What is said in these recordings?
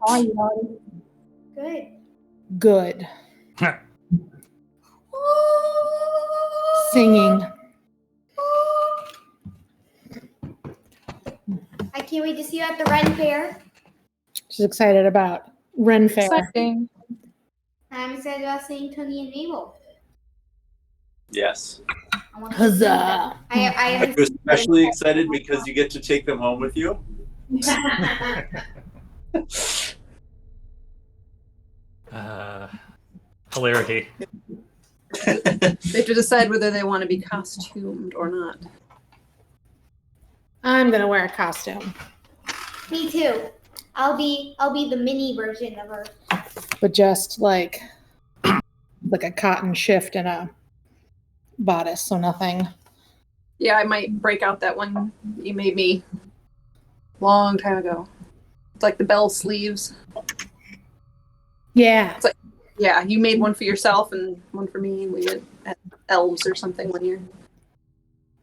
How are you, Lottie? Good. Good. Singing. I can't wait to see you at the Ren Fair. She's excited about Ren Fair. Exciting. I'm excited about seeing Tony and Mabel. Yes. I want to see them. I Are you especially excited because you get to take them home with you? Hilarity. They have to decide whether they want to be costumed or not. I'm gonna wear a costume, Me too. I'll be the mini version of her. but just like a cotton shift and a bodice, so nothing. Yeah, I might break out that one you made me long time ago. It's like the bell sleeves. Yeah. Yeah, you made one for yourself and one for me. We went at Elves or something one year.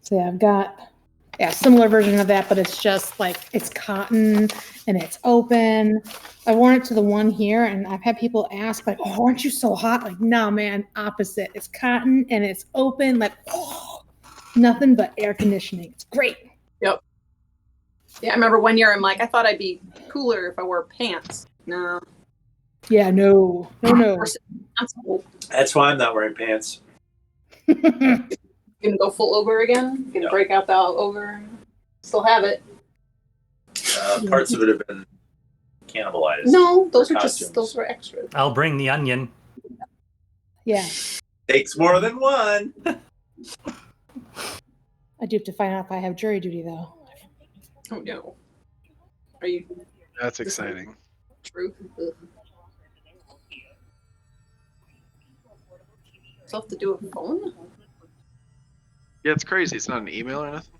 So yeah, I've got a similar version of that, but it's just like it's cotton and it's open. I worn it to the one here, and I've had people ask like, "Oh, aren't you so hot?" Like, no, man, opposite. It's cotton and it's open, like nothing but air conditioning. It's great. Yep. Yeah, I remember one year I'm like, I thought I'd be cooler if I wore pants. No. Yeah, no. That's why I'm not wearing pants. Gonna go full over again. Gonna break out the over. Still have it. Parts of it have been cannibalized. No, those for are costumes. just those were extras. I'll bring the onion. Yeah, Takes more than one. I do have to find out if I have jury duty though. Oh no. Are you That's exciting. true? Ugh. So have to do a phone? Yeah, it's crazy. It's not an email or nothing.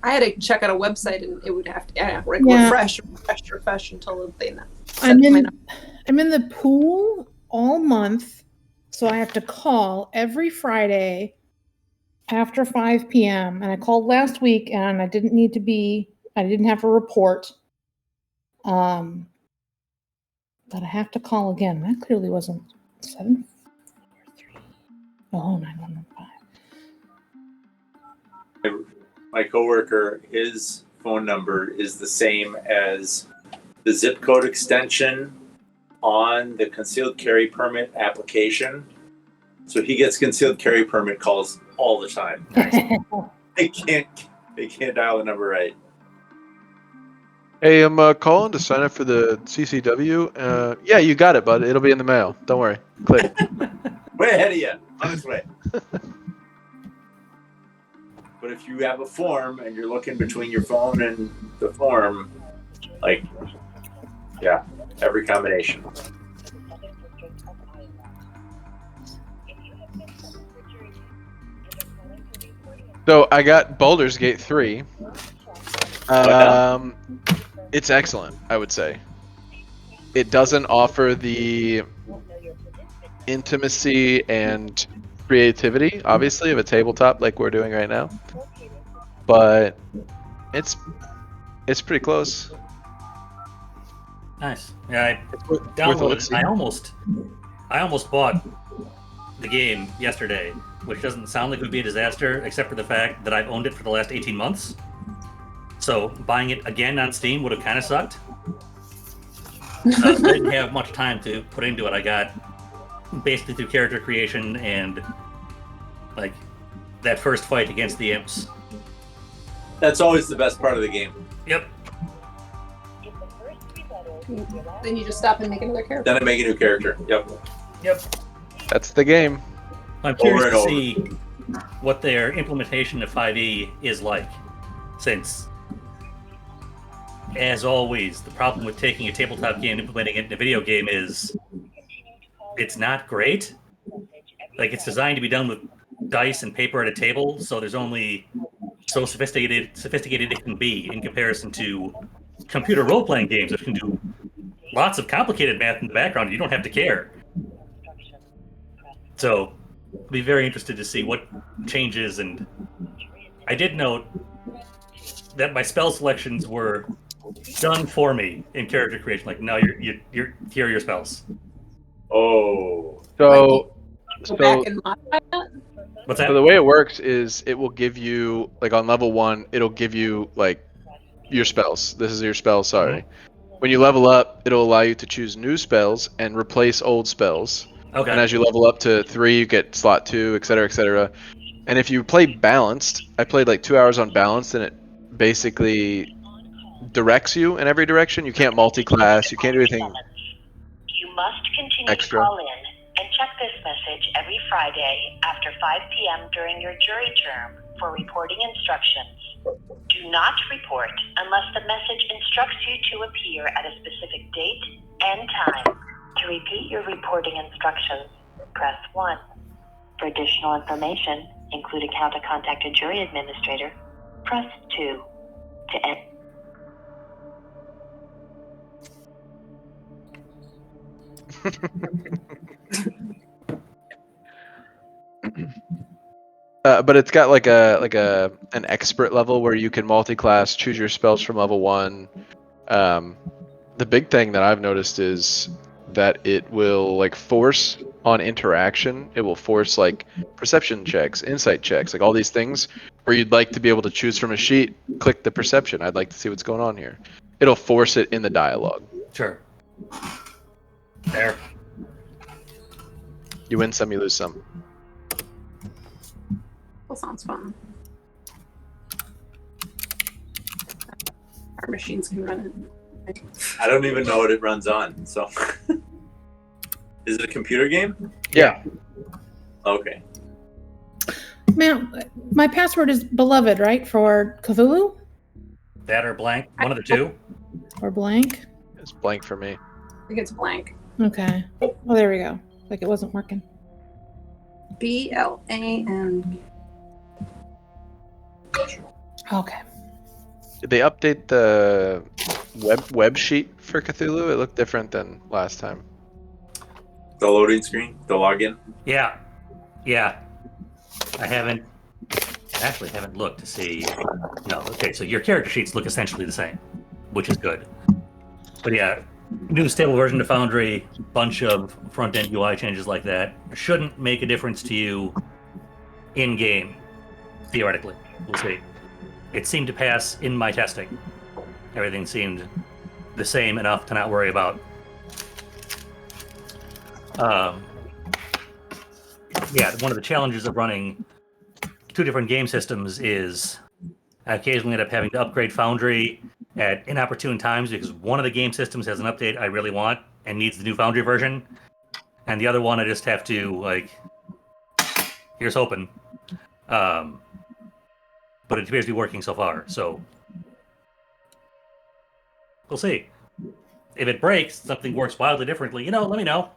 I had to check out a website and it would have to like, Yeah. refresh until they I'm in the pool all month, so I have to call every Friday after 5 p.m. And I called last week, and I didn't have a report. But I have to call again. That clearly wasn't 743. Oh, 9115. My coworker, his phone number is the same as the zip code extension on the concealed carry permit application. So he gets concealed carry permit calls all the time. They can't dial the number right. Hey, I'm calling to sign up for the CCW. Yeah, you got it, bud. It'll be in the mail. Don't worry. Click. Way ahead of you. On its way. But if you have a form and you're looking between your phone and the form, every combination. So I got Baldur's Gate 3. It's excellent, I would say. It doesn't offer the intimacy and creativity, obviously, of a tabletop like we're doing right now. But it's pretty close. Nice. Yeah, It's I worth a downloaded. look-see. I almost bought the game yesterday, which doesn't sound like it would be a disaster, except for the fact that I've owned it for the last 18 months. So buying it again on Steam would have kind of sucked. I didn't have much time to put into it. I got basically through character creation and like that first fight against the imps. That's always the best part of the game. Yep. Then you just stop and make another character. Then I make a new character. Yep. That's the game. I'm curious Over to and see what their implementation of 5e is like, since, as always, the problem with taking a tabletop game and implementing it in a video game is it's not great. Like, it's designed to be done with dice and paper at a table, so there's only so sophisticated it can be in comparison to computer role-playing games, which can do lots of complicated math in the background, and you don't have to care. So, I'll be very interested to see what changes, and I did note that my spell selections were done for me in character creation. Like, no, you're here are your spells. Oh. So, Go back and modify that? What's that? so the way it works is it will give you, like on level 1, it'll give you like your spells. This is your spell, sorry. When you level up, it'll allow you to choose new spells and replace old spells. Okay. And as you level up to 3, you get slot 2, etc., etc. And if you play balanced, I played like 2 hours on balanced, and it basically directs you in every direction. You can't multi-class. You can't do anything You must continue extra. to call in and check this message every Friday after 5 p.m. during your jury term for reporting instructions. Do not report unless the message instructs you to appear at a specific date and time. To repeat your reporting instructions, press 1. For additional information, including how to contact a jury administrator, press 2. To end. But it's got like an expert level where you can multi-class, choose your spells from level 1. The big thing that I've noticed is that it will like force on interaction. It will force like perception checks, insight checks, like all these things where you'd like to be able to choose from a sheet, click the perception. I'd like to see what's going on here. It'll force it in the dialogue. Sure. There. You win some, you lose some. That sounds fun. Our machines can run it. I don't even know what it runs on. So, is it a computer game? Yeah. Okay. Man, my password is beloved, right? For Cthulhu That or blank. One of the two. or blank? It's blank for me. I think it's blank. Okay. Oh, there we go. Like it wasn't working. BLAN. Okay. Did they update the web sheet for Cthulhu? It looked different than last time. The loading screen, the login. Yeah. I actually haven't looked to see. No. Okay. So your character sheets look essentially the same, which is good. But yeah, new stable version of Foundry, bunch of front-end UI changes like that shouldn't make a difference to you in game. Theoretically, we'll see. It seemed to pass in my testing. Everything seemed the same enough to not worry about. Yeah, one of the challenges of running two different game systems is I occasionally end up having to upgrade Foundry at inopportune times because one of the game systems has an update I really want and needs the new Foundry version, and the other one I just have to like, here's hoping. But it appears to be working so far, so we'll see. If it breaks, something works wildly differently, let me know.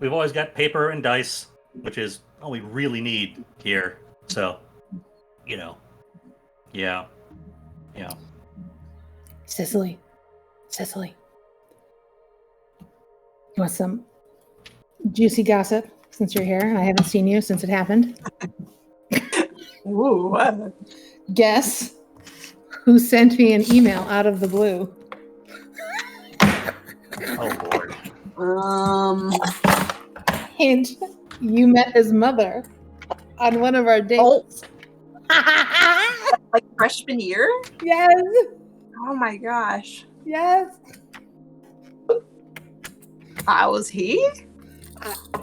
We've always got paper and dice, which is all we really need here. So, yeah. Cicely. You want some juicy gossip since you're here and I haven't seen you since it happened? Ooh, what? Guess who sent me an email out of the blue? Oh Lord. Hint, you met his mother on one of our dates. Like freshman year? Yes. Oh my gosh. Yes. How was he?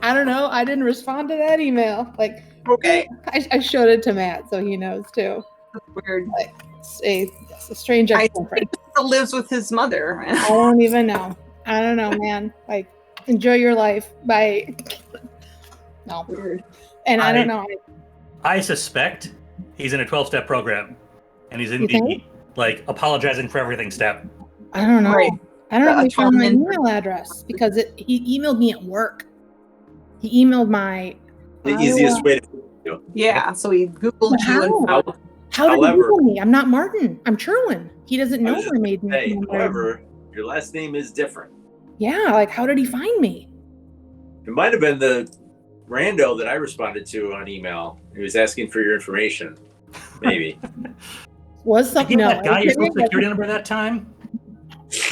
I don't know. I didn't respond to that email. Like, Okay. I showed it to Matt, so he knows too. That's weird. Like, it's a strange ex-girlfriend. He still lives with his mother. I don't even know. I don't know, man. Like, enjoy your life. Bye. No. Weird. And I don't know. I suspect he's in a 12-step program, and he's in You think? the like apologizing for everything step. I don't know. Right. I don't know if he found my Atonement. email address because he emailed me at work. He emailed my The easiest way to do it. Yeah, so he Googled you and How? found How did However- he Google me? I'm not Martin. I'm Cherlin. He doesn't I know was my just maiden Hey, name. however, your last name is different. Yeah, like how did he find me? It might have been the rando that I responded to on email. He was asking for your information. Maybe. Was Did something you no? that guy your I social security number that time?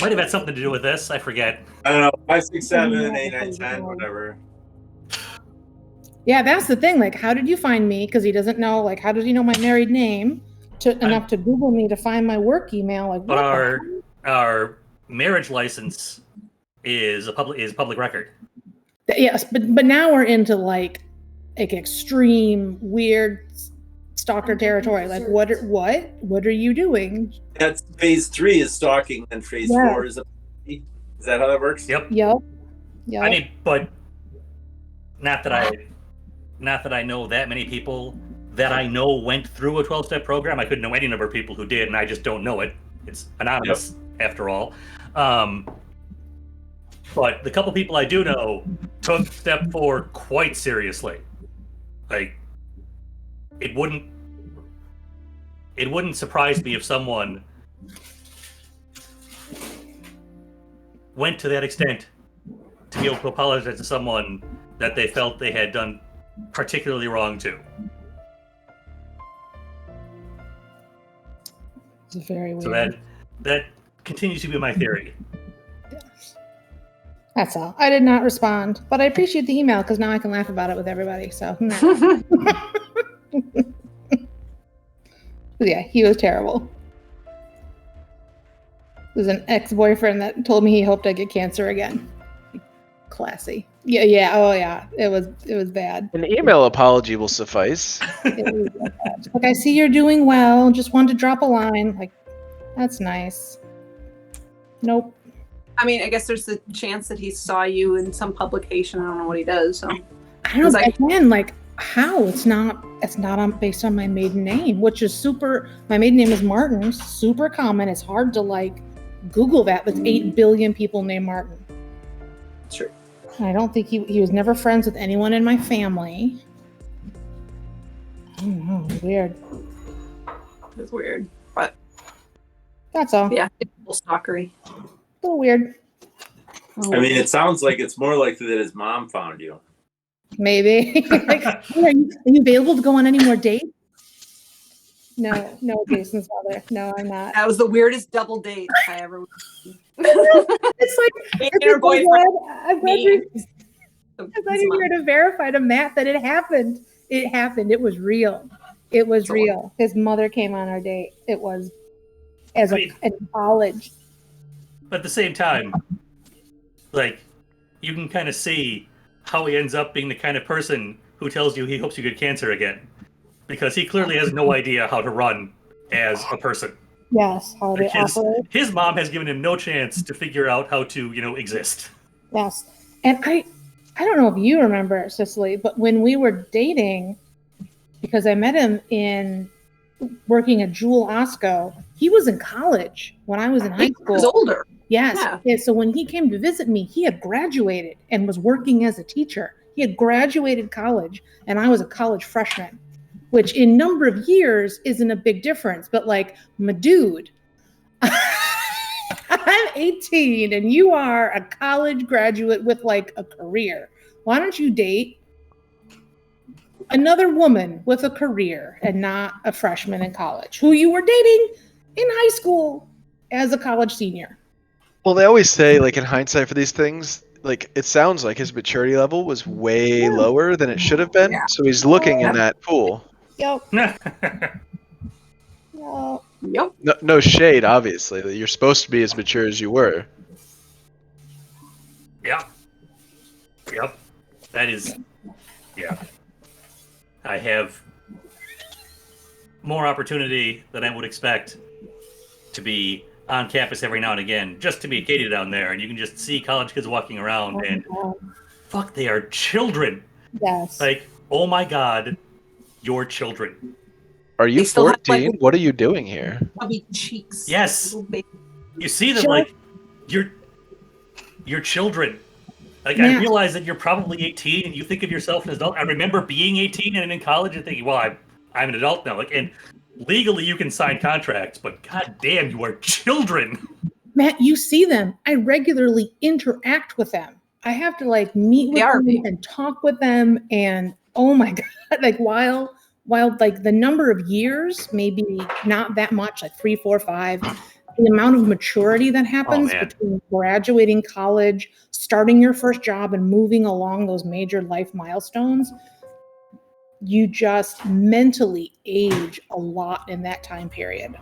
Might have had something to do with this. I forget. I don't know. 5, 6, 7, 8, 9, 10, whatever. Yeah, that's the thing. Like, how did you find me? Because he doesn't know. Like, how does he know my married name enough to Google me to find my work email? Like, But what our marriage license is public record. Yes, but now we're into like extreme weird stalker territory. Like, what are you doing? That's phase 3 is stalking, and phase 4 is is that how that works? Yep. Yep. I mean, but not that I know that many people that I know went through a 12-step program. I couldn't know any number of people who did, and I just don't know it. It's anonymous after all. But the couple people I do know took step 4 quite seriously. Like, it wouldn't surprise me if someone went to that extent to be able to apologize to someone that they felt they had done particularly wrong to. It's very weird. So that continues to be my theory. That's all. I did not respond, but I appreciate the email because now I can laugh about it with everybody. So, yeah, he was terrible. It was an ex-boyfriend that told me he hoped I get cancer again. Classy. Yeah. Oh, yeah. It was bad. An email apology will suffice. It was bad. Like, I see you're doing well. Just wanted to drop a line. Like, that's nice. Nope. I mean, I guess there's the chance that he saw you in some publication. I don't know what he does. So I don't know. Again, like, how? It's not based on my maiden name, which is super. My maiden name is Martin. Super common. It's hard to like Google that. There's 8 billion people named Martin. Sure. I don't think he was never friends with anyone in my family. I don't know. Weird. It's weird, but That's all. yeah, it's a little stalkery. A little weird. I mean, it sounds like it's more likely that his mom found you. Maybe. Like, are you available to go on any more dates? No, Jason's mother. No, I'm not. That was the weirdest double date I ever. It's like, Your boyfriend. I'm glad you're here to verify to Matt that it happened. It happened. It was real. It was real. His mother came on our date. It was in college. But at the same time, like, you can kind of see how he ends up being the kind of person who tells you he hopes you get cancer again. Because he clearly has no idea how to run as a person. Yes, how to operate. His mom has given him no chance to figure out how to, exist. Yes. And I don't know if you remember, Cicely, but when we were dating, because I met him in working at Jewel Osco, he was in college when I was in high school. He was older. Yes. Yeah. Yeah, so when he came to visit me, he had graduated and was working as a teacher. He had graduated college, and I was a college freshman, which in number of years isn't a big difference. But like, my dude, I'm 18 and you are a college graduate with like a career. Why don't you date another woman with a career and not a freshman in college who you were dating in high school as a college senior? Well, they always say, like, in hindsight for these things, like, it sounds like his maturity level was way lower than it should have been. Yeah. So he's looking in that pool. Yep. Yep. No shade, obviously. You're supposed to be as mature as you were. Yep. That is, yeah. I have more opportunity than I would expect to be on campus every now and again, just to meet Katie down there, and you can just see college kids walking around, and fuck, they are children. Yes. Like, oh my god, you're children. Are you They still have, 14? like, What are you doing here? Chubby cheeks. Yes. Little baby. You see them like you're children. Like, Yeah. I realize that you're probably 18 and you think of yourself as an adult. I remember being 18 and in college and thinking, well, I'm an adult now. Like, and legally you can sign contracts, but god damn, you are children. Matt, you see them. I regularly interact with them. I have to like meet with them and talk with them. And oh my God, like while like the number of years, maybe not that much, like 3, 4, 5, the amount of maturity that happens man. between graduating college, starting your first job, and moving along those major life milestones, you just mentally age a lot in that time period.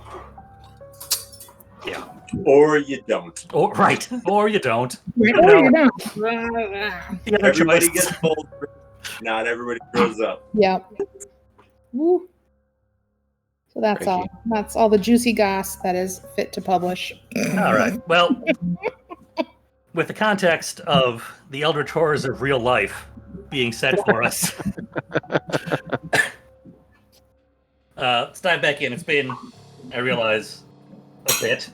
Yeah. Or you don't. Or you don't. Right? You Or know, you don't. the other Everybody choice. gets older. Not everybody grows up. Yep. Woo. So that's Cranky. all. That's all the juicy goss that is fit to publish. All right. Well, with the context of the Eldritch horrors of real life being set for us, let's dive back in. It's been, I realize, a bit.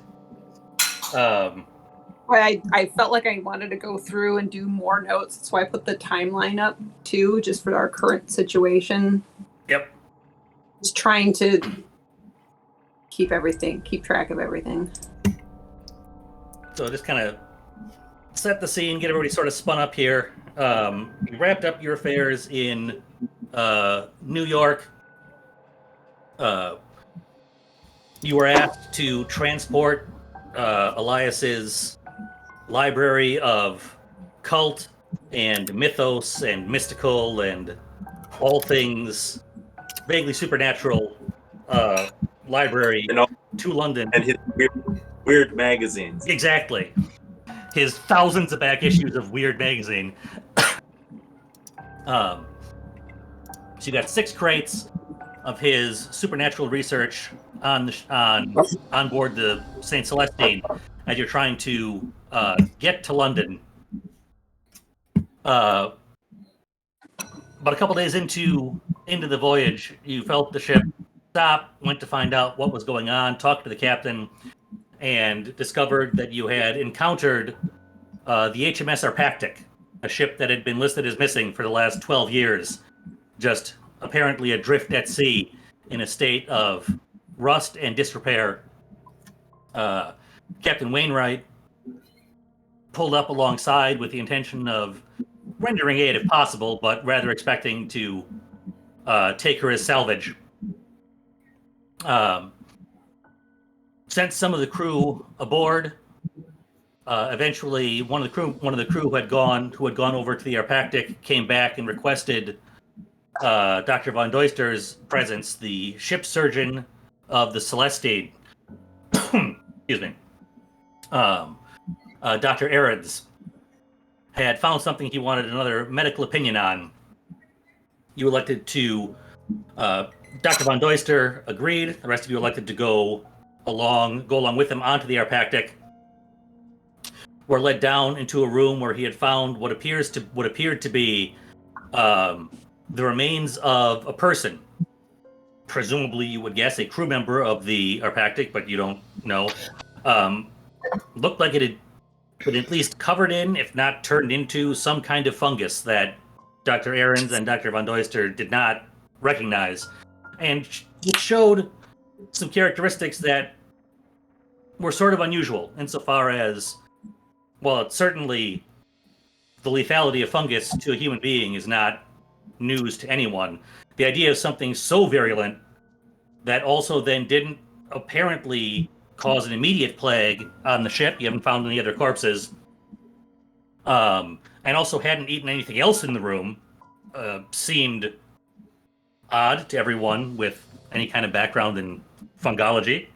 I felt like I wanted to go through and do more notes. That's why I put the timeline up too, just for our current situation. Yep. Just trying to keep track of everything. So just kind of set the scene, get everybody sort of spun up here. You wrapped up your affairs in New York. You were asked to transport Elias's library of cult and mythos and mystical and all things vaguely supernatural library to London. And his weird magazines. Exactly. His thousands of back issues of Weird magazine. So you got 6 crates of his supernatural research on board the St. Celestine as you're trying to get to London. But a couple days into the voyage, you felt the ship stop, went to find out what was going on, talked to the captain, and discovered that you had encountered the HMS Arpactic, a ship that had been listed as missing for the last 12 years, just apparently adrift at sea in a state of rust and disrepair. Captain Wainwright pulled up alongside with the intention of rendering aid if possible, but rather expecting to take her as salvage. Sent some of the crew aboard. Eventually, one of the crew who had gone over to the Arpactic came back and requested Dr. Von Doister's presence, the ship surgeon of the Celestine. Excuse me. Dr. Ahrens had found something he wanted another medical opinion on. You elected to. Dr. Von Doister agreed. The rest of you elected to go along with him onto the Arpactic. Were led down into a room where he had found what appeared to be the remains of a person. Presumably, you would guess a crew member of the Arpactic, but you don't know. Looked like it had been at least covered in, if not turned into, some kind of fungus that Dr. Ahrens and Dr. Von Doister did not recognize. And it showed some characteristics that were sort of unusual insofar as, well, it's certainly the lethality of fungus to a human being is not news to anyone. The idea of something so virulent that also then didn't apparently cause an immediate plague on the ship, you haven't found any other corpses, and also hadn't eaten anything else in the room, seemed odd to everyone with any kind of background in fungology.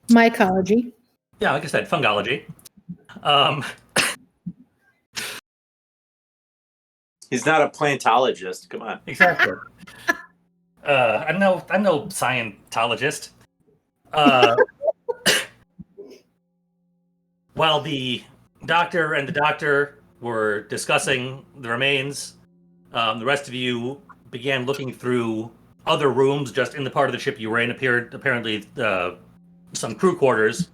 Mycology. Yeah, like I said, fungology. He's not a plantologist. Come on. Exactly. I'm no Scientologist. While the doctor were discussing the remains, the rest of you began looking through other rooms just in the part of the ship you were in. Apparently some crew quarters.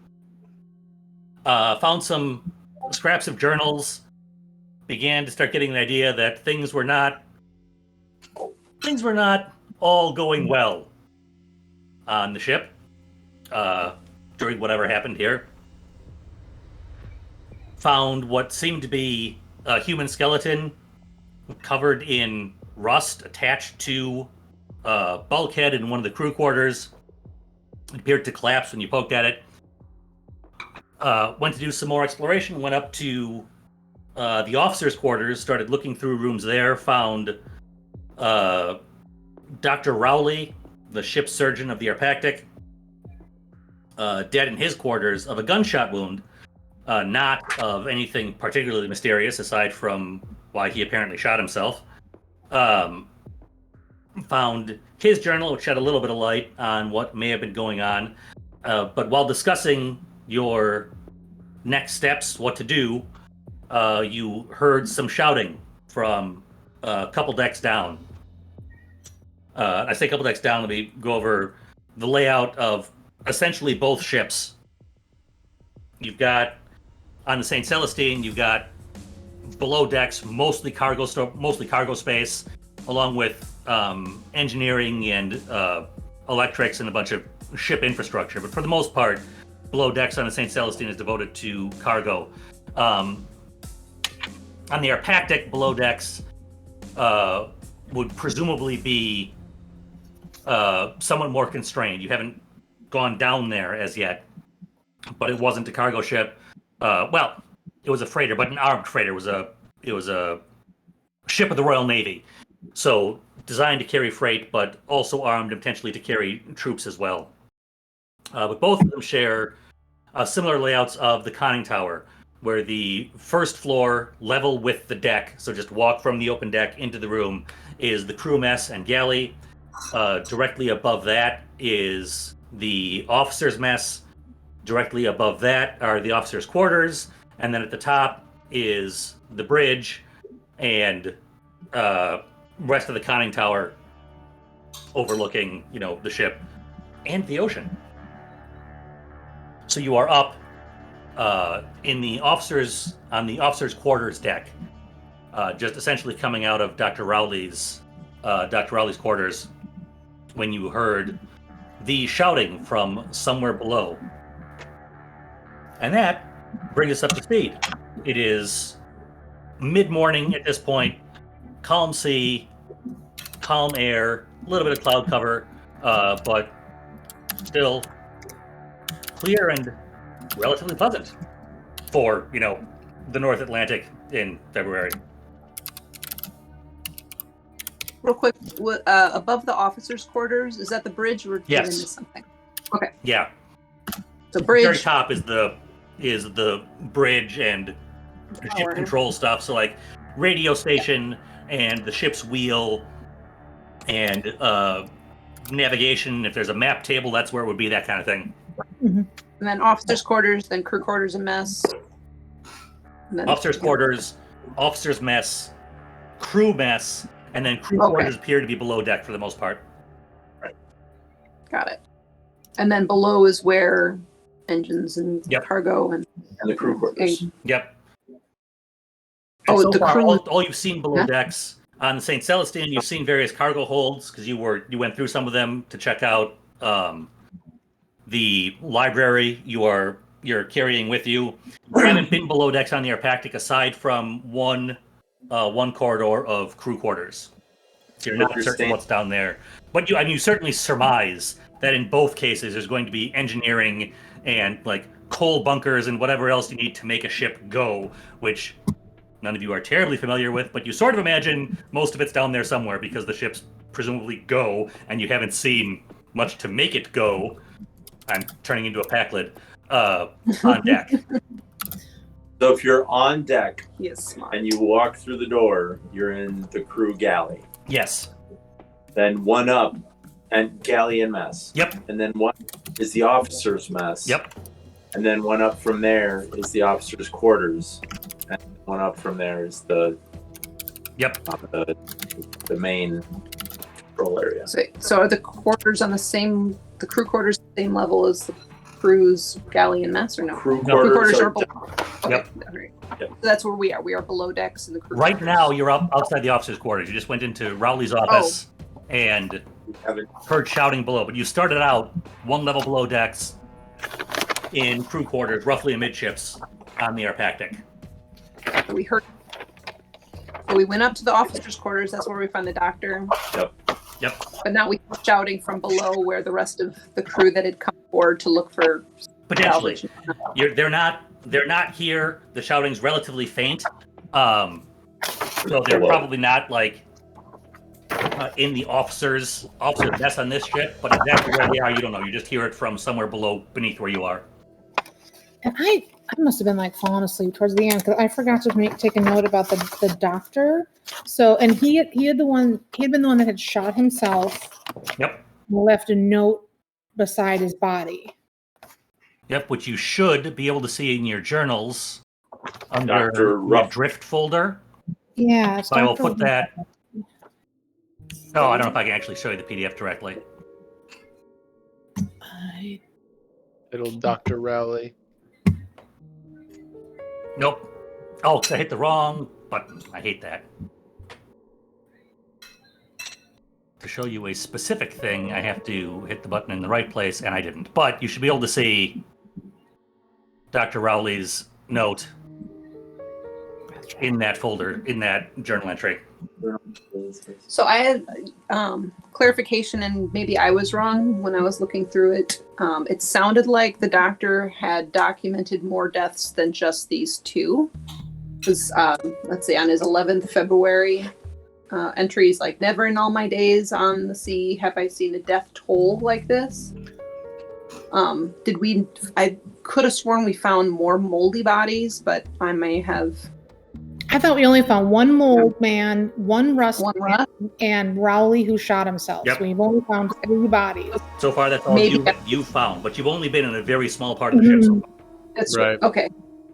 Found some scraps of journals. Began to start getting an idea that things were not all going well on the ship during whatever happened here. Found what seemed to be a human skeleton covered in rust attached to a bulkhead in one of the crew quarters. It appeared to collapse when you poked at it. went to do some more exploration, went up to the officers' quarters, started looking through rooms there, found Dr. Rowley, the ship's surgeon of the Arpactic, dead in his quarters of a gunshot wound, not of anything particularly mysterious aside from why he apparently shot himself. Found his journal, which shed a little bit of light on what may have been going on. But while discussing your next steps, what to do, you heard some shouting from a couple decks down. I say couple decks down, let me go over the layout of essentially both ships. You've got, on the St. Celestine, you've got below decks, mostly cargo space, along with engineering and electrics and a bunch of ship infrastructure. But for the most part, below decks on the St. Celestine is devoted to cargo. On the Arpactic, below decks would presumably be somewhat more constrained. You haven't gone down there as yet, but it wasn't a cargo ship. Well, it was a freighter, but an armed freighter. It was a ship of the Royal Navy, so designed to carry freight, but also armed and potentially to carry troops as well. But both of them share similar layouts of the conning tower, where the first floor, level with the deck, so just walk from the open deck into the room, is the crew mess and galley. Directly above that is the officers' mess. Directly above that are the officers' quarters, and then at the top is the bridge and rest of the conning tower overlooking, the ship and the ocean. So you are up on the officers' quarters deck, just essentially coming out of Dr. Rowley's quarters, when you heard the shouting from somewhere below. And that brings us up to speed. It is mid-morning at this point, calm sea, calm air, a little bit of cloud cover, but still clear and relatively pleasant for, the North Atlantic in February. Real quick, above the officers' quarters, is that the bridge or did I miss something? Okay. Yeah. So bridge. The very top is the bridge and the ship control stuff. So like radio station and the ship's wheel and navigation. If there's a map table, that's where it would be, that kind of thing. Mm-hmm. And then officers' quarters, then crew quarters and mess. And then Officers' quarters, officers' mess, crew mess, and then crew quarters appear to be below deck for the most part. Right. Got it. And then below is where engines and cargo and the crew quarters. Yep. Oh, so the far, crew. all you've seen below decks on the St. Celestine, you've seen various cargo holds because you went through some of them to check out the library you're carrying with you. You haven't been below decks on the Arpactic aside from one corridor of crew quarters. So you're not certain what's down there. But you certainly surmise that in both cases there's going to be engineering and like coal bunkers and whatever else you need to make a ship go, which none of you are terribly familiar with, but you sort of imagine most of it's down there somewhere because the ships presumably go and you haven't seen much to make it go. I'm turning into a Packlid on deck. So if you're on deck and you walk through the door, you're in the crew galley. Yes. Then one up, and galley and mess. Yep. And then one is the officer's mess. Yep. And then one up from there is the officer's quarters. And one up from there is the main control area. So are the quarters on the crew quarters the same level as the crew's galley and mess, or no? Crew quarters are below. Okay. Yep. Right. So that's where we are. We are below decks in the crew Right quarters. now, you're up outside the officer's quarters. You just went into Rowley's office and heard shouting below. But you started out one level below decks in crew quarters, roughly amidships on the Arpactic. We heard. So we went up to the officers' quarters. That's where we found the doctor. Yep. But now we were shouting from below, where the rest of the crew that had come forward to look for Potentially. salvage. They're not here. The shouting's relatively faint. So they're probably not like in the officer's mess on this ship, but exactly where they are, you don't know. You just hear it from somewhere beneath where you are. And I must have been like falling asleep towards the end because I forgot to take a note about the doctor. So, and he had been the one that had shot himself. Yep. And left a note beside his body. Yep, which you should be able to see in your journals under Dr. the drift folder. Yeah. It's So I will Dr. put that. Oh, I don't know if I can actually show you the PDF directly. Little Dr. Rowley. Nope. Oh, 'cause I hit the wrong button. I hate that. To show you a specific thing, I have to hit the button in the right place, and I didn't. But you should be able to see Dr. Rowley's note in that folder, in that journal entry. So I had clarification, and maybe I was wrong when I was looking through it. It sounded like the doctor had documented more deaths than just these two. Because, let's see, on his 11th February entries, like, never in all my days on the sea have I seen a death toll like this. I could have sworn we found more moldy bodies, but I may have. I thought we only found one mold man, one rust, One rust? and Rowley who shot himself. Yep. So we've only found 3 bodies. So far, that's all Maybe- you found, but you've only been in a very small part of the ship so far. That's Right. Okay.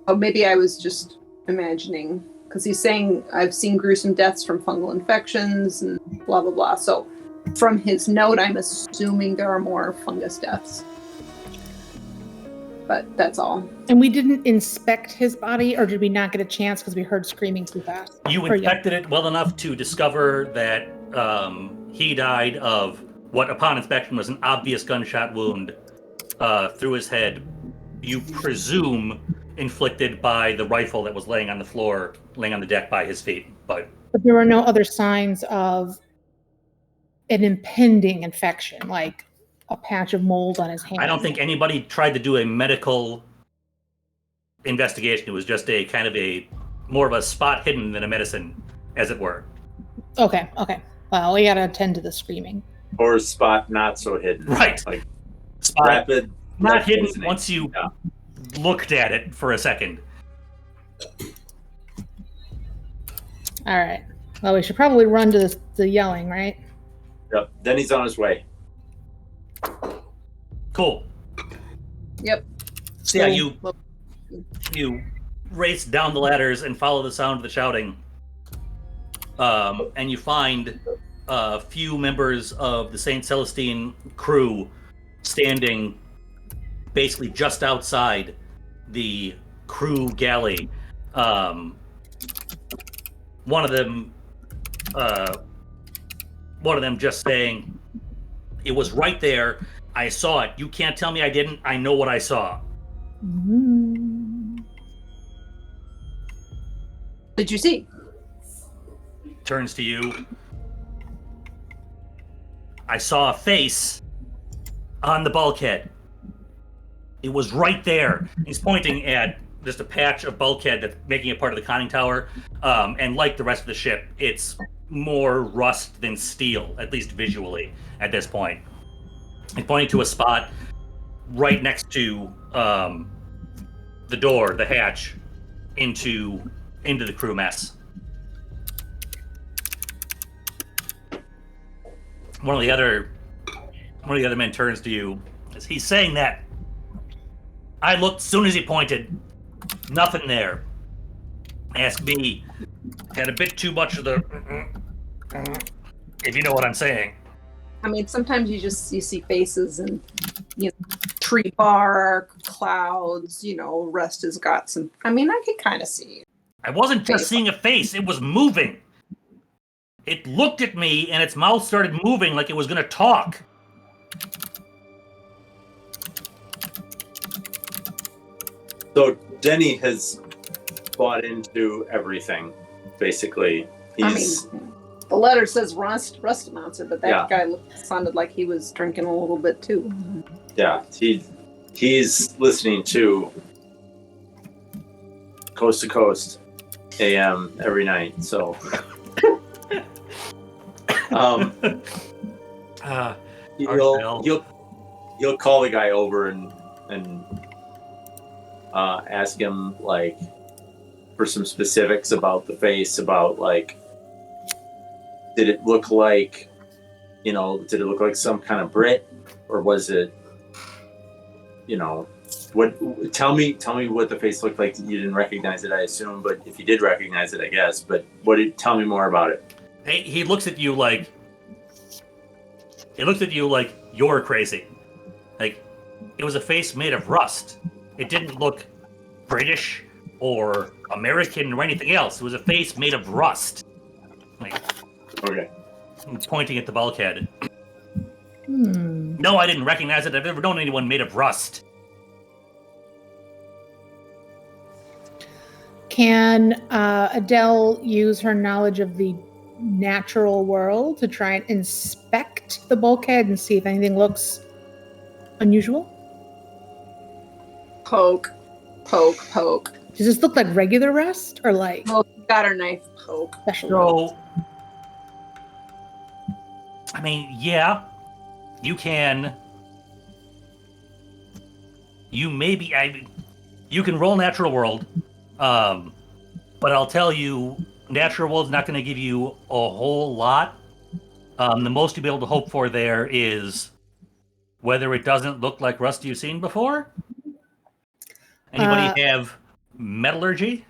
Oh, maybe I was just imagining, because he's saying I've seen gruesome deaths from fungal infections and blah blah blah. So from his note, I'm assuming there are more fungus deaths. But that's all. And we didn't inspect his body, or did we not get a chance because we heard screaming too fast? You Or inspected it well enough to discover that he died of what, upon inspection, was an obvious gunshot wound through his head. You presume inflicted by the rifle that was laying on the floor, laying on the deck by his feet. But there were no other signs of an impending infection, like a patch of mold on his hand. I don't think anybody tried to do a medical investigation. It was just a kind of more of a spot hidden than a medicine, as it were. Okay. Well, we gotta attend to the screaming. Or spot not so hidden. Right. Like Spot rapid. not hidden poisoning. once you Yeah. looked at it for a second. All right. Well, we should probably run to the yelling, right? Yep. Then he's on his way. Cool. Yep. So yeah, you race down the ladders and follow the sound of the shouting, and you find a few members of the St. Celestine crew standing basically just outside the crew galley. One of them just saying, "It was right there. I saw it. You can't tell me I didn't. I know what I saw." Mm-hmm. Did you see? Turns to you. "I saw a face on the bulkhead. It was right there." He's pointing at just a patch of bulkhead that's making it part of the conning tower. And like the rest of the ship, it's more rust than steel, at least visually at this point. He's pointing to a spot right next to the door, the hatch, into the crew mess. One of the other men turns to you as he's saying that. "I looked as soon as he pointed. Nothing there. Ask me. Had a bit too much of the if you know what I'm saying." I mean, sometimes you see faces and tree bark, clouds. Rest has got some. I mean, I could kind of see. I wasn't just seeing a face, it was moving. It looked at me and its mouth started moving like it was going to talk. So Denny has bought into everything, basically. He's The letter says rust announcer, but that Yeah. guy sounded like he was drinking a little bit too. yeah, he's listening to Coast to Coast AM every night. So, he'll call the guy over and ask him like for some specifics about the face, about like, did it look like some kind of Brit, or was it, what? Tell me what the face looked like. You didn't recognize it, I assume, but if you did recognize it, I guess. But tell me more about it. He looks at you like you're crazy. Like, it was a face made of rust. It didn't look British or American or anything else. It was a face made of rust. Like, okay. I'm pointing at the bulkhead. No, I didn't recognize it. I've never known anyone made of rust. Can Adele use her knowledge of the natural world to try and inspect the bulkhead and see if anything looks unusual? Poke. Does this look like regular rust or like? Well, got her knife. Poke. Special So, I mean, yeah, you can. You can roll natural world, but I'll tell you, natural world's not going to give you a whole lot. The most you'll be able to hope for there is whether it doesn't look like rust you've seen before. Anybody have metallurgy?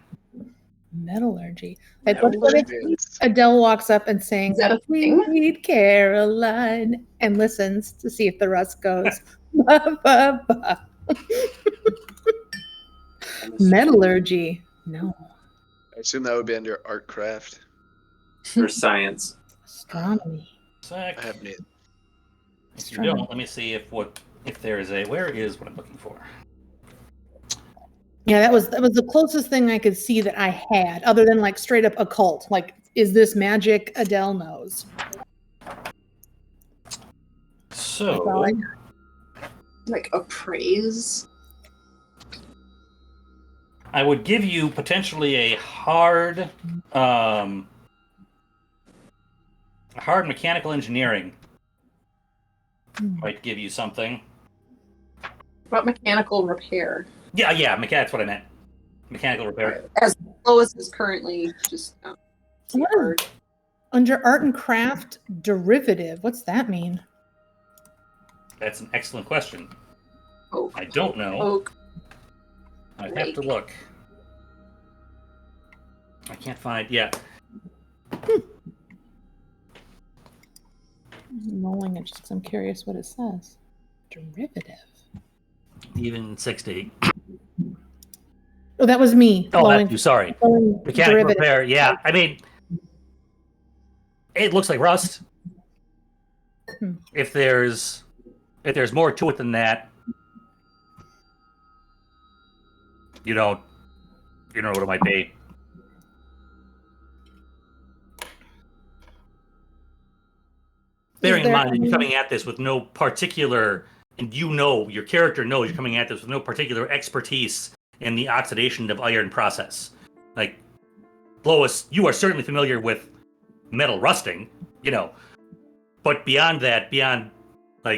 Metallurgy. Like, what if Adele walks up and sings Is that a thing? Sweet Caroline and listens to see if the rust goes. Ba, ba, ba. Metallurgy. No. I assume that would be under art craft. Or science. Astronomy. Sec. I have neither. If you don't, let me see if there is where is what I'm looking for. Yeah, that was the closest thing I could see that I had, other than like straight up occult. Like, is this magic? Adele knows. So, Like appraise. I would give you potentially a hard mechanical engineering. Might give you something. What about mechanical repair? Yeah, that's what I meant. Mechanical repair. As low as is currently just What is- hard. Under art and craft derivative, what's that mean? That's an excellent question. Poke. I don't know. Poke. I'd have to look. I can't find. Yeah. I'm rolling it just because I'm curious what it says. Derivative. Even 60. Oh, that was me. Oh, rolling- that's you. Sorry. rolling Mechanical derivative. repair. Yeah. I mean, it looks like rust. If there's more to it than that, you don't know what it might be. Bearing in mind that you're coming at this with no particular, and your character knows you're coming at this with no particular expertise in the oxidation of iron process. Like, Lois, you are certainly familiar with metal rusting, but beyond that,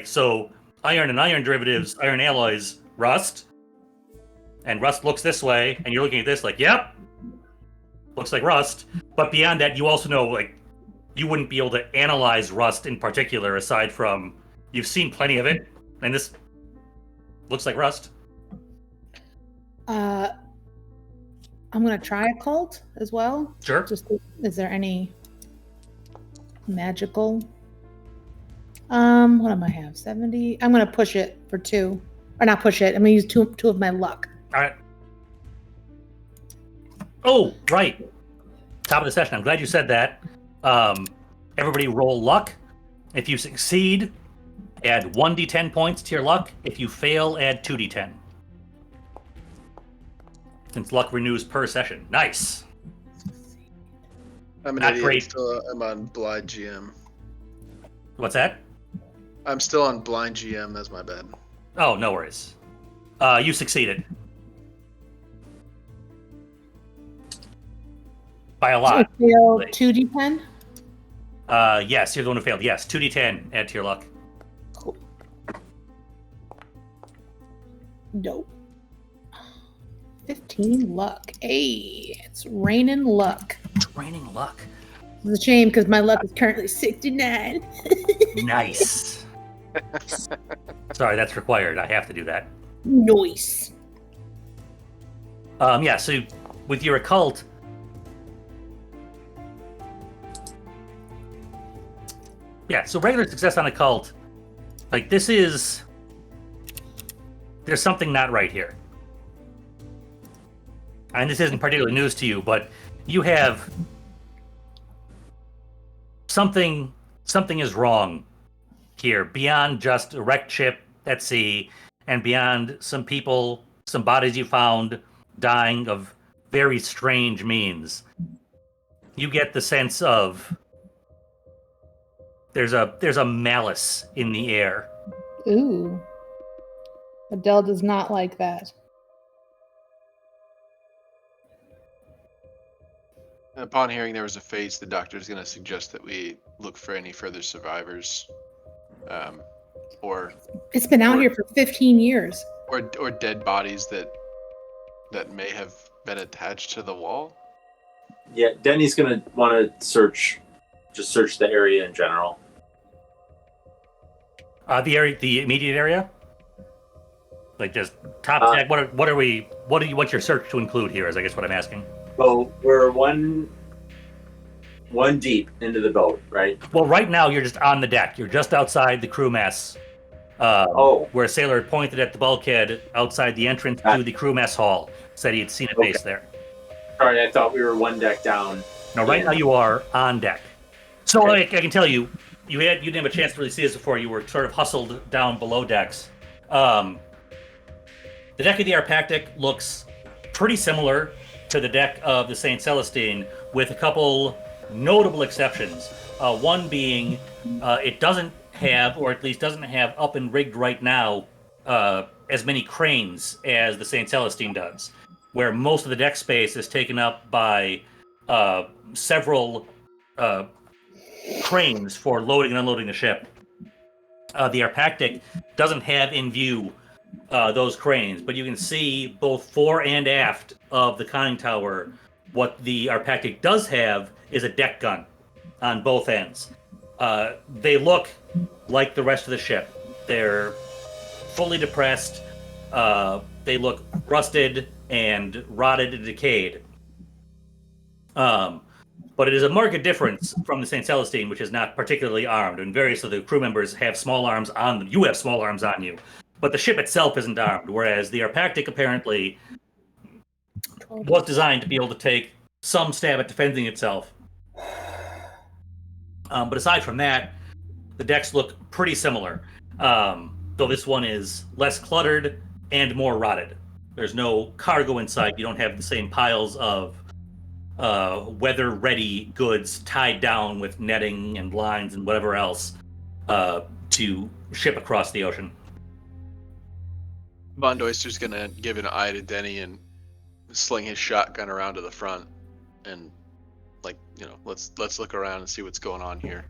so iron and iron derivatives, iron alloys rust, and rust looks this way, and you're looking at this like, yep, looks like rust. But beyond that, you also know, like, you wouldn't be able to analyze rust in particular, aside from you've seen plenty of it, and this looks like rust. I'm gonna try occult as well. Sure. Is there any magical? What am I have? 70. I'm gonna push it for 2, or not push it. I'm gonna use two of my luck. All right. Oh, right. Top of the session. I'm glad you said that. Everybody roll luck. If you succeed, add 1d10 points to your luck. If you fail, add 2d10. Since luck renews per session. Nice. I'm an Not idiot. great. I'm on blind GM. What's that? I'm still on blind GM. That's my bad. Oh, no worries. You succeeded. By a So lot. fail 2d10? Yes, you're the one who failed. Yes, 2d10, add to your luck. Cool. Dope. 15 luck. Hey, it's raining luck. Raining luck. It's a shame because my luck is currently 69. Nice. Sorry, that's required. I have to do that. Nice. Yeah, so with your occult, yeah, so regular success on occult, like this is, there's something not right here. And this isn't particularly news to you, but you have something is wrong here beyond just a wrecked ship at sea and beyond some people, some bodies you found dying of very strange means. You get the sense of there's a malice in the air. Ooh. Adele does not like that. Upon hearing there was a phase, the doctor is going to suggest that we look for any further survivors, or It's been out here for 15 years. or dead bodies that may have been attached to the wall. Yeah, Denny's gonna want to search the area in general. The area, the immediate area, like just top deck. What's your search to include here? Is I guess what I'm asking. So we're one deep into the boat, right? Well, right now you're just on the deck. You're just outside the crew mess. Where a sailor pointed at the bulkhead outside the entrance to the crew mess hall. Said he had seen a face there. Sorry, I thought we were one deck down. No, right now you are on deck. So I can tell you, you didn't have a chance to really see this before. You were sort of hustled down below decks. The deck of the Arpactic looks pretty similar to the deck of the St. Celestine, with a couple notable exceptions. One being it doesn't have, or at least doesn't have up and rigged right now, as many cranes as the St. Celestine does, where most of the deck space is taken up by several cranes for loading and unloading the ship. The Arpactic doesn't have in view those cranes, but you can see both fore and aft of the conning tower. What the Arpactic does have is a deck gun on both ends. They look like the rest of the ship. They're fully depressed. They look rusted and rotted and decayed. But it is a marked difference from the St. Celestine, which is not particularly armed, and various of the crew members have small arms on them. You have small arms on you, but the ship itself isn't armed, whereas the Arpactic apparently was designed to be able to take some stab at defending itself. But aside from that, the decks look pretty similar, though this one is less cluttered and more rotted. There's no cargo in sight. You don't have the same piles of weather-ready goods tied down with netting and lines and whatever else to ship across the ocean. Von Doister's gonna give an eye to Denny and sling his shotgun around to the front, and let's look around and see what's going on here.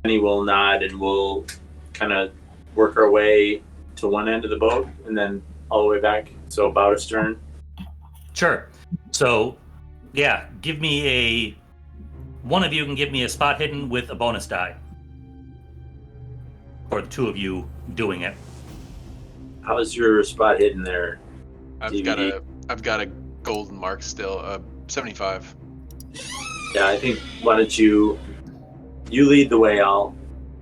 Denny will nod, and we'll kind of work our way to one end of the boat, and then all the way back. So about astern. Sure. So, yeah, one of you can give me a spot hidden with a bonus die. Or the two of you doing it. How's your spot hidden there? I've got a golden mark still, 75. Yeah, I think why don't you lead the way, I'll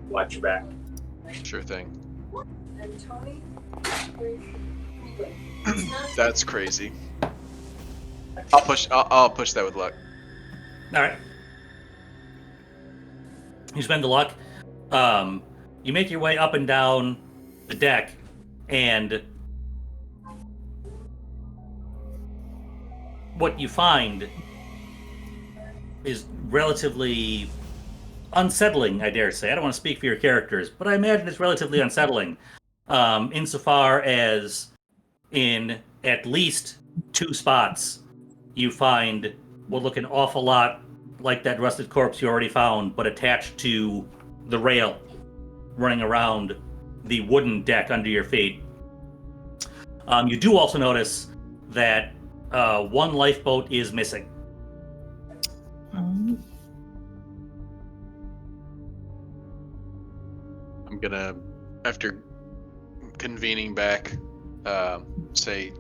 watch your back. Sure thing. That's crazy. I'll push that with luck. All right. You spend the luck. You make your way up and down the deck, and what you find is relatively unsettling, I dare say. I don't want to speak for your characters, but I imagine it's relatively unsettling. insofar as in at least 2 spots, you find what look an awful lot like that rusted corpse you already found, but attached to the rail running around the wooden deck under your feet. You do also notice that 1 lifeboat is missing. Um, I'm gonna, after convening back, say,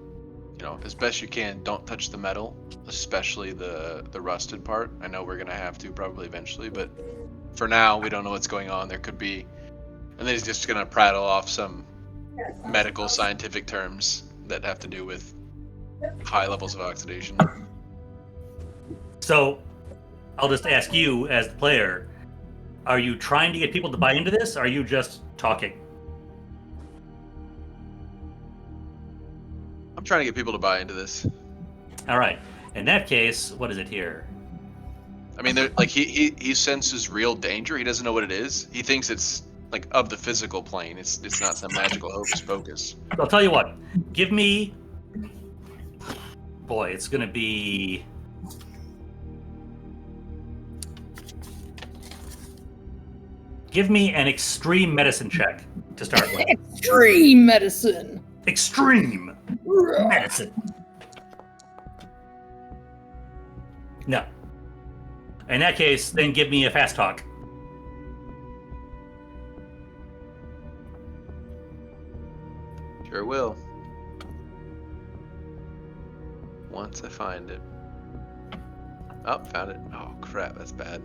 as best you can, don't touch the metal, especially the rusted part. I know we're gonna have to probably eventually, but for now, we don't know what's going on. There could be, and then he's just gonna prattle off some medical scientific terms that have to do with high levels of oxidation. So, I'll just ask you as the player, are you trying to get people to buy into this, or are you just talking? I'm trying to get people to buy into this. All right. In that case, what is it here? I mean, like he senses real danger. He doesn't know what it is. He thinks it's like of the physical plane. It's not some magical hocus pocus. I'll tell you what. Give me... Boy, it's going to be... Give me an extreme medicine check to start with. Extreme medicine. Extreme medicine. No. In that case, then give me a fast talk. Sure will. Once I find it. Oh, found it. Oh crap, that's bad.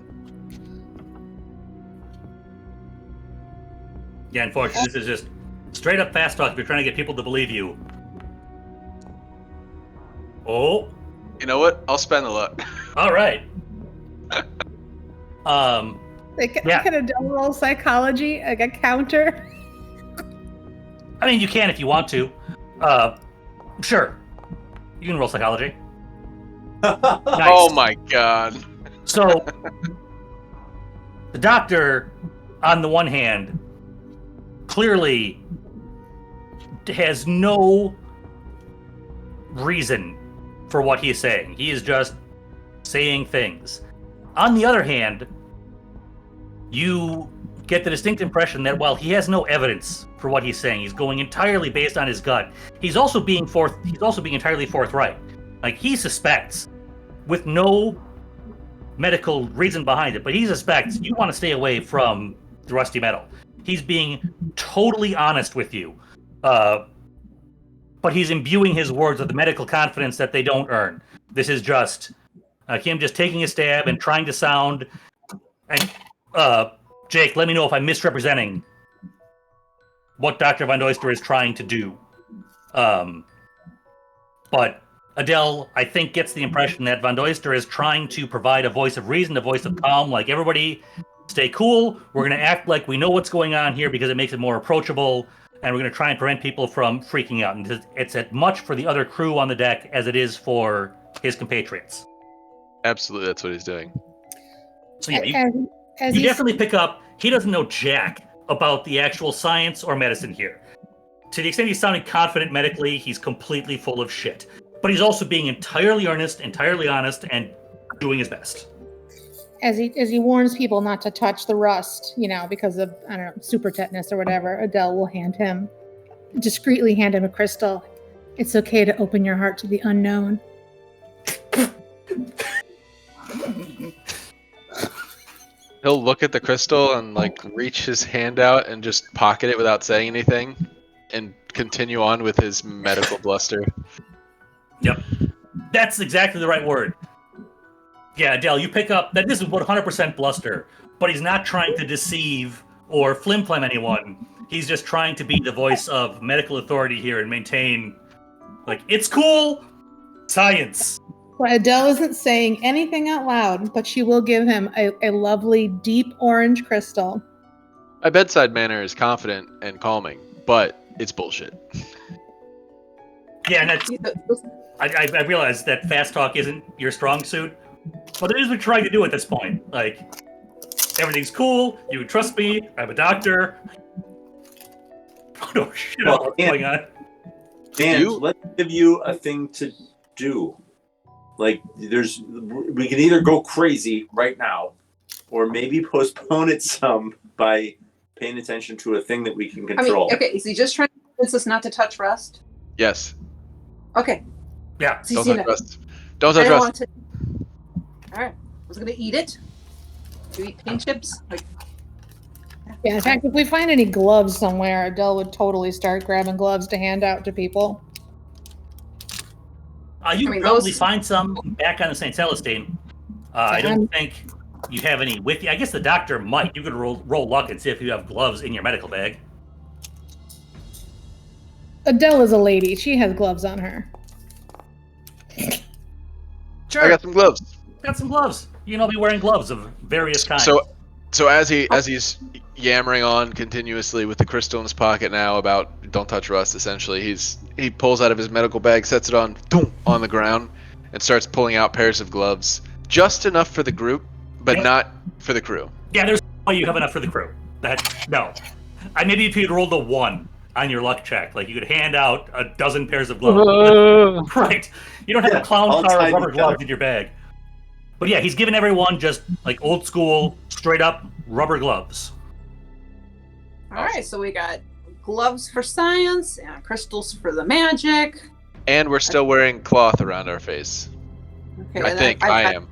Yeah, unfortunately, this is just straight up fast talk if you're trying to get people to believe you. Oh. You know what? I'll spend the luck. All right. Can a double roll psychology, like a counter? I mean, you can if you want to. Sure. You can roll psychology. Nice. Oh my god. So, the doctor, on the one hand, clearly has no reason for what he is saying. He is just saying things. On the other hand, you get the distinct impression that while he has no evidence for what he's saying, he's going entirely based on his gut. He's also being entirely forthright. Like, he suspects, with no medical reason behind it, but he suspects you want to stay away from the rusty metal. He's being totally honest with you. But he's imbuing his words with the medical confidence that they don't earn. This is just him just taking a stab and trying to sound... And Jake, let me know if I'm misrepresenting what Dr. Van Oyster is trying to do. But Adele, I think, gets the impression that Van Oyster is trying to provide a voice of reason, a voice of calm, like, everybody stay cool. We're going to act like we know what's going on here because it makes it more approachable, and we're going to try and prevent people from freaking out. And it's as much for the other crew on the deck as it is for his compatriots. Absolutely, that's what he's doing. So yeah, you definitely pick up, he doesn't know jack about the actual science or medicine here. To the extent he's sounding confident medically, he's completely full of shit. But he's also being entirely earnest, entirely honest, and doing his best. As he warns people not to touch the rust, because of, I don't know, super tetanus or whatever, Adele will discreetly hand him a crystal. It's okay to open your heart to the unknown. He'll look at the crystal and reach his hand out and just pocket it without saying anything and continue on with his medical bluster. Yep. That's exactly the right word. Yeah, Adele, you pick up that this is 100% bluster, but he's not trying to deceive or flim-flam anyone. He's just trying to be the voice of medical authority here and maintain, it's cool, science. Well, Adele isn't saying anything out loud, but she will give him a lovely deep orange crystal. My bedside manner is confident and calming, but it's bullshit. Yeah, and that's... I realize that fast talk isn't your strong suit, but it is what we're trying to do at this point. Everything's cool, you can trust me, I'm a doctor. Oh shit! Well, What's going on? And let's give you a thing to do. Like, we can either go crazy right now, or maybe postpone it some by paying attention to a thing that we can control. Okay, is he just trying to convince us not to touch Rust? Yes. Okay. Yeah. Don't touch Rust. Don't touch I don't Rust. want to. All right. I was gonna eat it. Do you eat paint chips? Like, Yeah, in fact, if we find any gloves somewhere, Adele would totally start grabbing gloves to hand out to people. You can probably find some back on the St. Celestine. I don't think you have any with you. I guess the doctor might. You could roll luck and see if you have gloves in your medical bag. Adele is a lady. She has gloves on her. Sure. I got some gloves. Got some gloves. You can all be wearing gloves of various kinds. So as he's yammering on continuously with the crystal in his pocket now about don't touch Rust, essentially, he pulls out of his medical bag, sets it on the ground, and starts pulling out pairs of gloves, just enough for the group, but not for the crew. Yeah, there's no way you have enough for the crew. No. Maybe if you'd rolled a 1 on your luck check, like you could hand out a dozen pairs of gloves. Right. You don't have a clown car of rubber gloves in your bag. But yeah, he's giving everyone just like old school, straight up rubber gloves. all right, so we got gloves for science and crystals for the magic. And we're still wearing cloth around our face. Okay, I think I am.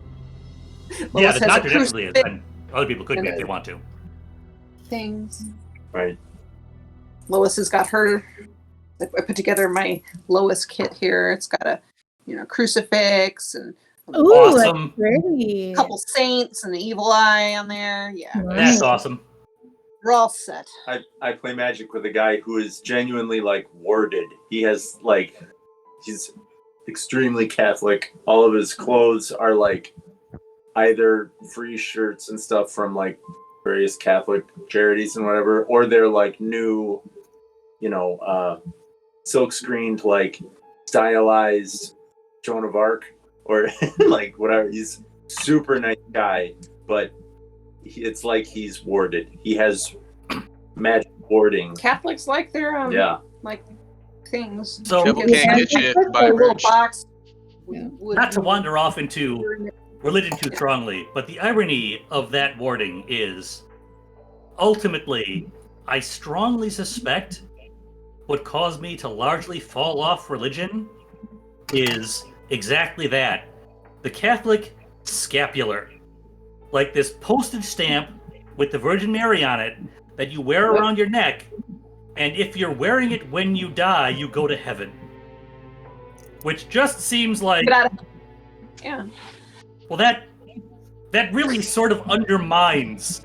Yeah, the doctor definitely is. And other people could be if they want to. Things. Right. Lois has got her. I put together my Lois kit here. It's got a, crucifix and Ooh, awesome. That's pretty. a couple saints and the evil eye on there. Yeah, That's awesome. we're all set. I play Magic with a guy who is genuinely like warded. He has he's extremely Catholic. All of his clothes are like either free shirts and stuff from like various Catholic charities and whatever, or they're like new, silk screened, like stylized Joan of Arc or like whatever. He's super nice guy, but it's like he's warded. He has magic warding. Catholics like their like things. So People can't get you by a little bridge. box. Yeah. not to wander off into religion too strongly, but the irony of that wording is ultimately, I strongly suspect what caused me to largely fall off religion is exactly that. The Catholic scapular. Like this postage stamp with the Virgin Mary on it that you wear around your neck, and if you're wearing it when you die, you go to heaven. Which just seems like... Yeah. Well, that really sort of undermines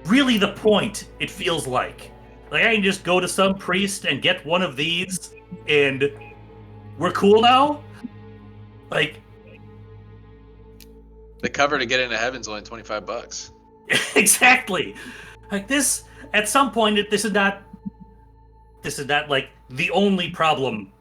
really the point, it feels like. Like, I can just go to some priest and get one of these, and we're cool now? Like... The cover to get into heaven's only $25. Exactly! Like, this, at some point, this is not like, the only problem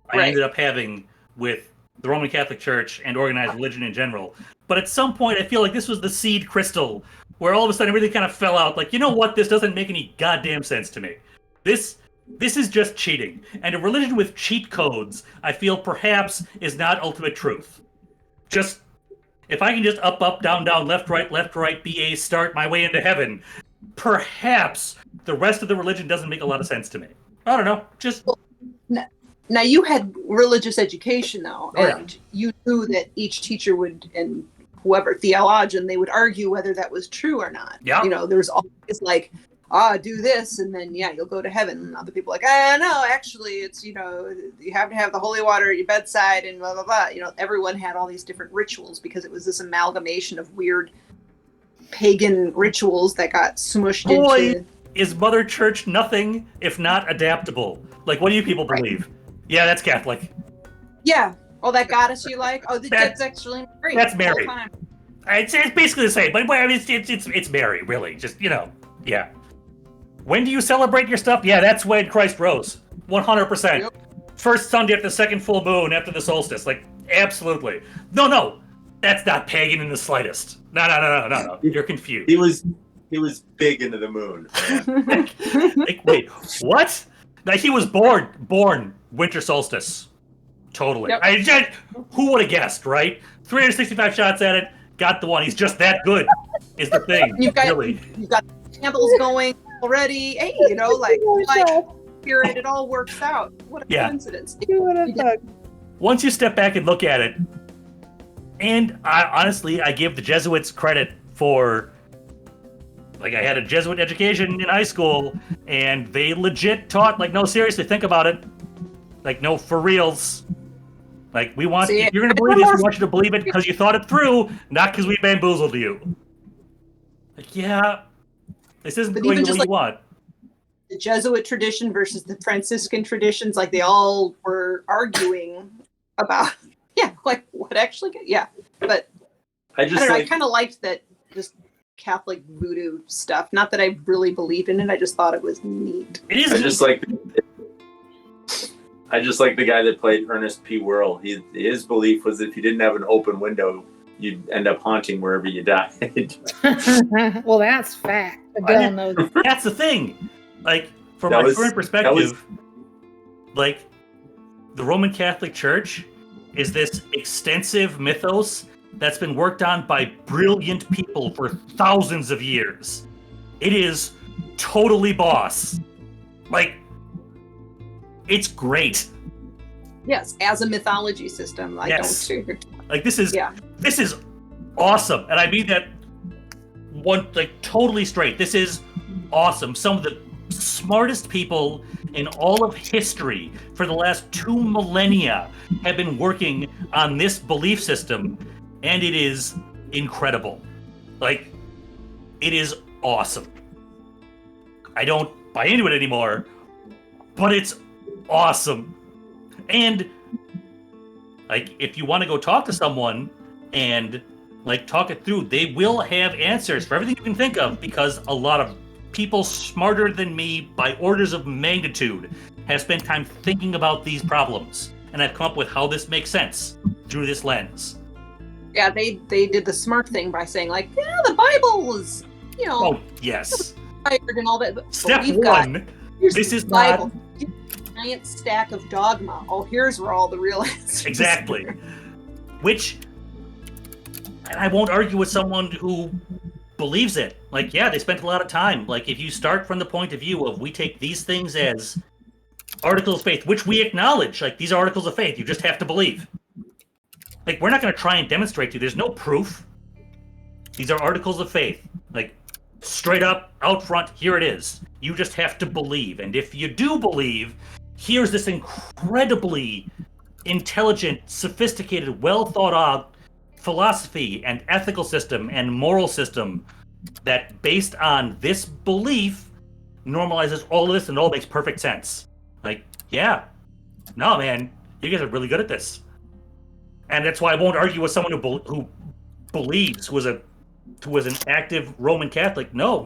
I ended up having with the Roman Catholic Church and organized religion in general. But at some point, I feel like this was the seed crystal, where all of a sudden everything kind of fell out. Like, you know what? This doesn't make any goddamn sense to me. This is just cheating. And a religion with cheat codes, I feel perhaps is not ultimate truth. Just, if I can just up, down, left, right, BA, start my way into heaven, perhaps the rest of the religion doesn't make a lot of sense to me. I don't know. Just... Now you had religious education though, and you knew that each teacher would, and whoever theologian, they would argue whether that was true or not. Yeah. There's always like, do this, and then you'll go to heaven. And other people are like, no, actually, it's you have to have the holy water at your bedside, and blah blah blah. Everyone had all these different rituals because it was this amalgamation of weird pagan rituals that got smushed into. Is Mother Church nothing if not adaptable? Like, what do you people believe? Yeah, that's Catholic. Yeah. Oh, that goddess you like? Oh, that's actually Mary. That's Mary. It's basically the same, but it's Mary, really. Just, yeah. When do you celebrate your stuff? Yeah, that's when Christ rose. 100%. Yep. First Sunday after the second full moon after the solstice. Like, absolutely. No. That's not pagan in the slightest. No. You're confused. He big into the moon. Like, wait, what? Like he was born winter solstice. Totally. Yep. Who would have guessed, right? 365 shots at it, got the one. He's just that good. Is the thing. You've got really. candles going already. Hey, like spirit, it all works out. What a coincidence. Once you step back and look at it, and I give the Jesuits credit for, like, I had a Jesuit education in high school, and they legit taught, like, no, seriously, think about it. Like, no, for reals. Like, if you're going to believe this, we want you to believe it because you thought it through, not because we bamboozled you. Like, yeah, this isn't going the way you want. The Jesuit tradition versus the Franciscan traditions, like, they all were arguing about, like, what actually, but I don't know, I kind of liked that just Catholic voodoo stuff. Not that I really believed in it, I just thought it was neat. It is. I just like the guy that played Ernest P. Worrell. His belief was if you didn't have an open window, you'd end up haunting wherever you died. Well, that's fact. Again, that's the thing. Like, from my current perspective, like, the Roman Catholic Church is this extensive mythos that's been worked on by brilliant people for thousands of years. It is totally boss. Like, it's great. Yes, as a mythology system. I don't share. Like, this is awesome. And I mean that totally straight. This is awesome. Some of the smartest people in all of history for the last 2 millennia have been working on this belief system, and it is incredible. Like, it is awesome. I don't buy into it anymore, but it's awesome. And, like, if you want to go talk to someone and, like, talk it through, they will have answers for everything you can think of, because a lot of people smarter than me by orders of magnitude have spent time thinking about these problems, and have come up with how this makes sense through this lens. Yeah, they did the smart thing by saying, like, the Bible is, oh, yes, inspired and all that. Step one, this is Bible. Giant stack of dogma. Oh, here's where all the real answers. Exactly. Which, and I won't argue with someone who believes it. Like, yeah, they spent a lot of time. Like, if you start from the point of view of, we take these things as articles of faith, which we acknowledge, like, these are articles of faith, you just have to believe. Like, we're not going to try and demonstrate to you. There's no proof. These are articles of faith. Like, straight up, out front, here it is. You just have to believe. And if you do believe, here's this incredibly intelligent, sophisticated, well thought out philosophy and ethical system and moral system that, based on this belief, normalizes all of this, and all makes perfect sense. Like, yeah, no, man, you guys are really good at this. And that's why I won't argue with someone who believes, who was an active Roman Catholic. No,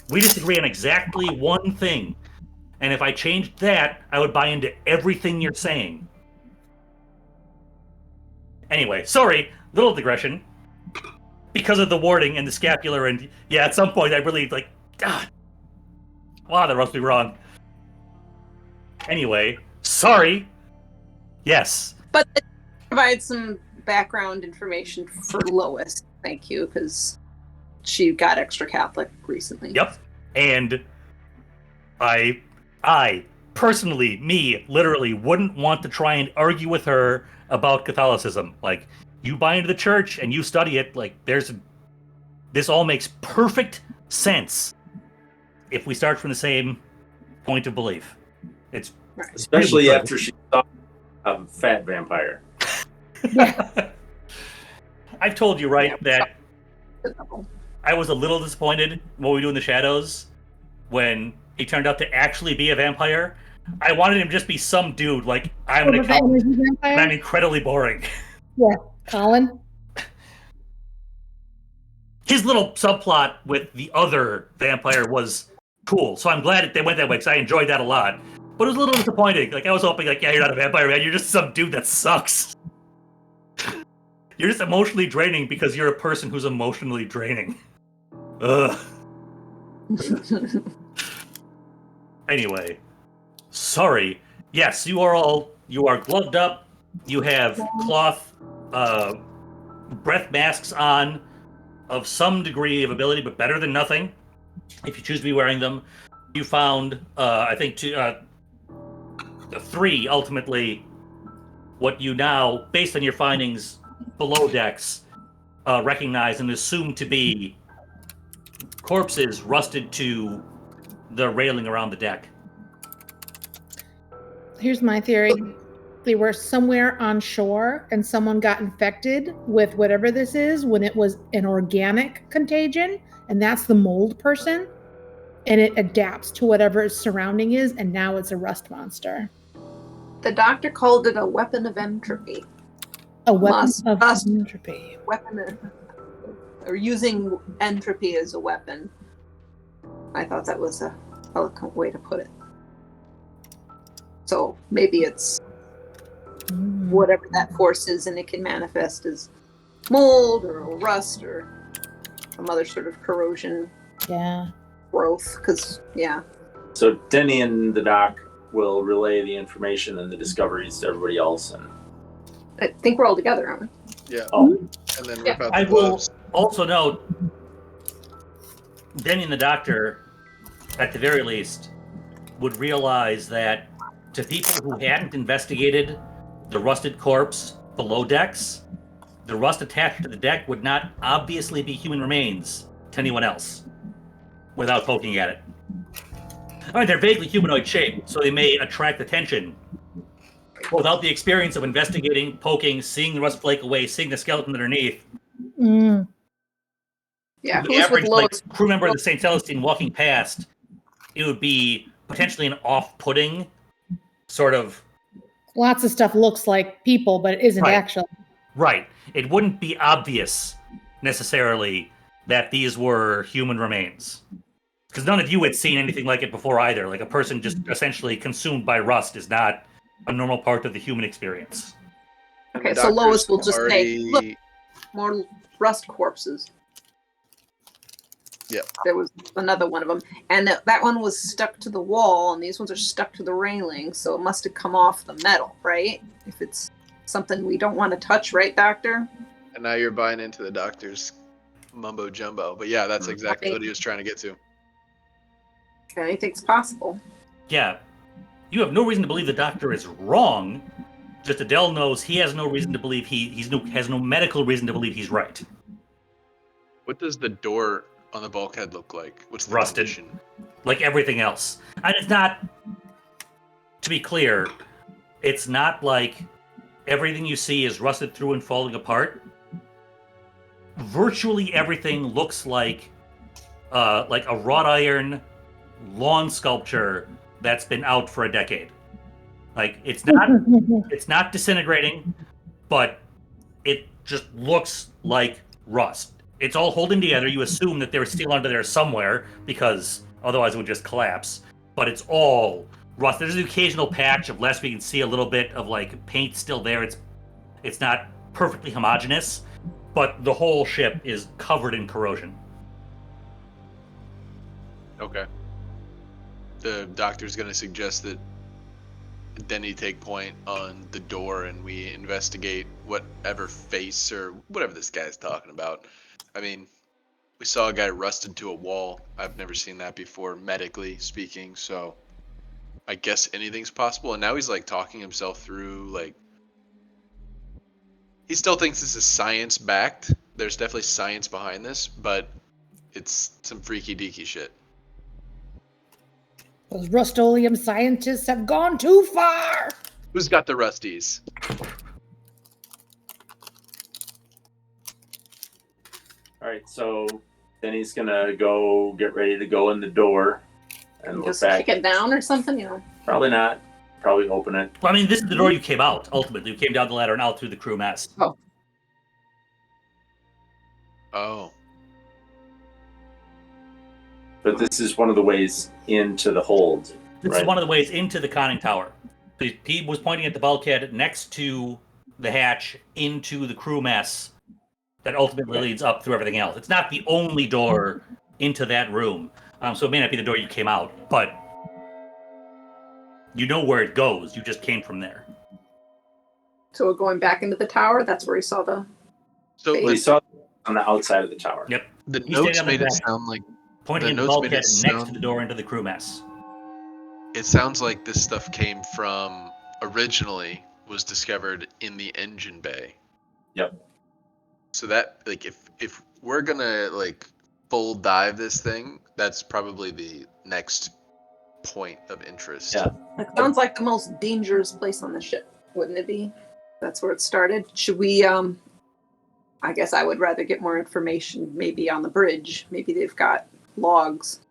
we disagree on exactly one thing. And if I changed that, I would buy into everything you're saying. Anyway, sorry, little digression. Because of the warding and the scapular, and at some point I really, like, wow, that must be wrong. Anyway, sorry. Yes. But it provides some background information for Lois. Thank you, because she got extra Catholic recently. Yep. And I personally, literally wouldn't want to try and argue with her about Catholicism. Like, you buy into the church and you study it, like, this all makes perfect sense if we start from the same point of belief. It's especially really after she saw a fat vampire. I've told you, right, that I was a little disappointed in What We Do in the Shadows when he turned out to actually be a vampire. I wanted him to just be some dude, like, I'm an accountant, and I'm incredibly boring. Yeah, Colin? His little subplot with the other vampire was cool, so I'm glad that they went that way, because I enjoyed that a lot. But it was a little disappointing. Like, I was hoping, like, yeah, you're not a vampire, man. You're just some dude that sucks. You're just emotionally draining because you're a person who's emotionally draining. Ugh. Anyway, sorry. Yes, you are gloved up. You have cloth breath masks on of some degree of ability, but better than nothing if you choose to be wearing them. You found, I think, three ultimately, what you now, based on your findings below decks, recognize and assume to be corpses rusted to the railing around the deck. Here's my theory. They were somewhere on shore and someone got infected with whatever this is when it was an organic contagion, and that's the mold person, and it adapts to whatever its surrounding is, and now it's a rust monster. The doctor called it a weapon of entropy. A weapon of entropy. Or using entropy as a weapon. I thought that was a eloquent way to put it. So maybe it's whatever that force is, and it can manifest as mold or rust or some other sort of corrosion. Yeah. Growth, because, yeah. So Denny and the doc will relay the information and the discoveries to everybody else. And I think we're all together, aren't we? Yeah. Oh. And then Yeah. rip out the I will gloves. also note, Denny and the doctor, at the very least, would realize that to people who hadn't investigated the rusted corpse below decks, the rust attached to the deck would not obviously be human remains to anyone else without poking at it. I mean, they're vaguely humanoid shaped, so they may attract attention. Without the experience of investigating, poking, seeing the rust flake away, seeing the skeleton underneath, Mm. Yeah, the who's with average Lois? crew member of the St. Celestine walking past, it would be potentially an off-putting sort of. Lots of stuff looks like people, but it isn't Right. actually. Right. It wouldn't be obvious necessarily that these were human remains. Because none of you had seen anything like it before either. Like a person just essentially consumed by rust is not a normal part of the human experience. Okay, The so Lois doctor's will just say, already- look, more rust corpses. Yep. There was another one of them. And that one was stuck to the wall, and these ones are stuck to the railing, so it must have come off the metal, right? If it's something we don't want to touch, right, Doctor? And now you're buying into the doctor's mumbo jumbo. But yeah, that's exactly Right. what he was trying to get to. Anything's possible. Yeah. You have no reason to believe the doctor is wrong. Just Adele knows he has no reason to believe has no medical reason to believe he's right. What does the door on the bulkhead look like? What's the Rusted. condition? Like everything else. And it's not, to be clear, it's not like everything you see is rusted through and falling apart. Virtually everything looks like a wrought iron lawn sculpture that's been out for a decade. Like it's not disintegrating, but it just looks like rust. It's all holding together. You assume that there's steel under there somewhere because otherwise it would just collapse. But it's all rust. There's an occasional patch of less. We can see a little bit of like paint still there. It's not perfectly homogeneous, but the whole ship is covered in corrosion. Okay. The doctor's going to suggest that Denny take point on the door and we investigate whatever face or whatever this guy's talking about. I mean, we saw a guy rusted to a wall. I've never seen that before, medically speaking, so I guess anything's possible. And now he's like talking himself through, like, he still thinks this is science backed. There's definitely science behind this, but it's some freaky deaky shit. Those Rust-Oleum scientists have gone too far. Who's got the rusties? all right, so Denny's gonna go get ready to go in the door and look Just back. kick it down or something, you know. Probably not. Probably open it. Well, I mean, this is the door you came out, ultimately. You came down the ladder and out through the crew mess. Oh. But this is one of the ways into the hold. This is one of the ways into the conning tower. He was pointing at the bulkhead next to the hatch into the crew mess that ultimately leads up through everything else. It's not the only door into that room. So it may not be the door you came out, but you know where it goes. You just came from there. So we're going back into the tower. That's where he saw the. So Well, We saw it on the outside of the tower. Yep. the He stayed notes on the made it deck, sound like pointing the at the notes made bulkhead it next to sound- the door into the crew mess. it sounds like this stuff came from originally was discovered in the engine bay. Yep. So that like if we're gonna like full dive this thing, that's probably the next point of interest. Yeah. It sounds like the most dangerous place on the ship, wouldn't it be? That's where it started. Should we? I guess I would rather get more information, maybe on the bridge. Maybe they've got logs.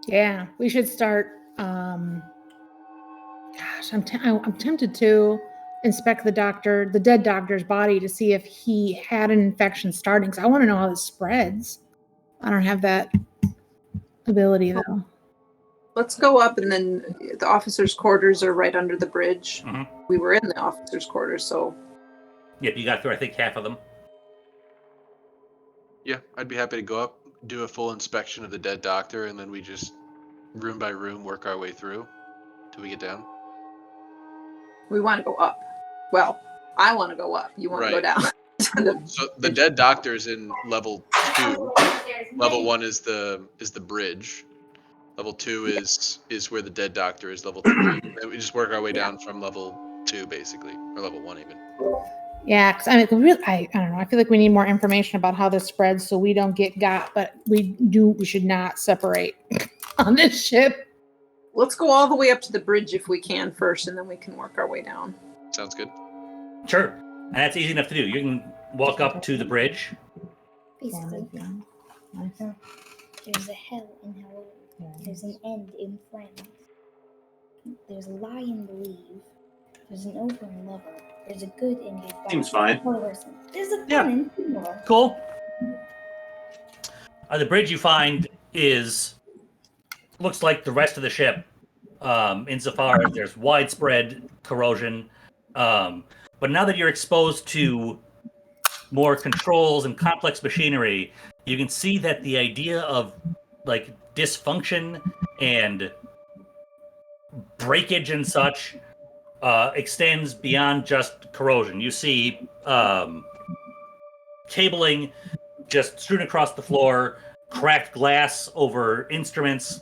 Yeah, we should start. Gosh, I'm tempted to inspect the dead doctor's body to see if he had an infection starting. Because I want to know how this spreads. I don't have that ability though. Let's go up, and then the officers' quarters are right under the bridge. Mhm. We were in the officers' quarters, so Yep, you got through, I think, half of them. Yeah, I'd be happy to go up, do a full inspection of the dead doctor, and then we just room by room work our way through till we get down. we want to go up. Well, I want to go up. You want to go Right. down. So the dead doctor's in level 2. There's Level many- 1 is the bridge. Level 2 is where the dead doctor is. Level 3. Then we just work our way down from level 2 basically, or level 1 even. Yeah, because I mean, I don't know. I feel like we need more information about how this spreads so we don't get got. But we should not separate on this ship. Let's go all the way up to the bridge if we can first, and then we can work our way down. Sounds good. Sure. And that's easy enough to do. You can walk up to the bridge. Basically, there's a hell in hell. There's an end in friends. There's a lie in believe. There's an over in lover. There's a good in give back. Seems fine. There's a Yeah. fun in funeral. Cool. The bridge you find looks like the rest of the ship, insofar as there's widespread corrosion. But now that you're exposed to more controls and complex machinery, you can see that the idea of like dysfunction and breakage and such extends beyond just corrosion. You see cabling just strewn across the floor, cracked glass over instruments.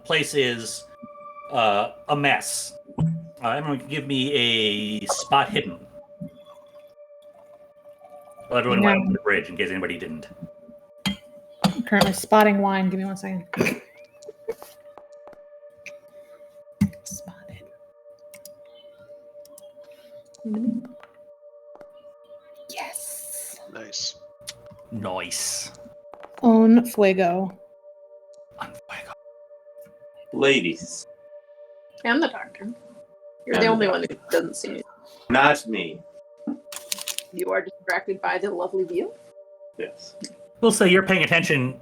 Place is a mess. Everyone can give me a spot hidden. Well, everyone went up to the bridge in case anybody didn't. I'm currently spotting wine. Give me 1 second. Spotted. Yes. Nice. Nice. Un fuego. Ladies, And the doctor. You're the And only the one who doesn't see me. not me. You are distracted by the lovely view. Yes. We'll say you're paying attention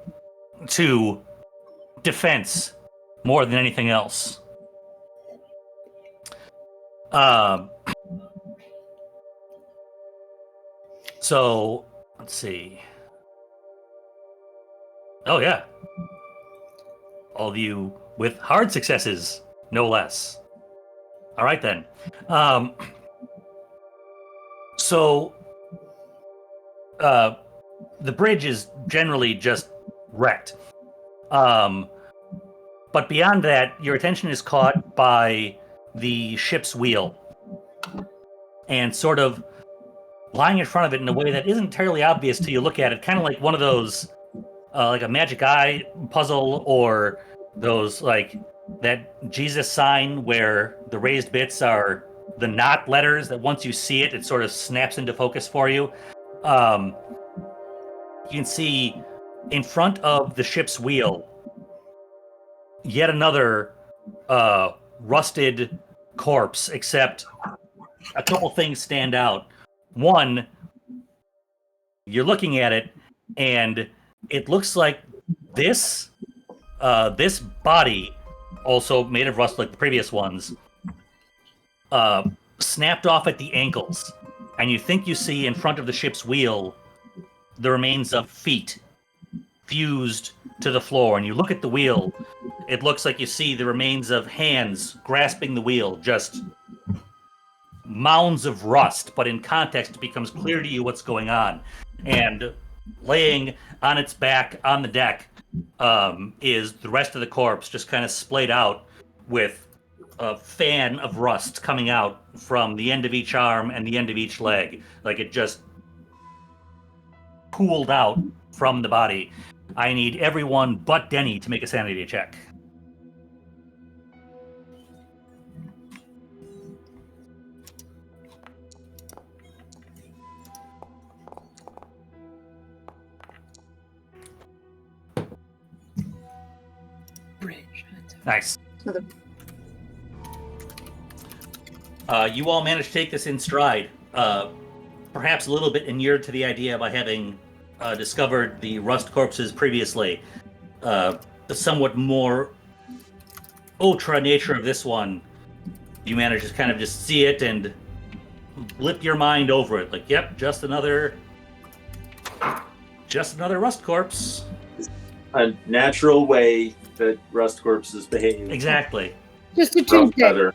to defense more than anything else. So let's see. Oh yeah, all of you with hard successes, no less. All right then. So the bridge is generally just wrecked. But beyond that, your attention is caught by the ship's wheel. And sort of lying in front of it in a way that isn't entirely obvious till you look at it, kind of like one of those, like a magic eye puzzle, or those, like, that Jesus sign where the raised bits are the not letters that once you see it, it sort of snaps into focus for you. You can see in front of the ship's wheel yet another rusted corpse, except a couple things stand out. One, you're looking at it, and it looks like this body, also made of rust like the previous ones, snapped off at the ankles, and you think you see in front of the ship's wheel the remains of feet fused to the floor, and you look at the wheel. It looks like you see the remains of hands grasping the wheel, just mounds of rust, but in context, it becomes clear to you what's going on. And laying on its back on the deck is the rest of the corpse, just kind of splayed out with a fan of rust coming out from the end of each arm and the end of each leg. Like it just pooled out from the body. I need everyone but Denny to make a sanity check. Bridge. Nice. Another- You all managed to take this in stride, perhaps a little bit inured to the idea by having discovered the rust corpses previously. The somewhat more ultra nature of this one, you manage to kind of just see it and blip your mind over it. Like, yep, just another rust corpse. A natural way that rust corpses behave. Exactly. Just a Rough Tuesday. feather.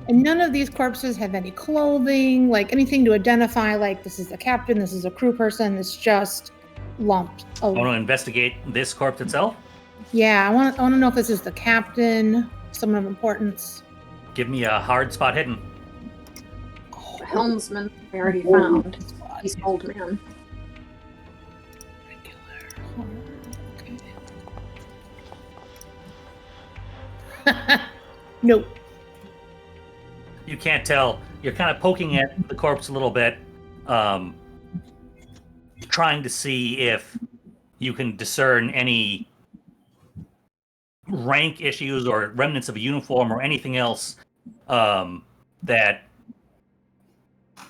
And none of these corpses have any clothing, like anything to identify, like this is the captain, this is a crew person. It's just lumped. Oh, Want to investigate this corpse itself? yeah. I want to know if this is the captain, someone of importance. Give me a hard spot hidden. The helmsman we already found. He's an old man. Okay. Nope. You can't tell. You're kind of poking at the corpse a little bit, trying to see if you can discern any rank issues or remnants of a uniform or anything else that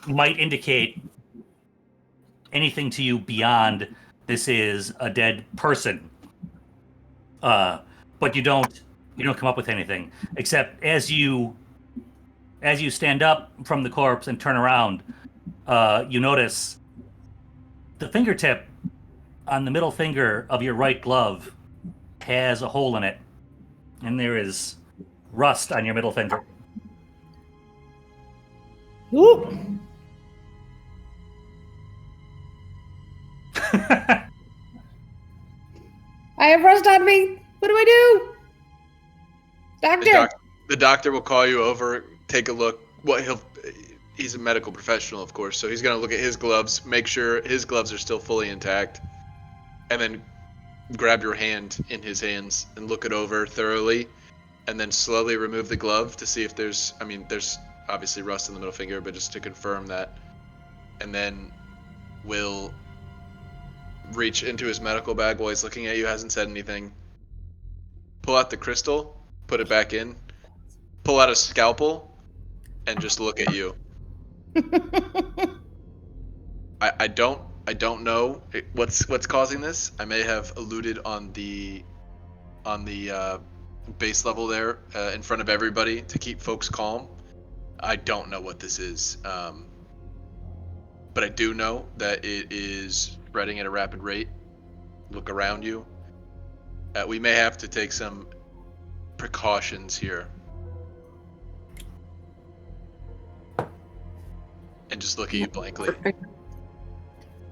might indicate anything to you beyond this is a dead person. But you don't come up with anything, except as you stand up from the corpse and turn around, you notice the fingertip on the middle finger of your right glove has a hole in it, and there is rust on your middle finger. Ooh. I have rust on me. What do I do? Doctor. The doctor will call you over, take a look. He's a medical professional, of course, so he's going to look at his gloves, make sure his gloves are still fully intact, and then grab your hand in his hands and look it over thoroughly, and then slowly remove the glove to see if there's obviously rust in the middle finger, but just to confirm that. And then will reach into his medical bag while he's looking at you, hasn't said anything. Pull out the crystal, put it back in, pull out a scalpel, and just look at you. I don't know what's causing this. I may have alluded on the base level there in front of everybody to keep folks calm. I don't know what this is, but I do know that it is spreading at a rapid rate. Look around you. We may have to take some precautions here. And just look at you blankly.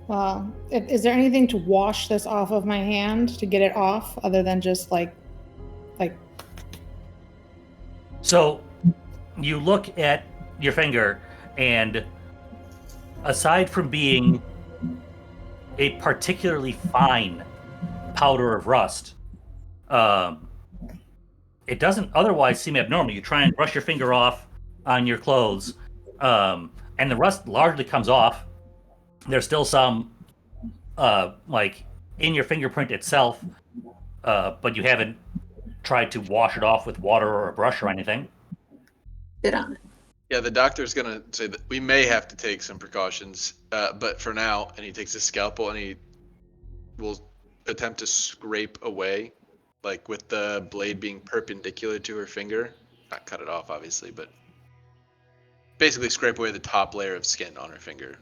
Well, is there anything to wash this off of my hand to get it off, other than just like? So you look at your finger, and aside from being a particularly fine powder of rust, it doesn't otherwise seem abnormal. You try and brush your finger off on your clothes, and the rust largely comes off. There's still some in your fingerprint itself, but you haven't tried to wash it off with water or a brush or anything. Bit on it. Yeah, the doctor's gonna say that we may have to take some precautions, but for now, and he takes his scalpel and he will attempt to scrape away, like with the blade being perpendicular to her finger, not cut it off, obviously, but basically scrape away the top layer of skin on her finger.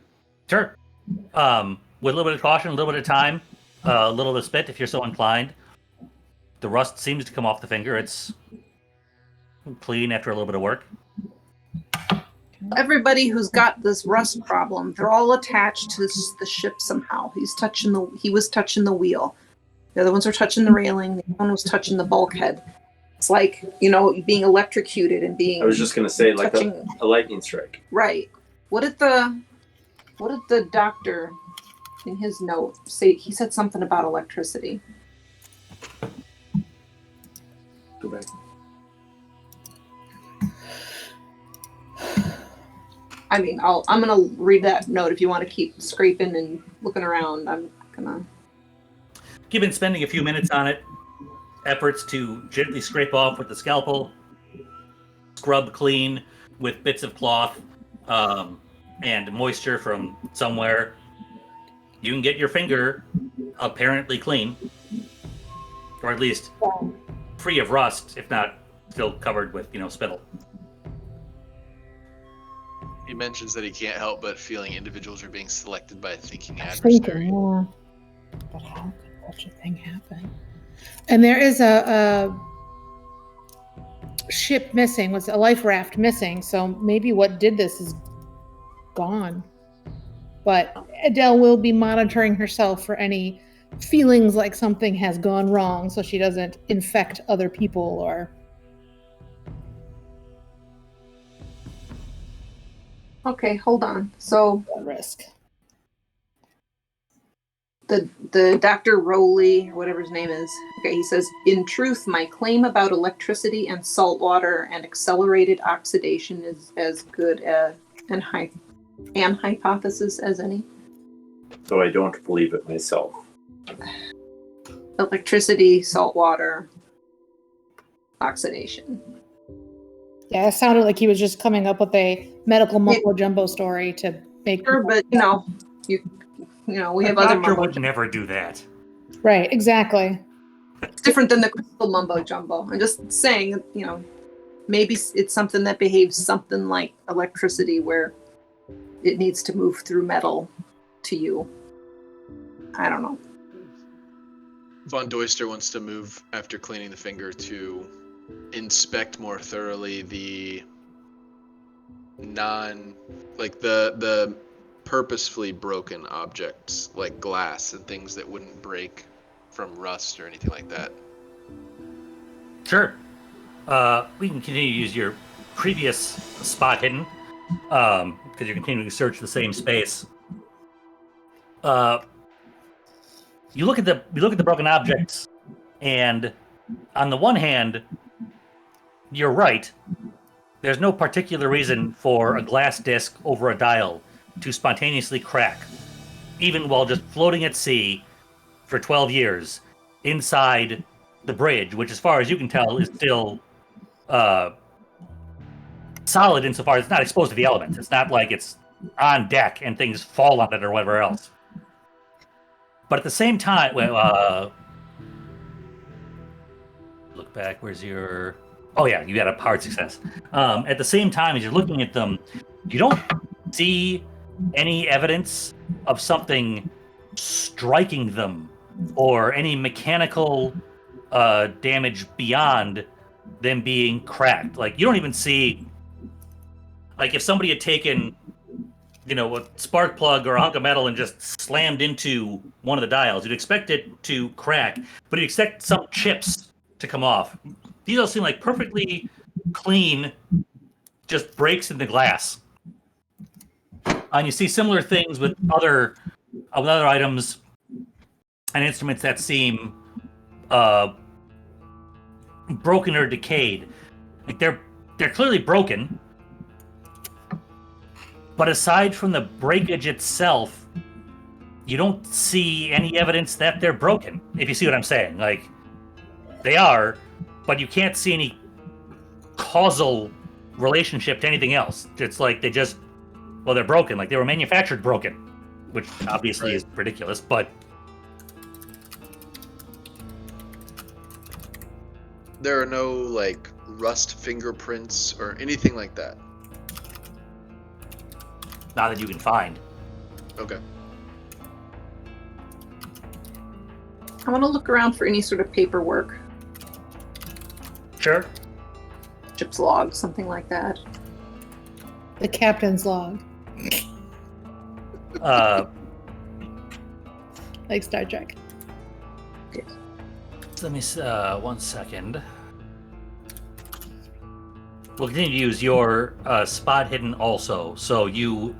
Sure. With a little bit of caution, a little bit of time, a little bit of spit if you're so inclined. The rust seems to come off the finger. It's clean after a little bit of work. Everybody who's got this rust problem, they're all attached to the ship somehow. He was touching the wheel. The other ones are touching the railing. The other one was touching the bulkhead. It's like, being electrocuted and being... I was just going to say, like touching... a lightning strike. Right. What did the doctor in his note say? He said something about electricity. Go back. I mean, I'm gonna read that note if you want to keep scraping and looking around. I'm gonna. Given spending a few minutes on it, efforts to gently scrape off with the scalpel, scrub clean with bits of cloth, and moisture from somewhere, you can get your finger apparently clean, or at least free of rust, if not still covered with, spittle. He mentions that he can't help but feeling individuals are being selected by a thinking Thinking, adversary. yeah. But how could such a thing happen? And there is a ship missing, was a life raft missing, so maybe what did this is gone. But Adele will be monitoring herself for any feelings like something has gone wrong so she doesn't infect other people or... Okay, hold on. So risk. the Dr. Rowley, or whatever his name is. Okay, he says, in truth, my claim about electricity and salt water and accelerated oxidation is as good an hypothesis as any. So I don't believe it myself. Electricity, salt water, oxidation. Yeah, it sounded like he was just coming up with a medical mumbo jumbo story to make. Sure, but we have other doctor mumbo would never do that. Right, exactly. It's different than the crystal mumbo jumbo. I'm just saying, maybe it's something that behaves something like electricity, where it needs to move through metal to you. I don't know. Von Doyster wants to move after cleaning the finger to inspect more thoroughly the the purposefully broken objects like glass and things that wouldn't break from rust or anything like that. Sure. We can continue to use your previous spot hidden, because you're continuing to search the same space. You look at the broken objects, and on the one hand, you're right. There's no particular reason for a glass disc over a dial to spontaneously crack, even while just floating at sea for 12 years inside the bridge, which, as far as you can tell, is still solid insofar as it's not exposed to the elements. It's not like it's on deck and things fall on it or whatever else. But at the same time, look back. Where's your... Oh yeah, you got a hard success. At the same time, as you're looking at them, you don't see any evidence of something striking them or any mechanical damage beyond them being cracked. Like, you don't even see, like, if somebody had taken, a spark plug or a hunk of metal and just slammed into one of the dials, you'd expect it to crack, but you'd expect some chips to come off. These all seem like perfectly clean, just breaks in the glass. And you see similar things with other items and instruments that seem broken or decayed. Like they're clearly broken, but aside from the breakage itself, you don't see any evidence that they're broken. If you see what I'm saying, like they are, but you can't see any causal relationship to anything else. It's like they're broken. Like they were manufactured broken, which obviously is ridiculous, but there are no rust fingerprints or anything like that? Not that you can find. Okay. I want to look around for any sort of paperwork, Sure. ship's log, something like that. The captain's log, like Star Trek. Let me 1 second. We'll continue to use your spot hidden also, so you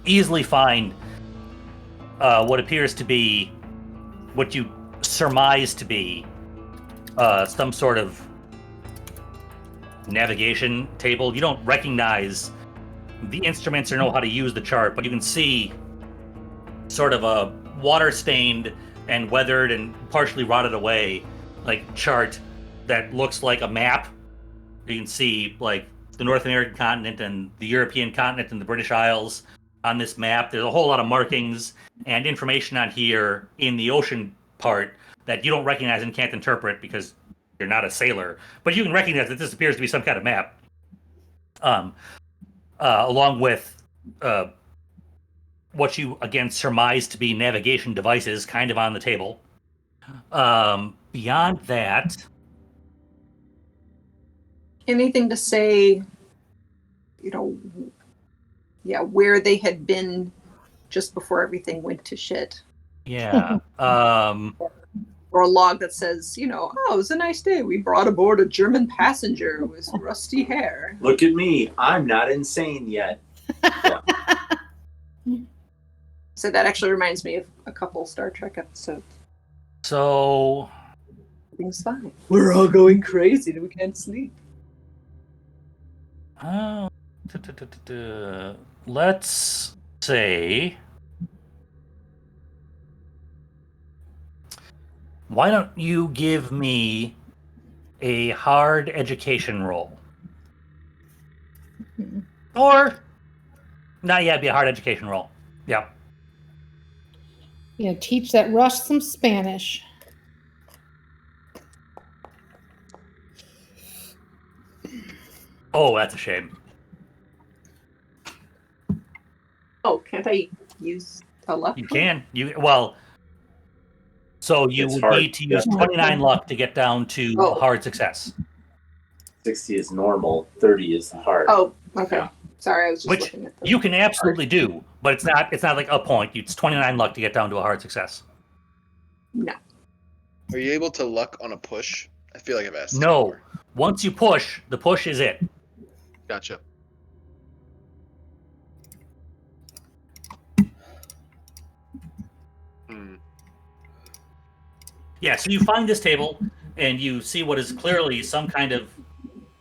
easily find what appears to be, what you surmise to be, some sort of navigation table. You don't recognize the instruments or know how to use the chart, but you can see sort of a water-stained and weathered and partially rotted away like chart that looks like a map. You can see like the North American continent and the European continent and the British Isles on this map. There's a whole lot of markings and information on here in the ocean part that you don't recognize and can't interpret because you're not a sailor, but you can recognize that this appears to be some kind of map. Along with what you again surmise to be navigation devices kind of on the table. Beyond that, Anything to say, where they had been just before everything went to shit? yeah. Or a log that says, it was a nice day. We brought aboard a German passenger with rusty hair. Look at me. I'm not insane yet. Yeah. So that actually reminds me of a couple Star Trek episodes. So Everything's fine. We're all going crazy and we can't sleep. Let's say, why don't you give me a hard education roll? Or not yet, be a hard education roll. Yeah. Teach that Rush some Spanish. Oh, that's a shame. Oh, can't I use a luck? You can. So you It's would hard, need to use yeah. 29 luck to get down to Oh. hard success. 60 is normal, 30 is hard. Oh, okay. Yeah. Sorry, I was just Which looking at the... you can absolutely do, but it's not like a point. It's 29 luck to get down to a hard success. No. Are you able to luck on a push? I feel like I've asked. this No. before. Once you push, the push is it. Gotcha. Yeah, so you find this table and you see what is clearly some kind of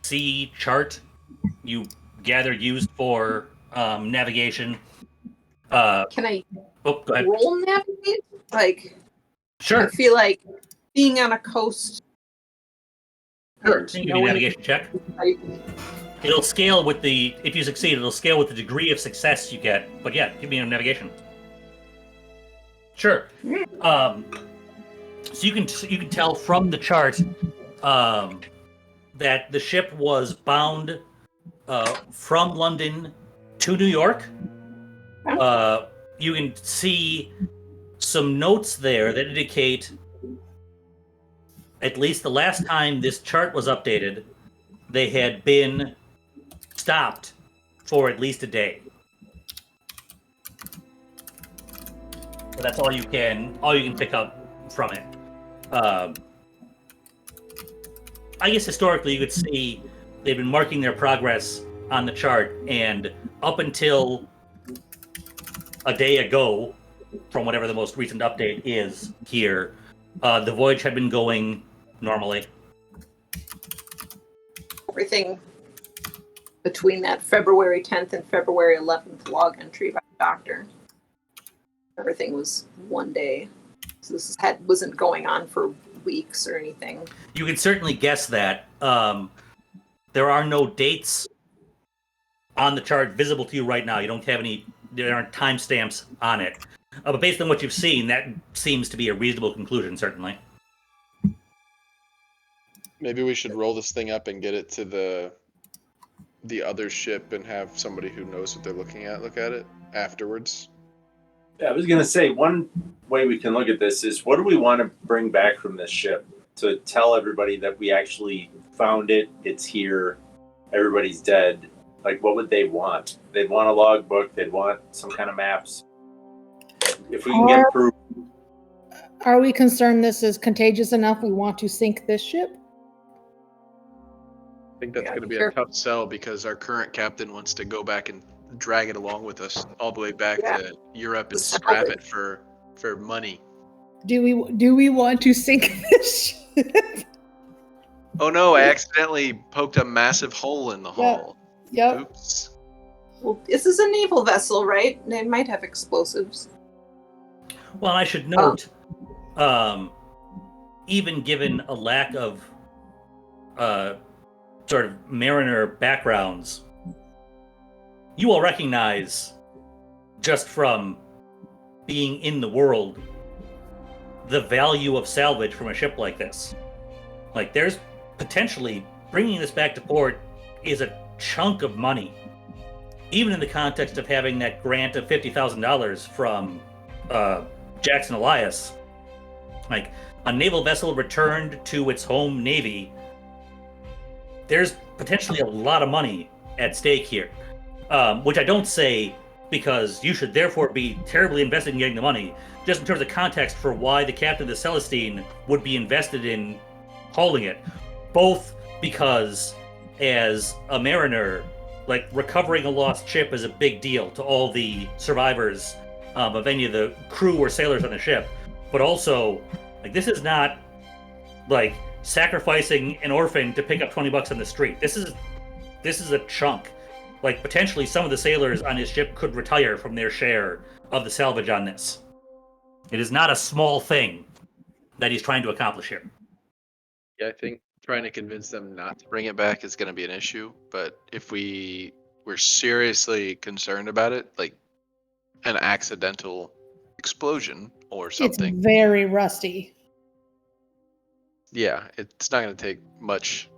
sea chart you gathered used for navigation. Can I Go ahead. roll navigate? I Sure. feel like being on a coast... Sure. and You can give me a knowing- navigation check. It'll scale with if you succeed, it'll scale with the degree of success you get. But yeah, give me a navigation. Sure. So you can tell from the chart that the ship was bound from London to New York. You can see some notes there that indicate, at least the last time this chart was updated, they had been stopped for at least a day. So that's all you can pick up from it. I guess historically you could see they've been marking their progress on the chart, and up until a day ago, from whatever the most recent update is here, the voyage had been going normally. Everything between that February 10th and February 11th log entry by the doctor. Everything was one day. So this wasn't going on for weeks or anything. You can certainly guess that. There are no dates on the chart visible to you right now. You don't have any. There aren't timestamps on it. But based on what you've seen, that seems to be a reasonable conclusion, certainly. Maybe we should roll this thing up and get it to the other ship and have somebody who knows what they're looking at look at it afterwards. Yeah, I was going to say, one way we can look at this is, what do we want to bring back from this ship to tell everybody that we actually found it, it's here, everybody's dead? Like, what would they want? They'd want a logbook, they'd want some kind of maps. If we can get proof. Are we concerned this is contagious enough we want to sink this ship? I think that's going to be a tough sell because our current captain wants to go back and drag it along with us all the way back to Europe and scrap it for money. Do we want to sink this ship? Oh no, I accidentally poked a massive hole in the hull. Yep. Oops. Well, this is a naval vessel, right? They might have explosives. Well, I should note, even given a lack of sort of mariner backgrounds, you will recognize, just from being in the world, the value of salvage from a ship like this. Like, there's potentially, bringing this back to port is a chunk of money, even in the context of having that grant of $50,000 from Jackson Elias. Like, a naval vessel returned to its home navy, there's potentially a lot of money at stake here, which I don't say because you should therefore be terribly invested in getting the money, just in terms of context for why the captain of the Celestine would be invested in hauling it. Both because, as a mariner, like, recovering a lost ship is a big deal to all the survivors of any of the crew or sailors on the ship, but also, like, this is not like sacrificing an orphan to pick up $20 on the street. This is a chunk. Like, potentially some of the sailors on his ship could retire from their share of the salvage on this. It is not a small thing that he's trying to accomplish here. Yeah, I think trying to convince them not to bring it back is going to be an issue. But if we're seriously concerned about it, like an accidental explosion or something. It's very rusty. Yeah, it's not going to take much,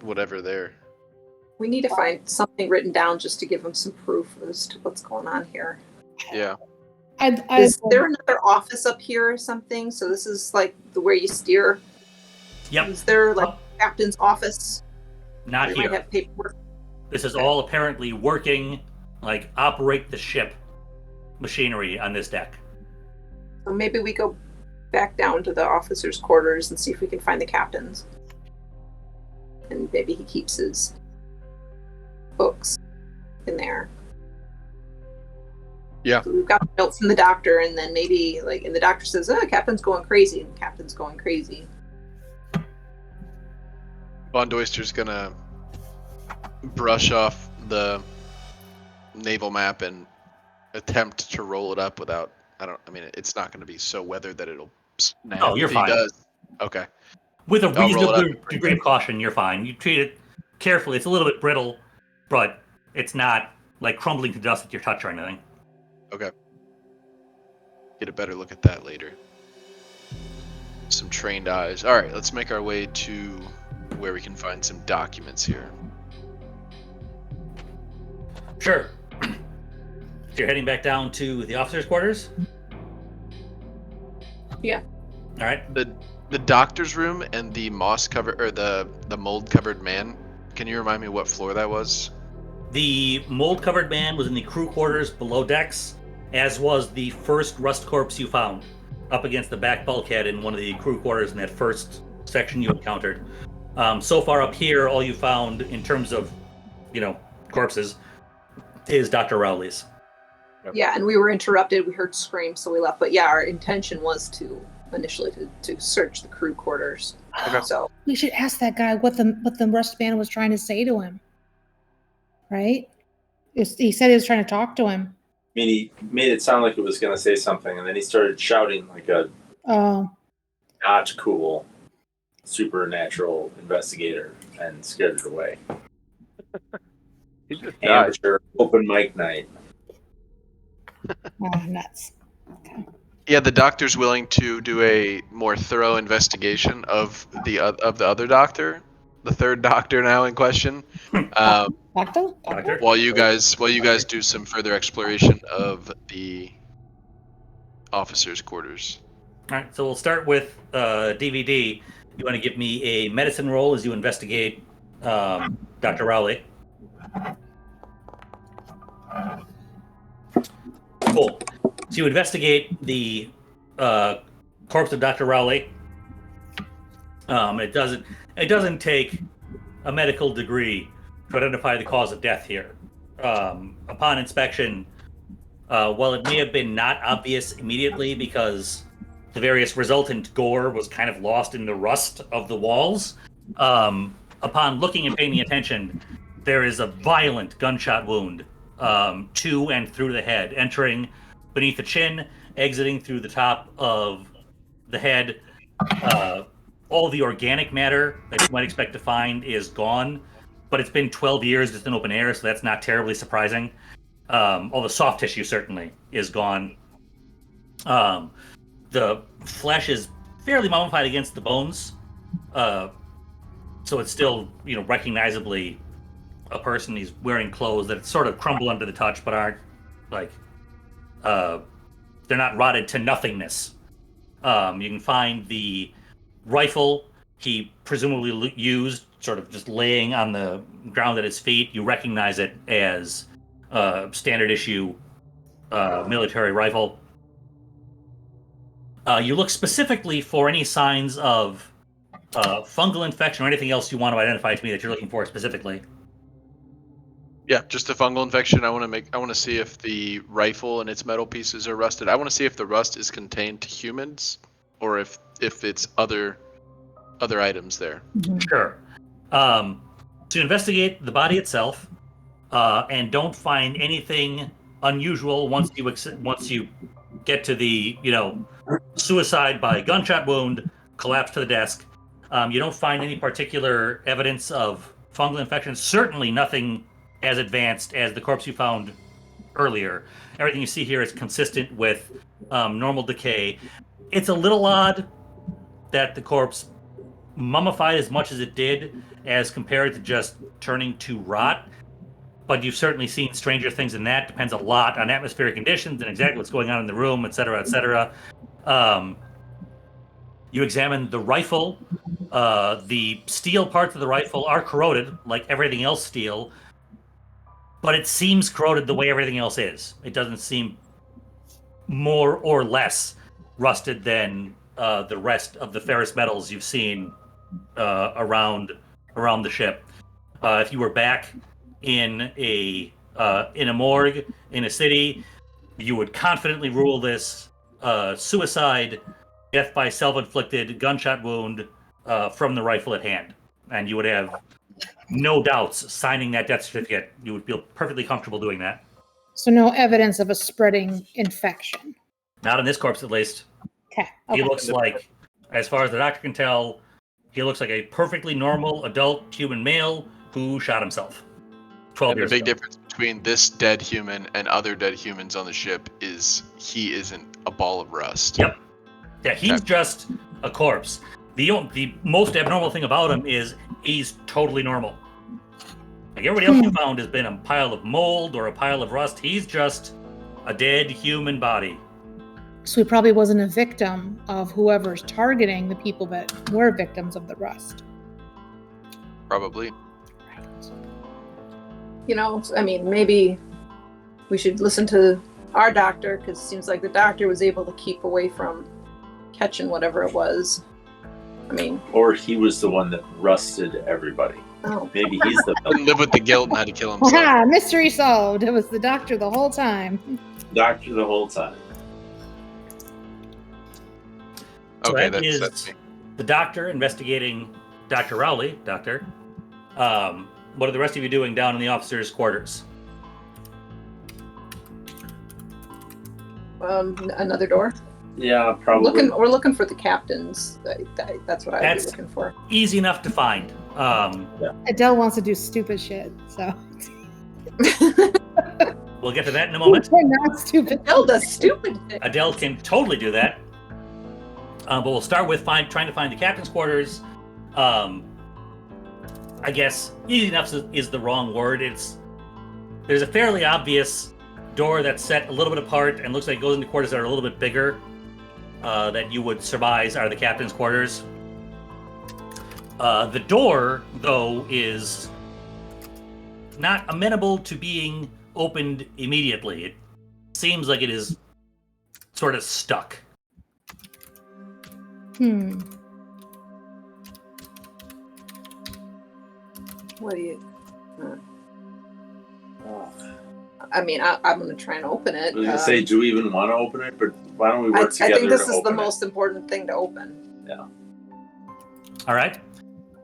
whatever there. We need to find something written down just to give them some proof as to what's going on here. Yeah. Is there another office up here or something? So this is like where you steer? Yep. Is there like captain's office? Not We here. might have paperwork. This is all apparently working, like, operate the ship machinery on this deck. So maybe we go back down to the officers' quarters and see if we can find the captain's. And maybe he keeps his books in there. Yeah. So we've got a note from the doctor, and then maybe, like, and the doctor says, captain's going crazy, and the captain's going crazy. Von Doister's going to brush off the naval map and attempt to roll it up without, it's not going to be so weathered that it'll snap. Oh, you're if fine. He does. Okay. With a I'll roll it reasonable up. degree of caution, you're fine. You treat it carefully. It's a little bit brittle, but it's not, like, crumbling to dust at your touch or anything. Okay. Get a better look at that later. Some trained eyes. All right, let's make our way to where we can find some documents here. Sure. So you're heading back down to the officers' quarters? Yeah. All right. The doctor's room and the moss cover or the mold covered man. Can you remind me what floor that was? The mold-covered man was in the crew quarters below decks, as was the first rust corpse you found, up against the back bulkhead in one of the crew quarters in that first section you encountered. So far up here, all you found in terms of, corpses, is Dr. Rowley's. Yeah, and we were interrupted. We heard screams, so we left. But yeah, our intention was to initially to search the crew quarters. Okay. So We should ask that guy what the rust man was trying to say to him. Right? He said he was trying to talk to him. I mean, he made it sound like it was going to say something, and then he started shouting like a not cool supernatural investigator and scared it away. He just died. Amateur open mic night. Oh, nuts. Okay. Yeah, the doctor's willing to do a more thorough investigation of the other doctor, the third doctor now in question. Doctor? While you guys do some further exploration of the officers' quarters. All right, so we'll start with DVD. You want to give me a medicine roll as you investigate Dr. Rowley. Cool. So you investigate the corpse of Dr. Rowley. It doesn't take a medical degree to identify the cause of death here. Upon inspection, while it may have been not obvious immediately because the various resultant gore was kind of lost in the rust of the walls, upon looking and paying attention, there is a violent gunshot wound to and through the head, entering beneath the chin, exiting through the top of the head. All the organic matter that you might expect to find is gone, but it's been 12 years just in open air, so that's not terribly surprising. All the soft tissue certainly is gone. The flesh is fairly mummified against the bones, so it's still, recognizably a person. He's wearing clothes that sort of crumble under the touch, but aren't they're not rotted to nothingness. You can find the rifle he presumably used, sort of just laying on the ground at his feet. You recognize it as standard issue military rifle. You look specifically for any signs of fungal infection or anything else you want to identify to me that you're looking for specifically. Yeah, just a fungal infection. I want to see if the rifle and its metal pieces are rusted. I want to see if the rust is contained to humans or if it's other items there. Sure. So you investigate the body itself, and don't find anything unusual once you get to the suicide by gunshot wound, collapse to the desk. You don't find any particular evidence of fungal infection. Certainly nothing as advanced as the corpse you found earlier. Everything you see here is consistent with normal decay. It's a little odd that the corpse mummified as much as it did as compared to just turning to rot. But you've certainly seen stranger things than that. Depends a lot on atmospheric conditions and exactly what's going on in the room, et cetera, et cetera. You examine the rifle. The steel parts of the rifle are corroded, like everything else steel, but it seems corroded the way everything else is. It doesn't seem more or less rusted than the rest of the ferrous metals you've seen around the ship. If you were back in a morgue in a city, you would confidently rule this suicide, death by self-inflicted gunshot wound from the rifle at hand, and you would have no doubts signing that death certificate. You would feel perfectly comfortable doing that. So no evidence of a spreading infection. Not in this corpse, at least. Okay. He looks like, as far as the doctor can tell, he looks like a perfectly normal adult human male who shot himself 12 years ago. The big difference between this dead human and other dead humans on the ship is he isn't a ball of rust. Yep. Yeah, he's just a corpse. The most abnormal thing about him is he's totally normal. Like everybody else you found has been a pile of mold or a pile of rust. He's just a dead human body. So he probably wasn't a victim of whoever's targeting the people that were victims of the rust. Probably. Maybe we should listen to our doctor, because it seems like the doctor was able to keep away from catching whatever it was. Or he was the one that rusted everybody. Oh. Maybe he's the Couldn't live with the guilt and had to kill himself. Aha, mystery solved. It was the doctor the whole time. doctor the whole time. So Okay, that is that's me. the doctor investigating Dr. Rowley. Doctor, what are the rest of you doing down in the officers' quarters? Another door. Yeah, probably. We're looking for the captains. That's what I'd be looking for. Easy enough to find. Adele wants to do stupid shit, so. we'll get to that in a moment. We're not stupid. Adele does stupid things. Adele can totally do that. But we'll start with trying to find the captain's quarters. I guess easy enough is the wrong word. There's a fairly obvious door that's set a little bit apart and looks like it goes into quarters that are a little bit bigger that you would surmise are the captain's quarters. The door, though, is not amenable to being opened immediately. It seems like it is sort of stuck. What do you? I mean, I'm going to try and open it. I was gonna say, do we even want to open it? But why don't we work together? I think this to is the open most important thing to open. Yeah. All right.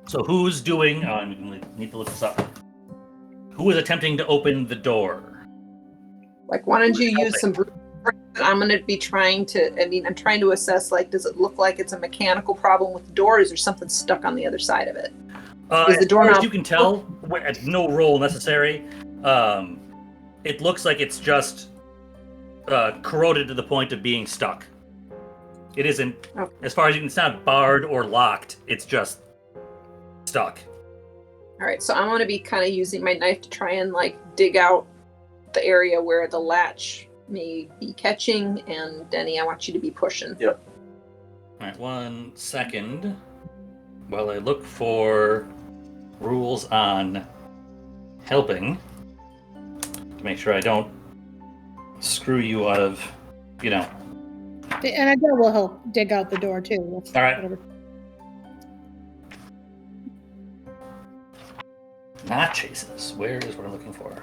So who's doing? I need to look this up. Who is attempting to open the door? Like, why don't you use some? I'm going to be trying to. I mean, I'm trying to assess. Like, does it look like it's a mechanical problem with the door? Is there something stuck on the other side of it? Is the doorknob? As you can tell, no roll necessary. It looks like it's just corroded to the point of being stuck. It isn't, as far as you can, it's not barred or locked. It's just stuck. All right, so I'm going to be kind of using my knife to try and like dig out the area where the latch may be catching. And Denny, I want you to be pushing. Yep. All right, 1 second. While I look for rules on helping, to make sure I don't screw you out of, And Adele will help dig out the door too. All right. Whatever. Not chases. Where is what I'm looking for?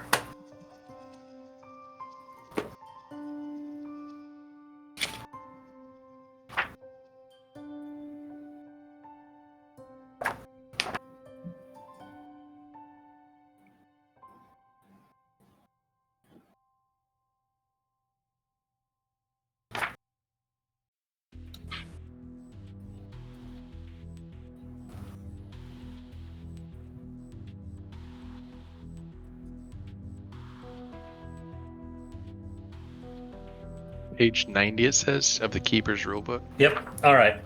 Page 90, it says, of the Keeper's Rulebook. Yep. All right.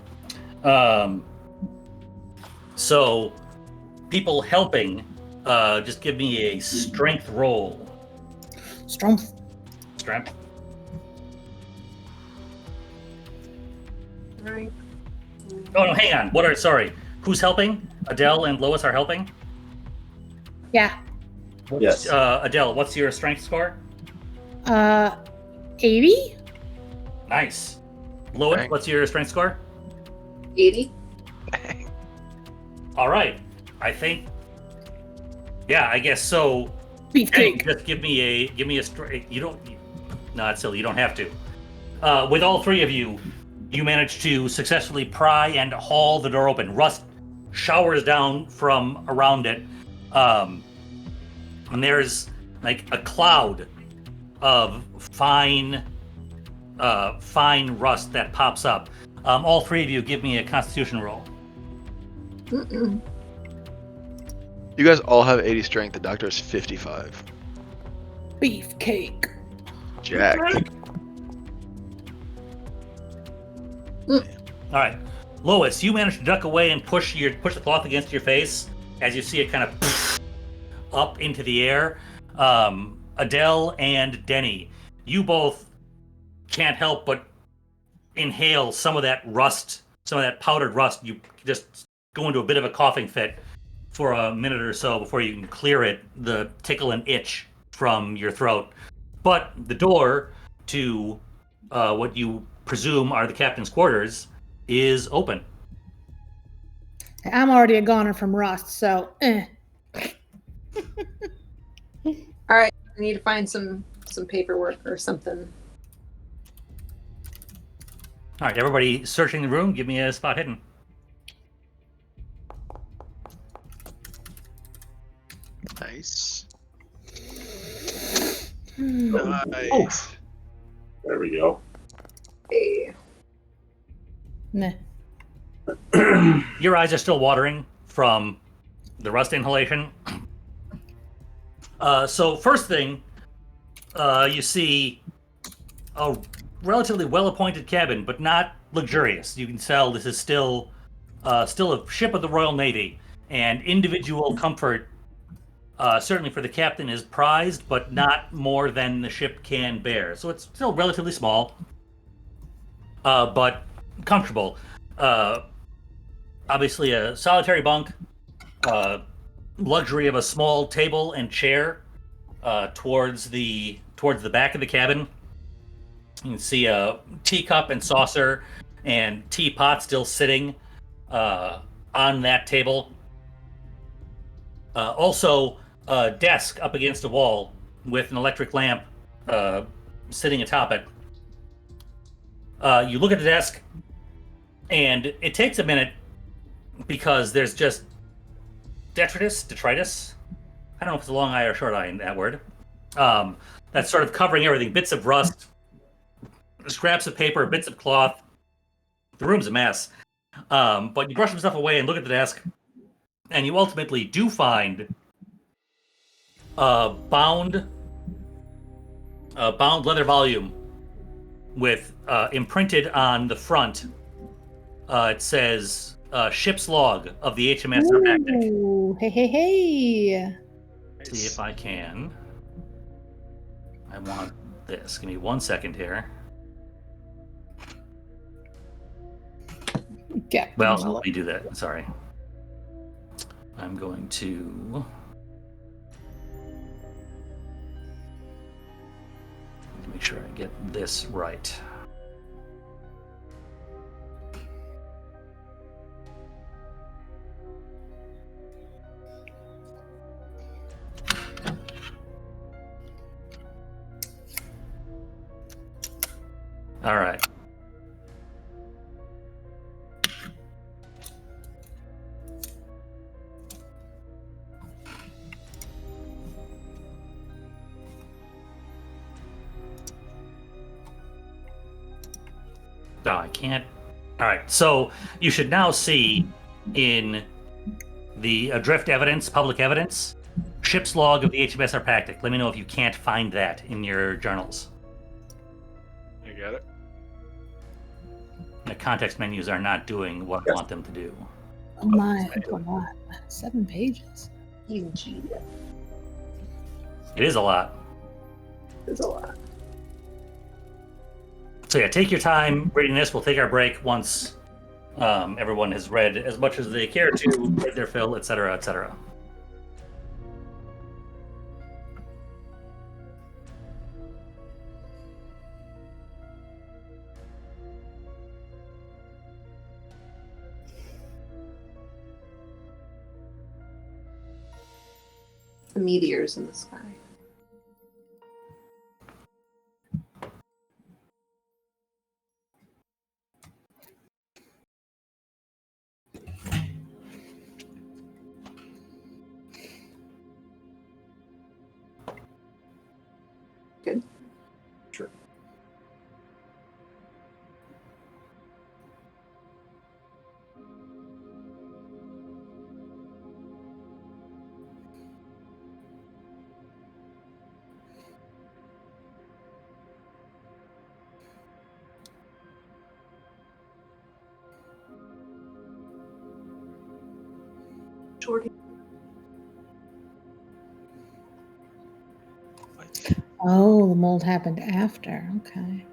So, people helping, just give me a strength roll. Strength. Strength. Right. Oh no, hang on. Sorry. Who's helping? Adele and Lois are helping? Yeah. Yes. Adele, what's your strength score? 80? Nice. Lois, Dang. what's your strength score? 80. All right. I think. Yeah, I guess so. Beefcake. Just give me a strength. You don't. No, it's silly. You don't have to. With all three of you, you manage to successfully pry and haul the door open. Rust showers down from around it, and there's like a cloud of fine rust that pops up. All three of you give me a Constitution roll. Mm-mm. You guys all have 80 strength. The doctor has 55. Beefcake. Jack. All right, Lois, you manage to duck away and push the cloth against your face as you see it kind of up into the air. Adele and Denny, you both can't help but inhale some of that rust, some of that powdered rust. You just go into a bit of a coughing fit for a minute or so before you can clear it, the tickle and itch from your throat. But the door to what you presume are the captain's quarters is open. I'm already a goner from Rust, so All right, I need to find some paperwork or something. All right, everybody searching the room, give me a spot hidden. Nice. Hmm. Nice. There we go. Hey. Nah. Your eyes are still watering from the rust inhalation. So first thing, you see a relatively well-appointed cabin, but not luxurious. You can tell this is still a ship of the Royal Navy, and individual comfort, certainly for the captain, is prized, but not more than the ship can bear. So it's still relatively small, but comfortable. Obviously, a solitary bunk, luxury of a small table and chair towards the back of the cabin. You can see a teacup and saucer and teapot still sitting on that table. Also, a desk up against a wall with an electric lamp sitting atop it. You look at the desk, and it takes a minute because there's just detritus. I don't know if it's a long I or short I in that word. That's sort of covering everything. Bits of rust, scraps of paper, bits of cloth. The room's a mess. But you brush some stuff away and look at the desk, and you ultimately do find a bound leather volume with imprinted on the front. It says ship's log of the HMS Arpactic. Ooh, hey. See if I can. I want this. Give me 1 second here. Yeah. Well, let me do that. Sorry. I'm going to make sure I get this right. All right. No, I can't. All right. So you should now see in the adrift evidence, public evidence, ship's log of the HMS Arpactic. Let me know if you can't find that in your journals. I got it. The context menus are not doing what I want them to do. Oh my, that's a lot. 7 pages. Huge. It is a lot. It's a lot. So yeah, take your time reading this. We'll take our break once everyone has read as much as they care to, read their fill, etc., etc. The meteors in the sky. Good. Sure. Jordy. Oh, the mold happened after. Okay.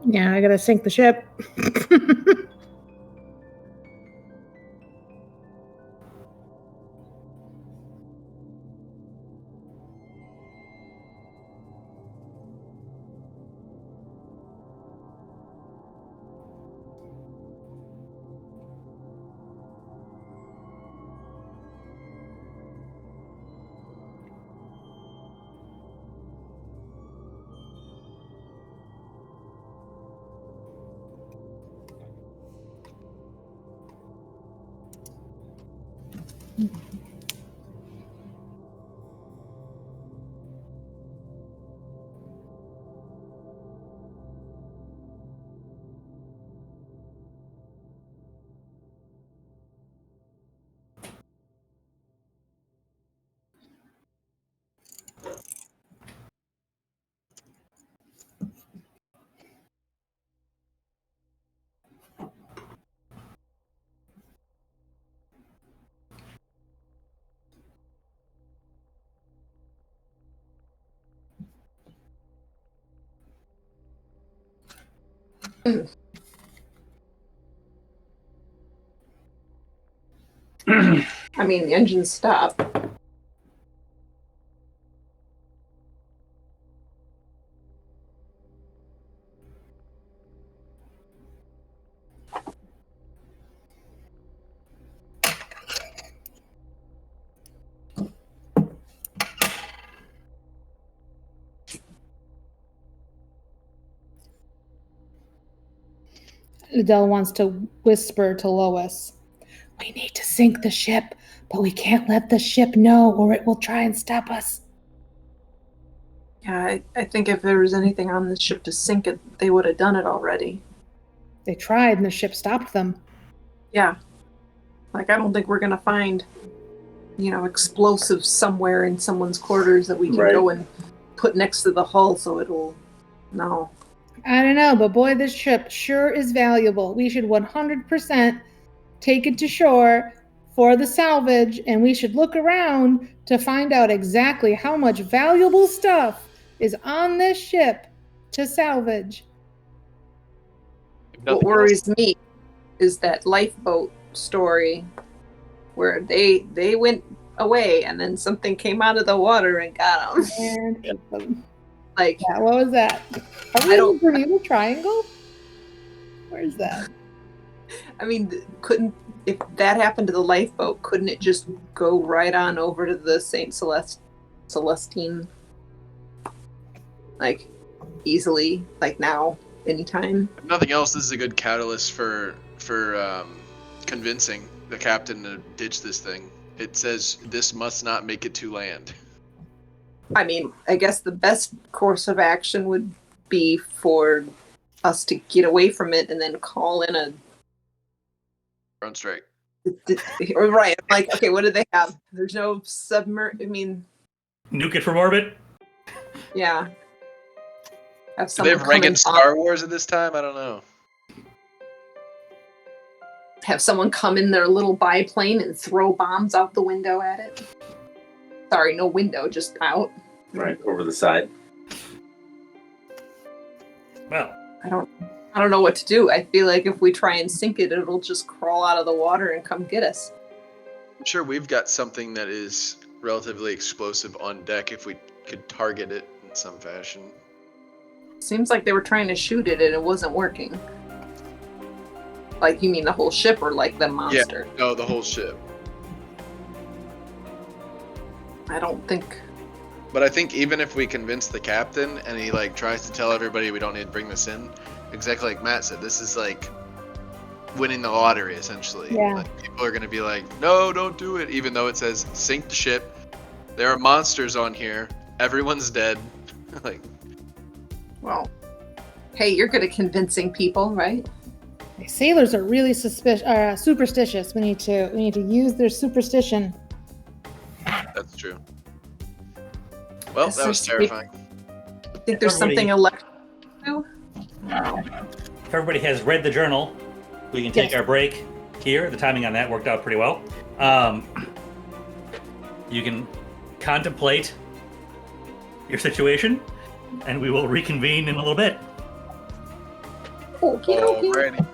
Yeah, I gotta sink the ship. I mean, the engines stop. Adele wants to whisper to Lois, "We need to sink the ship, but we can't let the ship know or it will try and stop us." Yeah, I think if there was anything on this ship to sink it, they would have done it already. They tried and the ship stopped them. Yeah. Like, I don't think we're going to find, explosives somewhere in someone's quarters that we can go and put next to the hull so it'll... No. I don't know, but boy, this ship sure is valuable. We should 100% take it to shore for the salvage, and we should look around to find out exactly how much valuable stuff is on this ship to salvage. What worries me is that lifeboat story where they went away and then something came out of the water and got them. And took them. Like, Yeah, what was that? Are we in the Bermuda Triangle? Where's that? I mean, if that happened to the lifeboat, couldn't it just go right on over to the St. Celestine? Like, easily, like now, anytime. If nothing else, this is a good catalyst for convincing the captain to ditch this thing. It says this must not make it to land. I mean, I guess the best course of action would be for us to get away from it and then call in a Drone strike. right. Like, okay, what do they have? There's no submer. I mean, Nuke it from orbit. yeah. Have Do they someone have come rank in in, Star Wars at this time? I don't know. have someone come in their little biplane and throw bombs out the window at it. Sorry, no window, just out. Right, over the side. Well, I don't know what to do. I feel like if we try and sink it, it'll just crawl out of the water and come get us. I'm sure we've got something that is relatively explosive on deck if we could target it in some fashion. Seems like they were trying to shoot it and it wasn't working. Like, you mean the whole ship or like the monster? Yeah, no, the whole ship. I don't think... But I think even if we convince the captain and he like tries to tell everybody we don't need to bring this in, exactly like Matt said, this is like winning the lottery essentially. Yeah. Like, people are gonna be like, no, don't do it, even though it says sink the ship. There are monsters on here. Everyone's dead. Like, Well, hey, you're good at convincing people, right? Sailors are really superstitious. We need to use their superstition. that's true. Well, Yes, that was sir. terrifying. I think there's Everybody- something electric. if everybody has read the journal, we can take Yes. our break here. The timing on that worked out pretty well. You can contemplate your situation, and we will reconvene in a little bit. Okay, okay. Alrighty.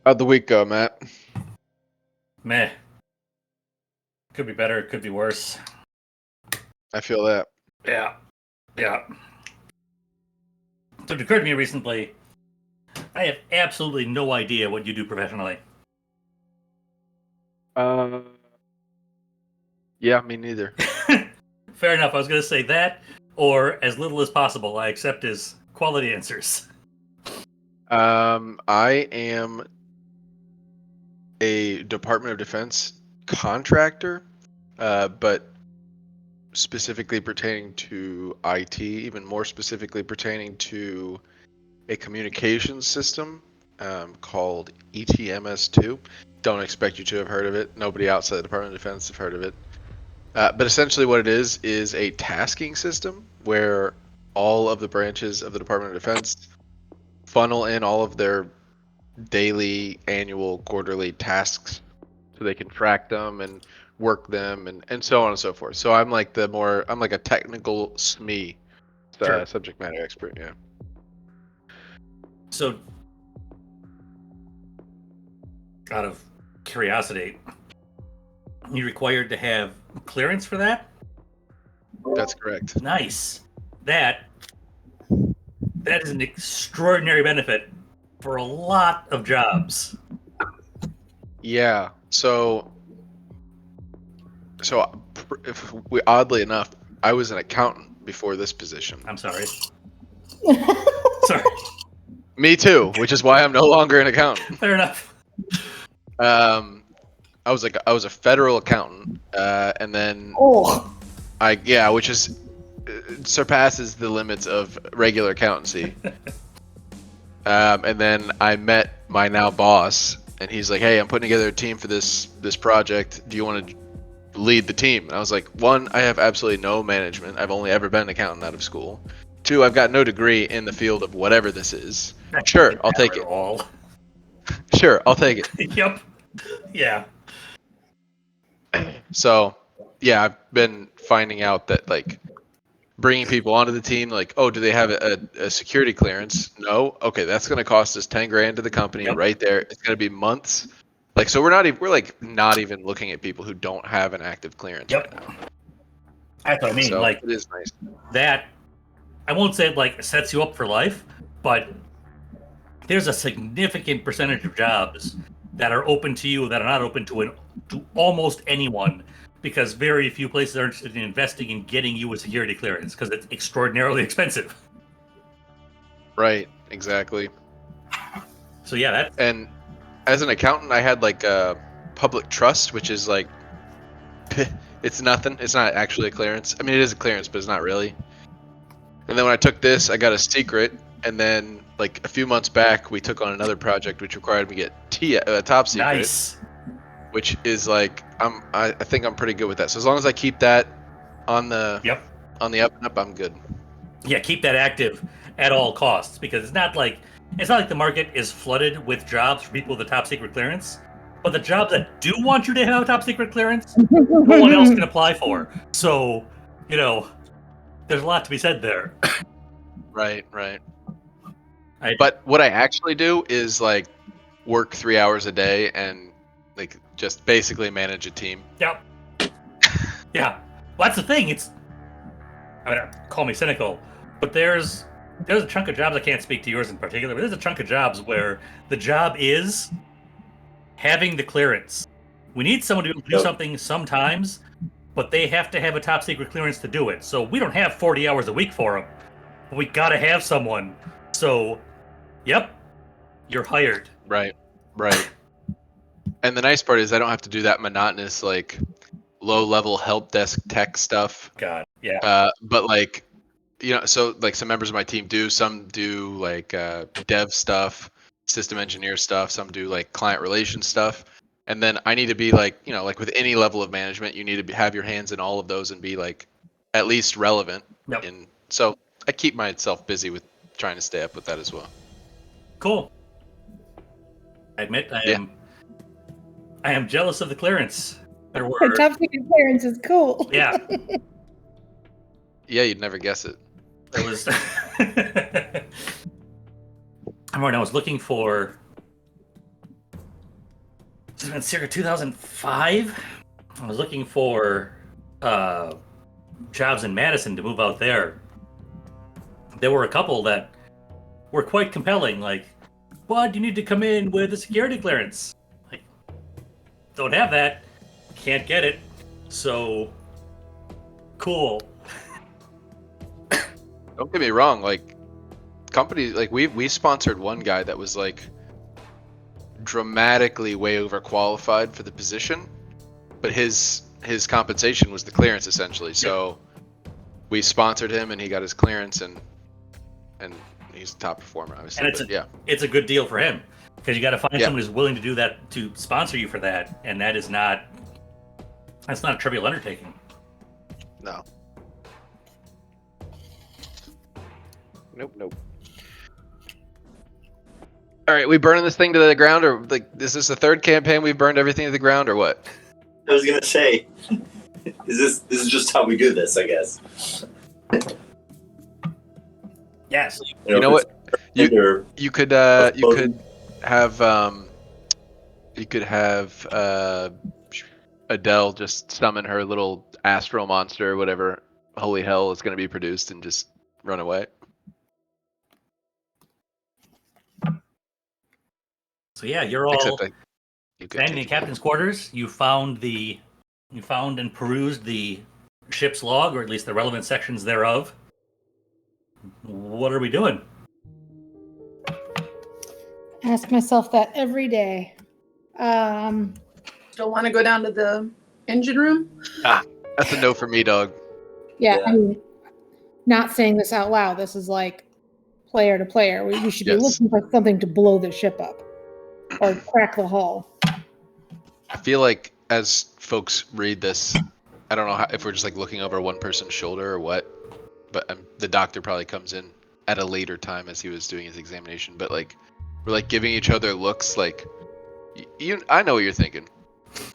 How'd the week go, Matt? Meh. Could be better. Could be worse. I feel that. Yeah. So it occurred to me recently, I have absolutely no idea what you do professionally. Yeah, me neither. Fair enough. I was going to say that, or as little as possible. I accept as quality answers. I am a Department of Defense contractor, but specifically pertaining to IT, even more specifically pertaining to a communications system called HMS 2. Don't expect you to have heard of it. Nobody outside the Department of Defense have heard of it. But essentially what it is a tasking system where all of the branches of the Department of Defense funnel in all of their daily, annual, quarterly tasks so they can track them and work them and so on and so forth. So I'm like a technical SME, Sure. subject matter expert, yeah. So, out of curiosity, you required to have clearance for that? That's correct. Nice. That is an extraordinary benefit for a lot of jobs. Yeah. So if we, oddly enough, I was an accountant before this position. I'm sorry. Sorry. Me too, which is why I'm no longer an accountant. Fair enough. I was a federal accountant, and then which is surpasses the limits of regular accountancy. And then I met my now boss, and he's like, "Hey, I'm putting together a team for this project. Do you want to lead the team?" And I was like, "One, I have absolutely no management. I've only ever been an accountant out of school. Two, I've got no degree in the field of whatever this is. Sure, I'll take it. All. Sure, I'll take it." Yep. Yeah. So, yeah, I've been finding out that like bringing people onto the team, like, oh, do they have a security clearance? No. Okay, that's going to cost us 10 grand to the company right there. It's going to be months. Like, so we're not even looking at people who don't have an active clearance right now. That's what I mean. So like, it is nice. That, I won't say it like sets you up for life, but there's a significant percentage of jobs that are open to you that are not open to almost anyone, because very few places are interested in investing in getting you a security clearance because it's extraordinarily expensive. Right, exactly. So yeah, and as an accountant, I had like a public trust, which is like it's nothing. It's not actually a clearance. I mean, it is a clearance, but it's not really. And then when I took this, I got a secret, and then like a few months back, we took on another project which required me to get top secret. Nice. Which is like I think I'm pretty good with that. So as long as I keep that on the up and up, I'm good. Yeah, keep that active at all costs, because it's not like the market is flooded with jobs for people with a top secret clearance, but the jobs that do want you to have a top secret clearance, no one else can apply for. So, there's a lot to be said there. Right. But what I actually do is like work 3 hours a day and like just basically manage a team. Yep. Yeah. Well, that's the thing. Call me cynical, but there's a chunk of jobs, I can't speak to yours in particular, but there's a chunk of jobs where the job is having the clearance. We need someone to do something sometimes, but they have to have a top secret clearance to do it. So we don't have 40 hours a week for them, but we gotta have someone. So, yep, you're hired. Right. And the nice part is I don't have to do that monotonous, like, low-level help desk tech stuff. God, yeah. But, like, so, like, some members of my team do. Some do, like, dev stuff, system engineer stuff. Some do, like, client relations stuff. And then I need to be, like, like with any level of management, you need to have your hands in all of those and be, like, at least relevant. Yep. And so I keep myself busy with trying to stay up with that as well. Cool. I admit I am jealous of the clearance. The top secret clearance is cool. Yeah. Yeah, you'd never guess it. It was. I remember when I was looking for It's been circa 2005. I was looking for jobs in Madison to move out there. There were a couple that were quite compelling, like, "Bud, you need to come in with a security clearance." Like, don't have that, can't get it, so cool. Don't get me wrong, like companies like we sponsored one guy that was like dramatically way overqualified for the position, but his compensation was the clearance essentially. So we sponsored him and he got his clearance and he's a top performer obviously. And it's a good deal for him because you got to find Yeah. someone who's willing to do that, to sponsor you for that, and that's not a trivial undertaking. No. Nope. All right, we burning this thing to the ground, or like is this the third campaign we've burned everything to the ground, or what? I was gonna say, this is just how we do this, I guess. Yes. You know if what? it's or- You could have Adele just summon her little astral monster or whatever holy hell is going to be produced and just run away. So yeah, you're all Except you could standing in take captain's quarters. You found and perused the ship's log, or at least the relevant sections thereof. What are we doing? Ask myself that every day. Still want to go down to the engine room? That's a no for me, dog. Yeah, Yeah. I mean, not saying this out loud. This is like player to player. We should be Yes. looking for something to blow the ship up or crack the hull. I feel like as folks read this, I don't know if we're just like looking over one person's shoulder or what, but the doctor probably comes in at a later time as he was doing his examination. But like we're like giving each other looks like I know what you're thinking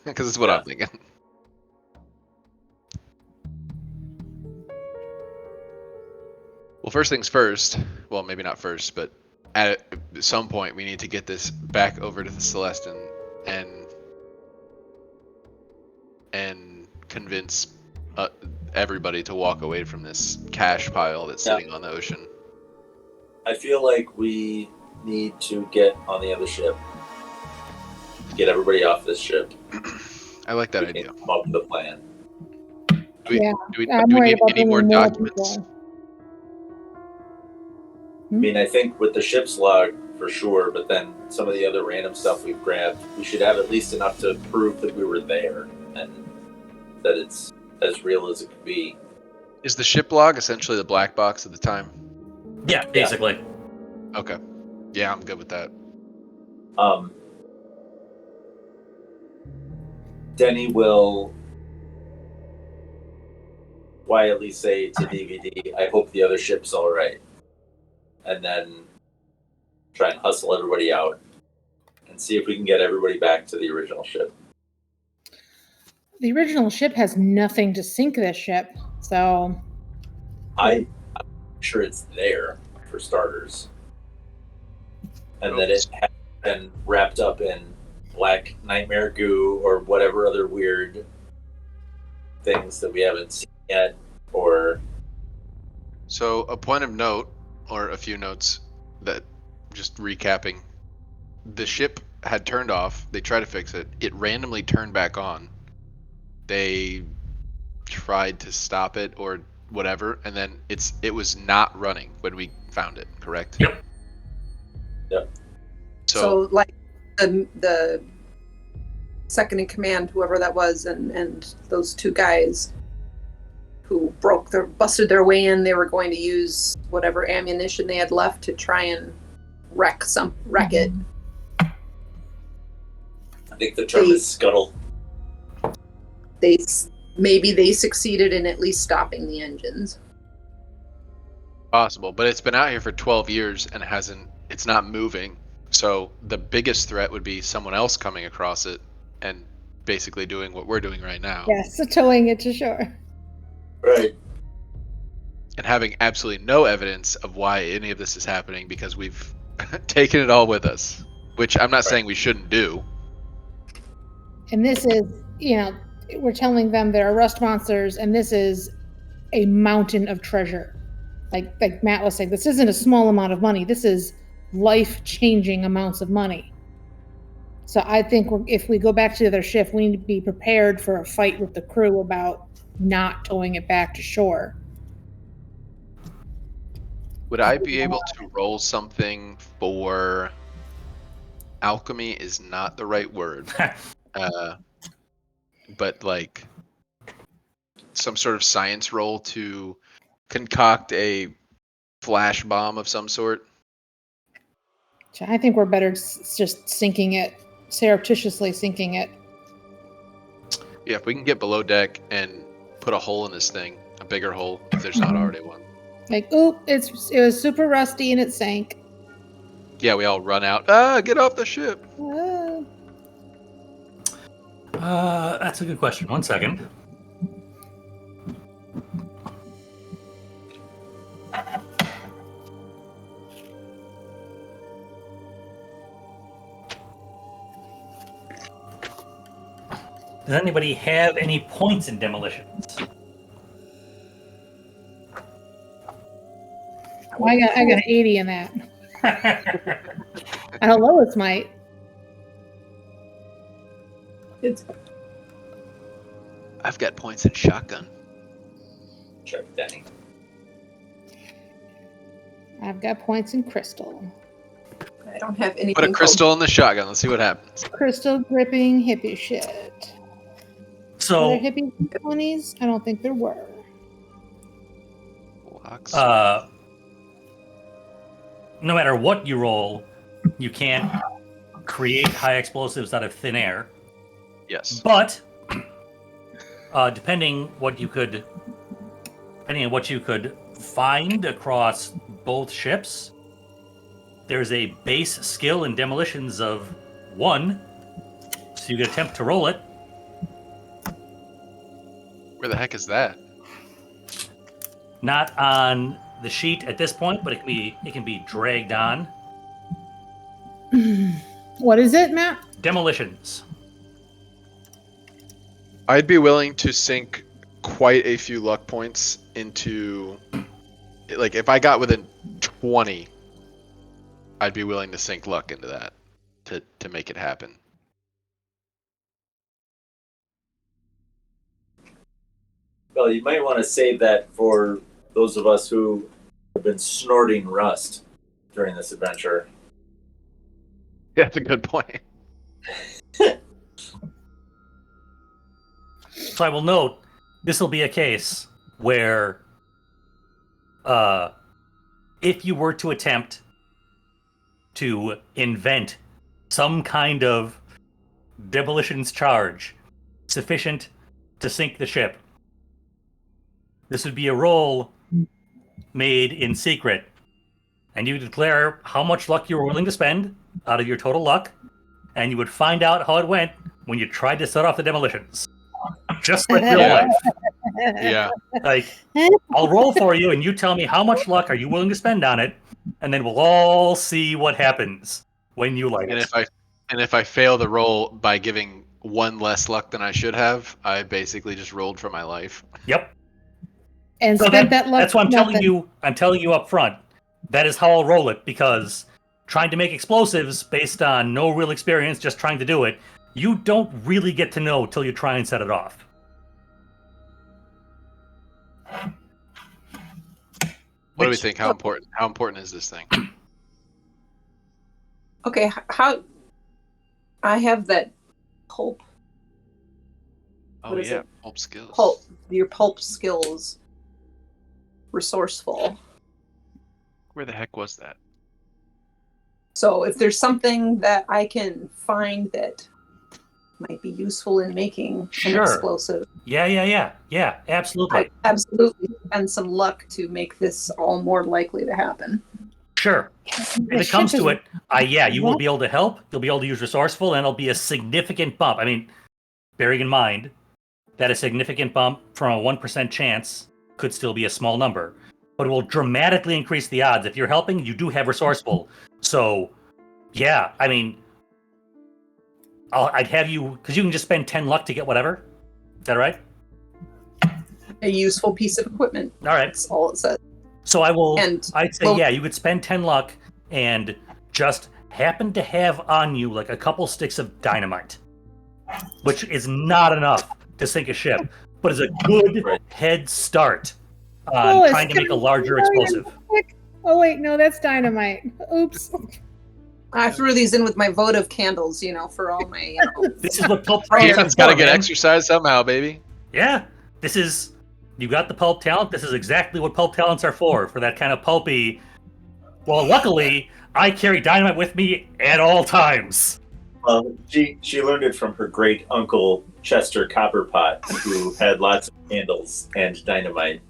because it's what I'm thinking. Well, first things first. Well, maybe not first, but at some point we need to get this back over to the Celestine and convince everybody to walk away from this cash pile that's sitting on the ocean. I feel like we need to get on the other ship. Get everybody off this ship. I like that We idea. can come up with a plan. Do we I'm need worried about any more bringing more documents? people. I mean, I think with the ship's log for sure, but then some of the other random stuff we've grabbed, we should have at least enough to prove that we were there and that it's as real as it could be. Is the ship log essentially the black box at the time? Yeah, basically. Okay. Yeah, I'm good with that. Denny will quietly say to DVD, I hope the other ship's all right. And then try and hustle everybody out and see if we can get everybody back to the original ship. The original ship has nothing to sink this ship, so I'm sure it's there for starters. And that it has been wrapped up in black nightmare goo or whatever other weird things that we haven't seen yet, or So a point of note, or a few notes, that just recapping, the ship had turned off. They tried to fix it. It randomly turned back on. They tried to stop it or whatever, and then it was not running when we found it. Correct? Yep. So like the second in command, whoever that was, and those two guys who busted their way in, they were going to use whatever ammunition they had left to try and wreck it. I think the term is scuttle. Maybe they succeeded in at least stopping the engines. Possible, but it's been out here for 12 years and it's not moving. So the biggest threat would be someone else coming across it and basically doing what we're doing right now. yes, towing it to shore. Right. And having absolutely no evidence of why any of this is happening because we've taken it all with us, which I'm not saying we shouldn't do. And this is, we're telling them there are rust monsters, and this is a mountain of treasure. Like Matt was saying, this isn't a small amount of money. This is life-changing amounts of money. So I think if we go back to the other shift, we need to be prepared for a fight with the crew about not towing it back to shore. Would I be able to roll something for alchemy is not the right word. But like some sort of science roll to concoct a flash bomb of some sort? I think we're better just sinking it, surreptitiously sinking it. Yeah, if we can get below deck and put a hole in this thing, a bigger hole, if there's not already one. Like, oop, it was super rusty and it sank. Yeah, we all run out. Get off the ship. That's a good question. 1 second. Does anybody have any points in demolitions? Well, I got an 80 in that. And a lowest might. I've got points in shotgun. Sure, Danny. I've got points in crystal. I don't have anything. Put a crystal in the shotgun. Let's see what happens. Crystal gripping hippie shit. So, Were there hippies in the 20s? I don't think there were. Locks. no matter what you roll, you can't create high explosives out of thin air. Yes. But depending on what you could find across both ships, there's a base skill in demolitions of 1, so you can attempt to roll it. Where the heck is that? Not on the sheet at this point, but it can be dragged on. What is it, Matt? Demolitions. I'd be willing to sink quite a few luck points into, like, if I got within 20, I'd be willing to sink luck into that to make it happen. Well, you might want to save that for those of us who have been snorting rust during this adventure. Yeah, that's a good point. So I will note, this will be a case where if you were to attempt to invent some kind of demolitions charge sufficient to sink the ship, this would be a roll made in secret, and you declare how much luck you were willing to spend out of your total luck, and you would find out how it went when you tried to set off the demolitions. Just like real life. Yeah. Like, I'll roll for you, and you tell me how much luck are you willing to spend on it, and then we'll all see what happens when you like it. And if I fail the roll by giving 1 less luck than I should have, I basically just rolled for my life. Yep. And So spent that luck. that's why I'm nothing. telling you up front. That is how I'll roll it, because trying to make explosives based on no real experience, just trying to do it, you don't really get to know till you try and set it off. What do we think? How important is this thing? Okay, how I have that pulp. Oh What is yeah, it? pulp skills. Pulp. Your pulp skills. Resourceful. Where the heck was that? So if there's something that I can find that might be useful in making an Sure. explosive, Yeah, absolutely. I absolutely spend some luck to make this all more likely to happen. Sure. The If it comes ship to is- it, you will be able to help. You'll be able to use resourceful, and it'll be a significant bump. I mean, bearing in mind that a significant bump from a 1% chance could still be a small number, but it will dramatically increase the odds. If you're helping, you do have resourceful. So, yeah, I mean, I'd have you, because you can just spend 10 luck to get whatever. Is that right? A useful piece of equipment. All right. That's all it says. So I'd say, well- yeah, you could spend 10 luck and just happen to have on you like a couple sticks of dynamite, which is not enough to sink a ship, but is a good head start on trying to make a larger explosive. Oh wait, no, that's dynamite. Oops. I threw these in with my votive candles, for all my, This is what pulp Ethan's got to get man. exercise somehow, baby. Yeah, you got the pulp talent. This is exactly what pulp talents are for that kind of pulpy. Well, luckily, I carry dynamite with me at all times. She learned it from her great uncle Chester Copperpot, who had lots of candles and dynamite.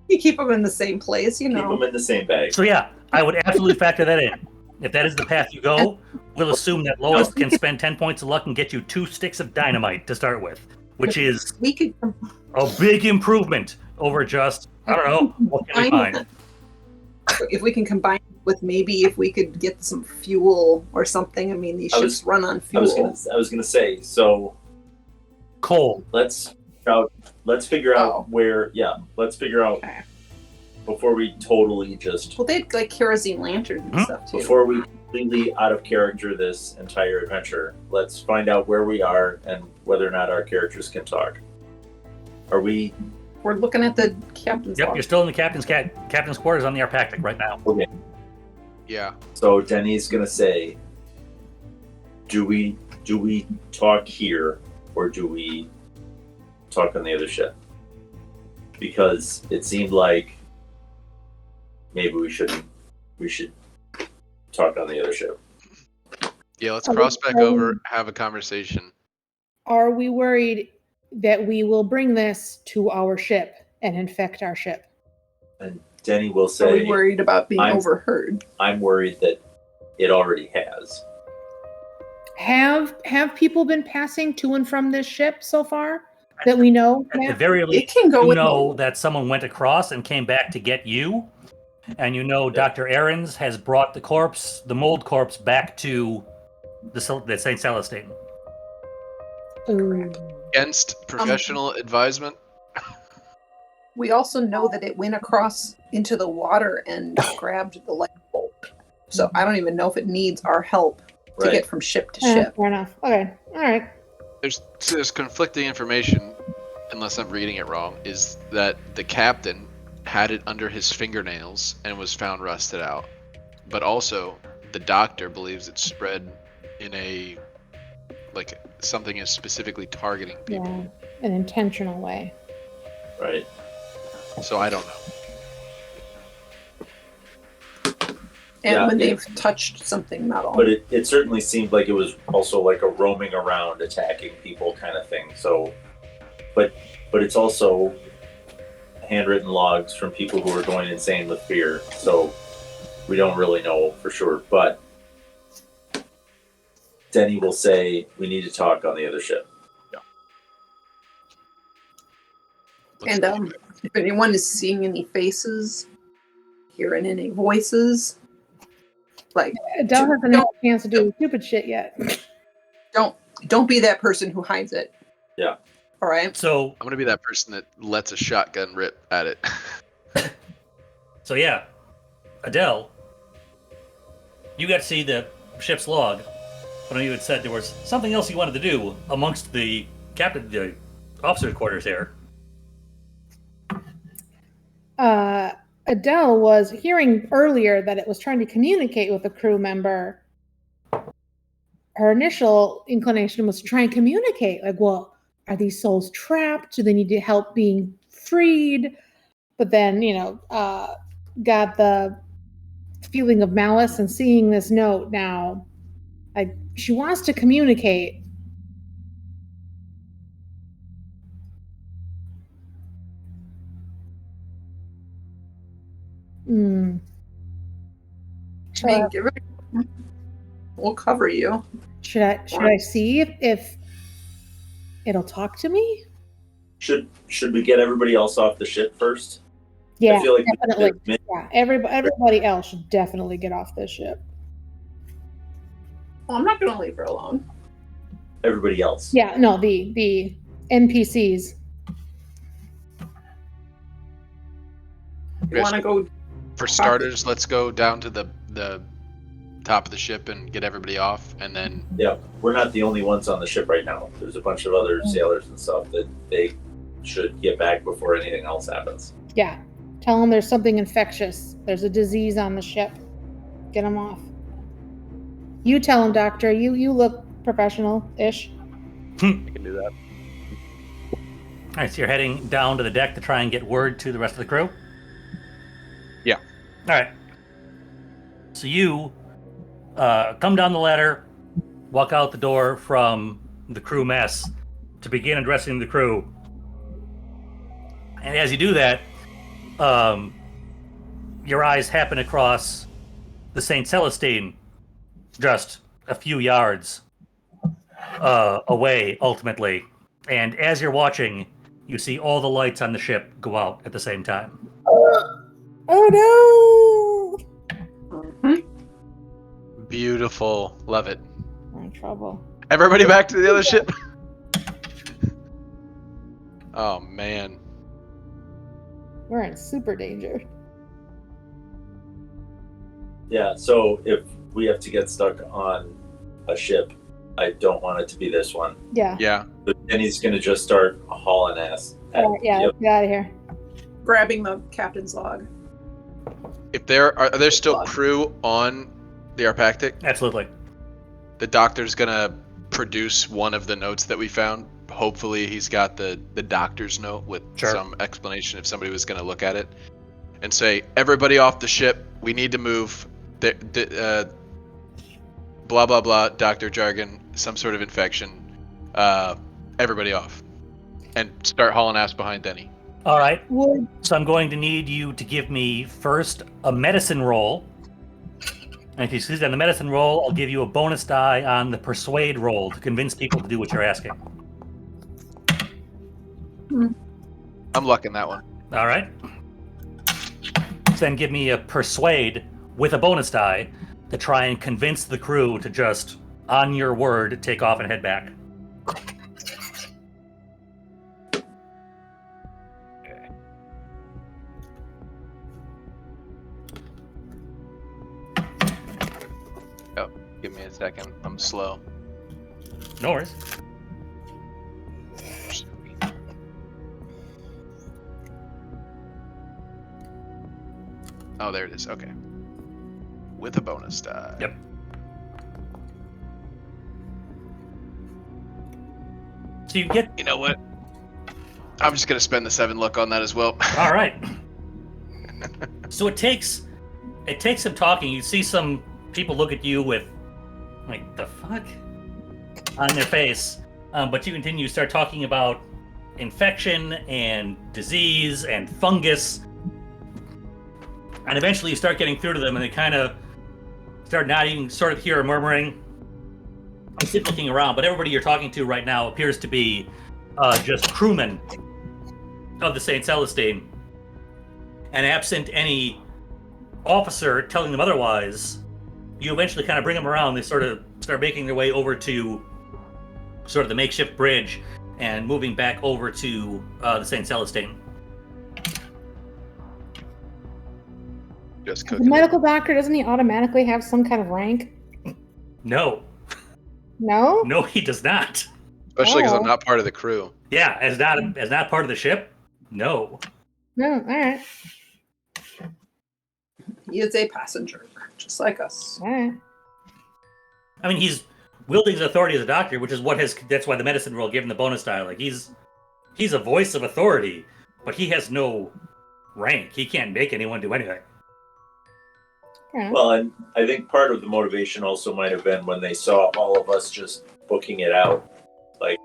You keep them in the same place, Keep them in the same bag. So yeah, I would absolutely factor that in. If that is the path you go, we'll assume that Lois can spend 10 points of luck and get you 2 sticks of dynamite to start with, which is We could a big improvement over just, I don't know, what can we find? if we can combine it with maybe if we could get some fuel or something. I mean, these ships run on fuel. I was gonna say, so Coal. let's figure out where. Yeah, let's figure out Okay. before we totally just Well, they had like kerosene lanterns and stuff too. before we completely out of character this entire adventure. Let's find out where we are and whether or not our characters can talk. Are we? We're looking at the captain's Yep, log. you're still in the captain's quarters on the Arpactic right now. Okay. Yeah. So Denny's gonna say, do we talk here or do we talk on the other ship? Because it seemed like maybe we should talk on the other ship. Yeah, let's cross back over, have a conversation. Are we worried that we will bring this to our ship and infect our ship? And Denny will Are say, we worried about being I'm- overheard? I'm worried that it already has. Have people been passing to and from this ship so far that we know? At the Matt? very It least, can go you with know that someone went across and came back to get you. And Dr. Ahrens has brought the mold corpse, back to the St. Celestine. Ooh. Against professional advisement. We also know that it went across into the water and grabbed the light bulb. So I don't even know if it needs our help to Right. get from ship to ship. Fair enough. Okay. All right. There's conflicting information, unless I'm reading it wrong, is that the captain had it under his fingernails and was found rusted out. But also, the doctor believes it's spread in a, like, something is specifically targeting people. Yeah. An intentional way. Right. So I don't know. And Yeah, when it- they've touched something metal. But it certainly seemed like it was also like a roaming around attacking people kind of thing. So but it's also handwritten logs from people who are going insane with fear. So we don't really know for sure. But Denny will say we need to talk on the other ship. And if anyone is seeing any faces, hearing any voices, like Adele hasn't had a chance to do stupid shit yet. don't be that person who hides it. Yeah. All right. So I'm gonna be that person that lets a shotgun rip at it. yeah, Adele, you got to see the ship's log. But you had said there was something else you wanted to do amongst the officer's quarters here. Adele was hearing earlier that it was trying to communicate with a crew member. Her initial inclination was to try and communicate, like, well, are these souls trapped? Do they need to help being freed? But then, got the feeling of malice and seeing this note now. Like, she wants to communicate. Hmm. I mean, give it. We'll cover you. Should I see if it'll talk to me? Should we get everybody else off the ship first? Yeah, I feel like definitely. Yeah, everybody else should definitely get off this ship. Well, I'm not going to leave her alone. everybody else. Yeah, no, the NPCs. You want to go? For starters, let's go down to the top of the ship and get everybody off, and then Yeah, we're not the only ones on the ship right now. There's a bunch of other sailors and stuff that they should get back before anything else happens. Yeah, tell them there's something infectious. There's a disease on the ship. Get them off. You tell them, Doctor. You look professional-ish. you can do that. All right, so you're heading down to the deck to try and get word to the rest of the crew? Yeah. All right. So you come down the ladder, walk out the door from the crew mess to begin addressing the crew. And as you do that, your eyes happen across the St. Celestine, just a few yards away, ultimately. And as you're watching, you see all the lights on the ship go out at the same time. Oh no! Beautiful. Love it. We're in trouble. Everybody back to the other ship. Oh man. We're in super danger. Yeah, so if we have to get stuck on a ship, I don't want it to be this one. Yeah. Yeah. But then he's going to just start hauling ass. Yeah. Yep. Get out of here. Grabbing the captain's log. If are there still crew on the Arpactic? Absolutely. The doctor's gonna produce one of the notes that we found. Hopefully he's got the doctor's note with some explanation if somebody was gonna look at it. And say, everybody off the ship, we need to move. Blah blah blah, doctor jargon, some sort of infection. Everybody off. And start hauling ass behind Denny. All right. Would So I'm going to need you to give me first a medicine roll. And if you succeed on the medicine roll, I'll give you a bonus die on the persuade roll to convince people to do what you're asking. I'm lucking that one. All right. So then give me a persuade with a bonus die to try and convince the crew to just, on your word, take off and head back. Give me a second. I'm slow. No worries. Oh, there it is. Okay. With a bonus die. Yep. So you get... You know what? I'm just gonna spend the 7 luck on that as well. All right. So it takes some talking. You see some people look at you with, like, the fuck on their face. But you continue to start talking about infection and disease and fungus. And eventually you start getting through to them and they kind of start nodding, sort of hear a murmuring. I'm still looking around, but everybody you're talking to right now appears to be just crewmen of the St. Celestine. And absent any officer telling them otherwise, you eventually kind of bring them around. They sort of start making their way over to sort of the makeshift bridge and moving back over to the St. Celestine. Just the cooking. medical doctor, doesn't he automatically have some kind of rank? No. No? No, he does not. Especially because Oh. I'm not part of the crew. Yeah, as not part of the ship, no. No, alright. He is a passenger, just like us. Alright. I mean, he's wielding his authority as a doctor, which is that's why the medicine roll gave him the bonus die. Like, he's a voice of authority, but he has no rank. He can't make anyone do anything. Yeah. Well, and I think part of the motivation also might have been when they saw all of us just booking it out. Like,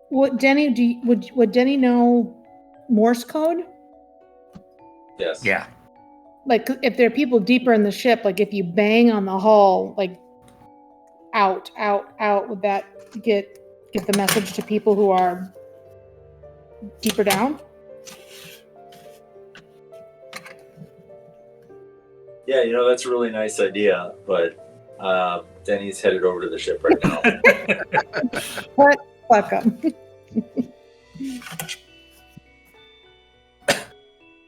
Would Denny would Denny know Morse code? yes. Yeah. Like if there are people deeper in the ship, like if you bang on the hull, like out, would that get the message to people who are deeper down? Yeah, that's a really nice idea, but Denny's headed over to the ship right now. What? Welcome.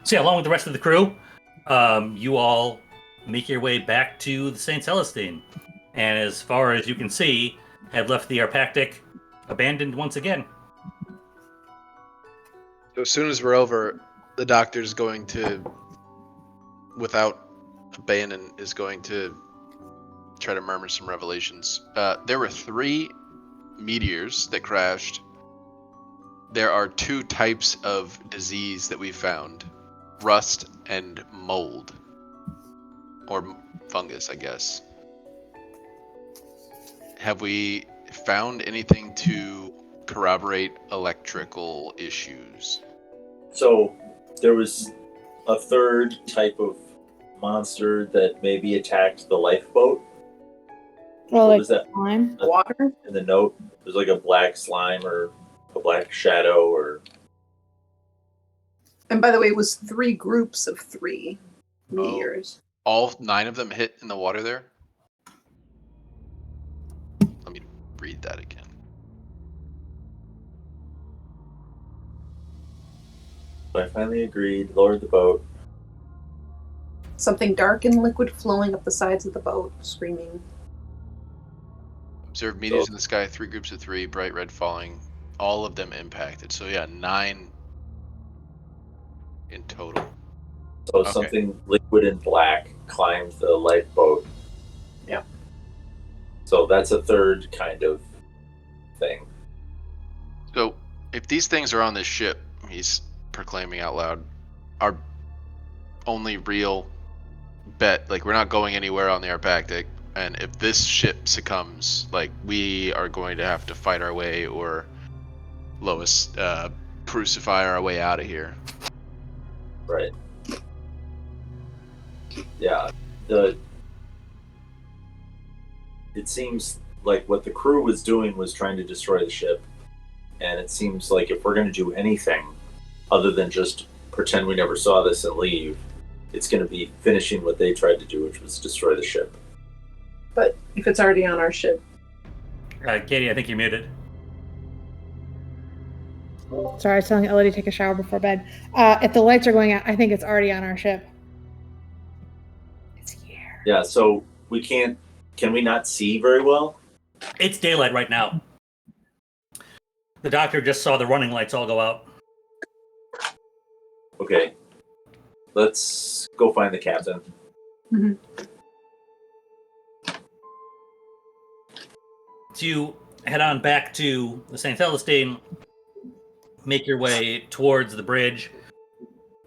So yeah, along with the rest of the crew, you all make your way back to the St. Celestine. And as far as you can see, have left the Arpactic abandoned once again. So as soon as we're over, the doctor's going to, without abandon, is going to try to murmur some revelations. There were 3 meteors that crashed. There are 2 types of disease that we found: rust and mold, or fungus, I guess. Have we found anything to corroborate electrical issues? So there was a 3rd type of monster that maybe attacked the lifeboat. Well, What like was that slime. Water? in the note? There's like a black slime or a black shadow or... And by the way, it was 3 groups of 3 meteors. All 9 of them hit in the water there? Let me read that again. So I finally agreed, lowered the boat. Something dark and liquid flowing up the sides of the boat, screaming. Observed meteors in the sky, 3 groups of 3, bright red falling. All of them impacted. So yeah, 9 in total. So Okay. something liquid and black climbed the lifeboat. Yeah. So that's a 3rd kind of thing. So if these things are on this ship, he's proclaiming out loud, our only real bet, like, we're not going anywhere on the Arpactic, and if this ship succumbs, like, we are going to have to fight our way, or Lois crucify our way out of here. Right. Yeah. It seems like what the crew was doing was trying to destroy the ship. And it seems like if we're going to do anything other than just pretend we never saw this and leave, it's going to be finishing what they tried to do, which was destroy the ship. But if it's already on our ship, Katie, I think you're muted. Sorry, I was telling Ellie to take a shower before bed. If the lights are going out, I think it's already on our ship. It's here. Yeah, so we can't... Can we not see very well? It's daylight right now. The doctor just saw the running lights all go out. Okay. Let's go find the captain. Mm-hmm. So you head on back to the St. Celestine, make your way towards the bridge.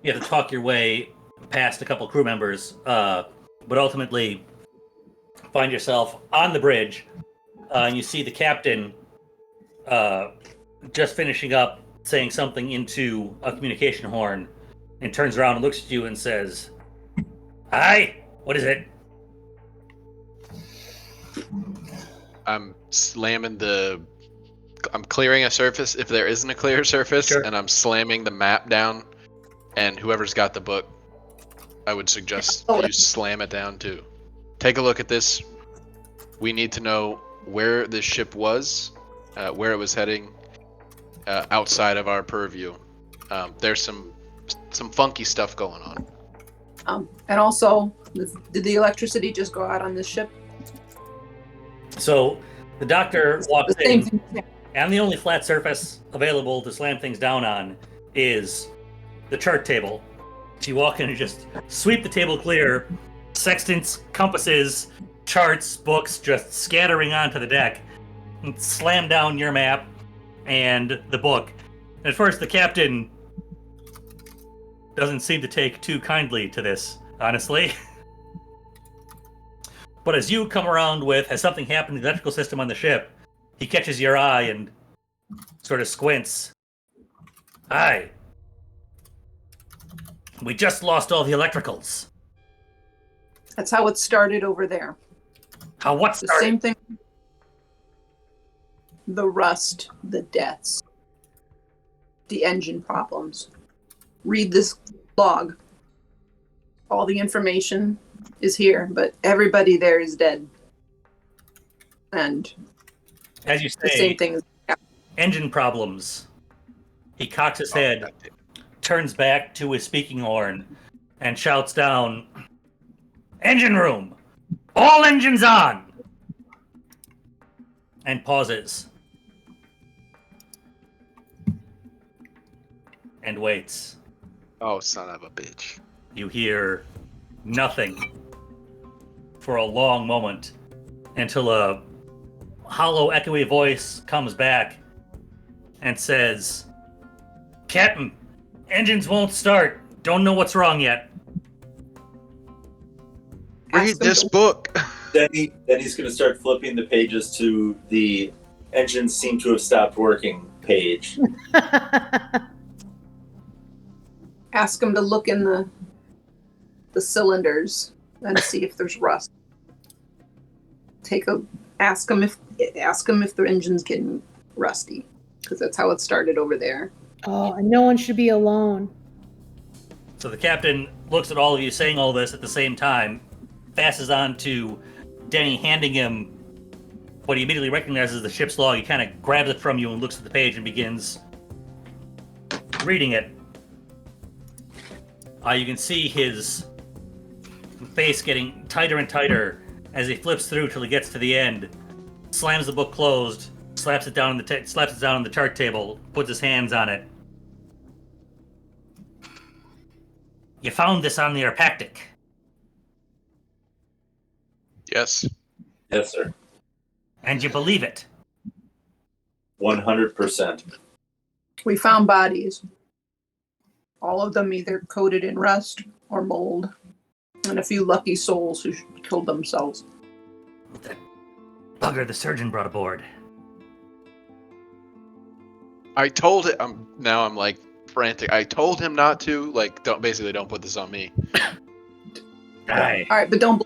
You have to talk your way past a couple crew members, but ultimately find yourself on the bridge, and you see the captain just finishing up saying something into a communication horn, and turns around and looks at you and says, "Hi, what is it?" I'm clearing a surface if there isn't a clear surface, Sure. and I'm slamming the map down, and whoever's got the book, I would suggest you slam it down too. Take a look at this. We need to know where this ship was, where it was heading, outside of our purview. There's some funky stuff going on. and also, did the electricity just go out on this ship? So the doctor walks The same in, thing. and the only flat surface available to slam things down on is the chart table. So you walk in and just sweep the table clear, sextants, compasses, charts, books just scattering onto the deck, and slam down your map and the book. At first, the captain doesn't seem to take too kindly to this, honestly. But as you come around with, has something happened to the electrical system on the ship, he catches your eye and sort of squints. Hi. We just lost all the electricals. That's how it started over there. How what The started? same thing. The rust, the deaths, the engine problems. Read this log. All the information is here, but everybody there is dead. And As you the say, same thing. engine problems. He cocks his head, turns back to his speaking horn, and shouts down, "Engine room! All engines on!" And pauses. And waits. Oh, son of a bitch. You hear nothing for a long moment until a hollow, echoey voice comes back and says, "Captain, engines won't start. Don't know what's wrong yet." Read Ask them this to- book. Then he's going to start flipping the pages to the engines seem to have stopped working page. Ask them to look in the cylinders and see if there's rust. Ask them if the engine's getting rusty, because that's how it started over there. Oh, and no one should be alone. So the captain looks at all of you saying all this at the same time, passes on to Denny, handing him what he immediately recognizes as the ship's log. He kind of grabs it from you and looks at the page and begins reading it. You can see his face getting tighter and tighter as he flips through till he gets to the end, slams the book closed, slaps it down on the chart table, puts his hands on it. "You found this on the Arpactic." Yes. Yes, sir. "And you believe it?" 100%. We found bodies. All of them either coated in rust or mold, and a few lucky souls who killed themselves. That bugger the surgeon brought aboard. I told it. I'm like frantic. I told him not to. Like, don't put this on me. Aye. All right, but don't.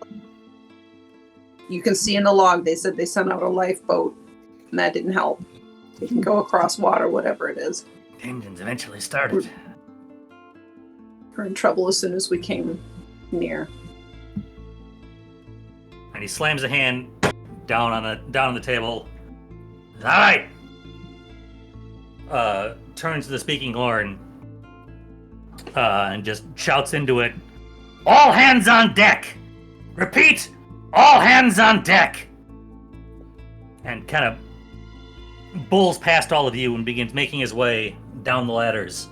You can see in the log they said they sent out a lifeboat, and that didn't help. They can go across water, whatever it is. Engines eventually started. We're in trouble as soon as we came near. And he slams a hand down on the table. "All right." Turns to the speaking horn and just shouts into it, "All hands on deck! Repeat, all hands on deck!" And kind of bulls past all of you and begins making his way down the ladders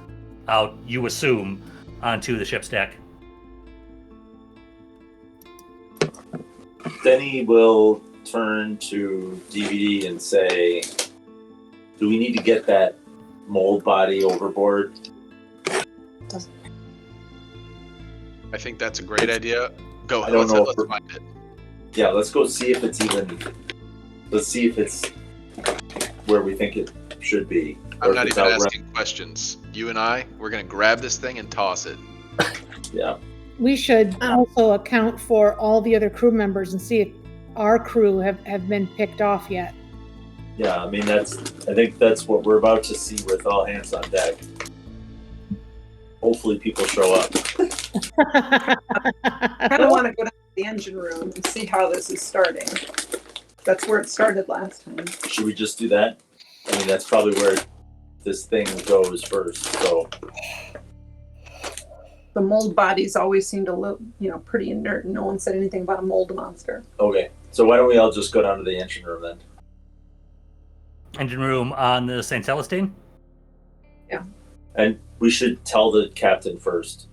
out, you assume, onto the ship's deck. Then he will turn to DVD and say, "Do we need to get that mold body overboard?" I think that's a great idea. Go I ahead. don't know Let's if find it. Yeah, let's go see if it's where we think it should be. I'm Or not if it's even out asking questions. You and we're gonna grab this thing and toss it. Yeah. We should also account for all the other crew members and see if our crew have been picked off yet. Yeah, I mean I think that's what we're about to see with all hands on deck. Hopefully people show up. I kind of want to go down to the engine room and see how this is starting. That's where it started last time. Should we just do that? I mean that's probably where this thing goes first. So The mold bodies always seem to look, pretty inert. No one said anything about a mold monster. okay. So why don't we all just go down to the engine room then? Engine room on the St. Celestine? And we should tell the captain first,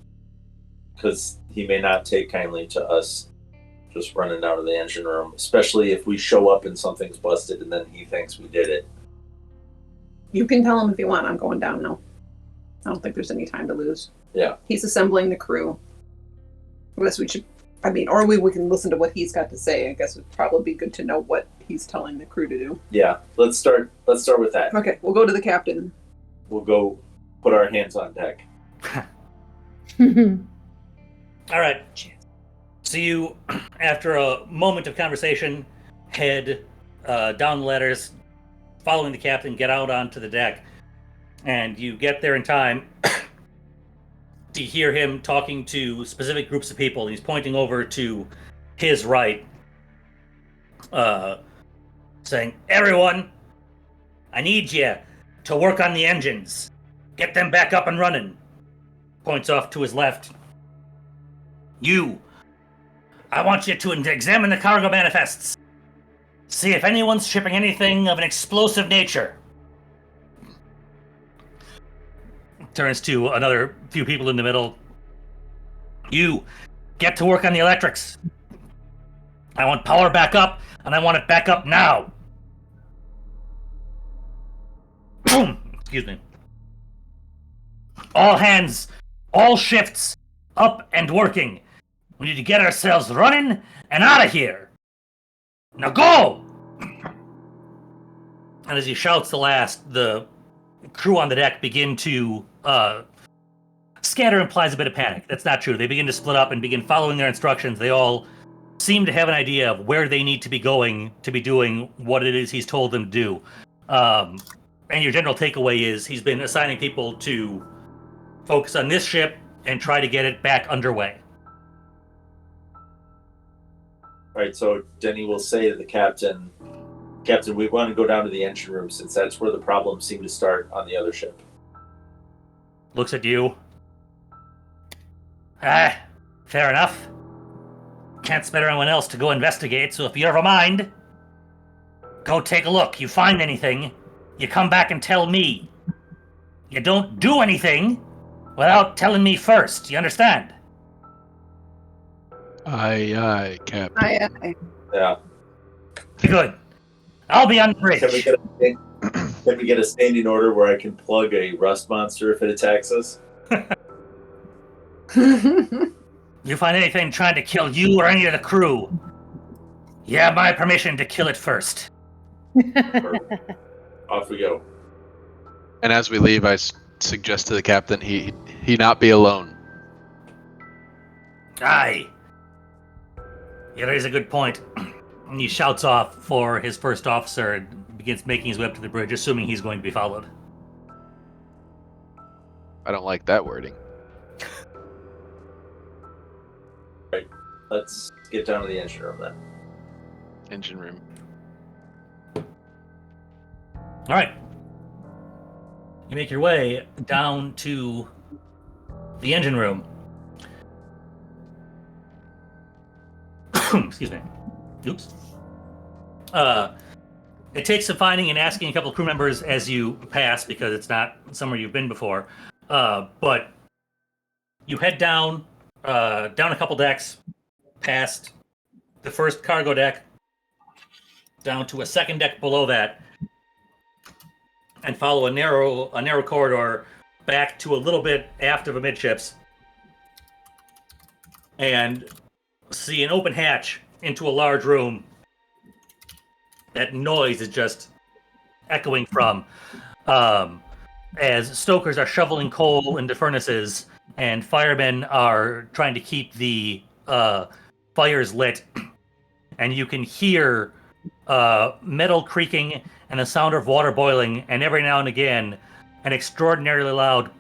because he may not take kindly to us just running down to the engine room, especially if we show up and something's busted and then he thinks we did it. You can tell him if you want. I'm going down now. I don't think there's any time to lose. Yeah. He's assembling the crew. I guess we should, or we can listen to what he's got to say. I guess it'd probably be good to know what he's telling the crew to do. Yeah, let's start with that. Okay, we'll go to the captain. We'll go put our hands on deck. All right. So you, after a moment of conversation, head down the ladders, following the captain, get out onto the deck, and you get there in time to hear him talking to specific groups of people. He's pointing over to his right, saying, "Everyone, I need you to work on the engines. Get them back up and running." Points off to his left. "You, I want you to examine the cargo manifests. See if anyone's shipping anything of an explosive nature." Turns to another few people in the middle. "You, get to work on the electrics. I want power back up, and I want it back up now." Boom! Excuse me. "All hands, all shifts, up and working. We need to get ourselves running and out of here. Now go!" And as he shouts the last, the crew on the deck begin to scatter implies a bit of panic. That's not true. They begin to split up and begin following their instructions. They all seem to have an idea of where they need to be going to be doing what it is he's told them to do. And your general takeaway is he's been assigning people to focus on this ship and try to get it back underway. All right, so Denny will say to the captain, "Captain, we want to go down to the engine room since that's where the problems seem to start on the other ship." Looks at you. Fair enough. Can't expect anyone else to go investigate, so if you ever mind, go take a look. You find anything, you come back and tell me. You don't do anything without telling me first. You understand? Aye, Captain. Yeah. Good. I'll be on the bridge. Can we get a standing order where I can plug a rust monster if it attacks us? You find anything trying to kill you or any of the crew, you have my permission to kill it first. Perfect. Off we go. And as we leave, I suggest to the captain he not be alone. Aye. You raise a good point. And he shouts off for his first officer and begins making his way up to the bridge, assuming he's going to be followed. I don't like that wording. Right. Let's get down to the engine room then. Engine room. All right. You make your way down to the engine room. Excuse me. Oops. It takes some finding and asking a couple of crew members as you pass because it's not somewhere you've been before. But you head down a couple decks, past the first cargo deck, down to a second deck below that, and follow a narrow corridor back to a little bit aft of amidships, and see an open hatch into a large room that noise is just echoing from, as stokers are shoveling coal into furnaces and firemen are trying to keep the fires lit, and you can hear metal creaking and the sound of water boiling, and every now and again an extraordinarily loud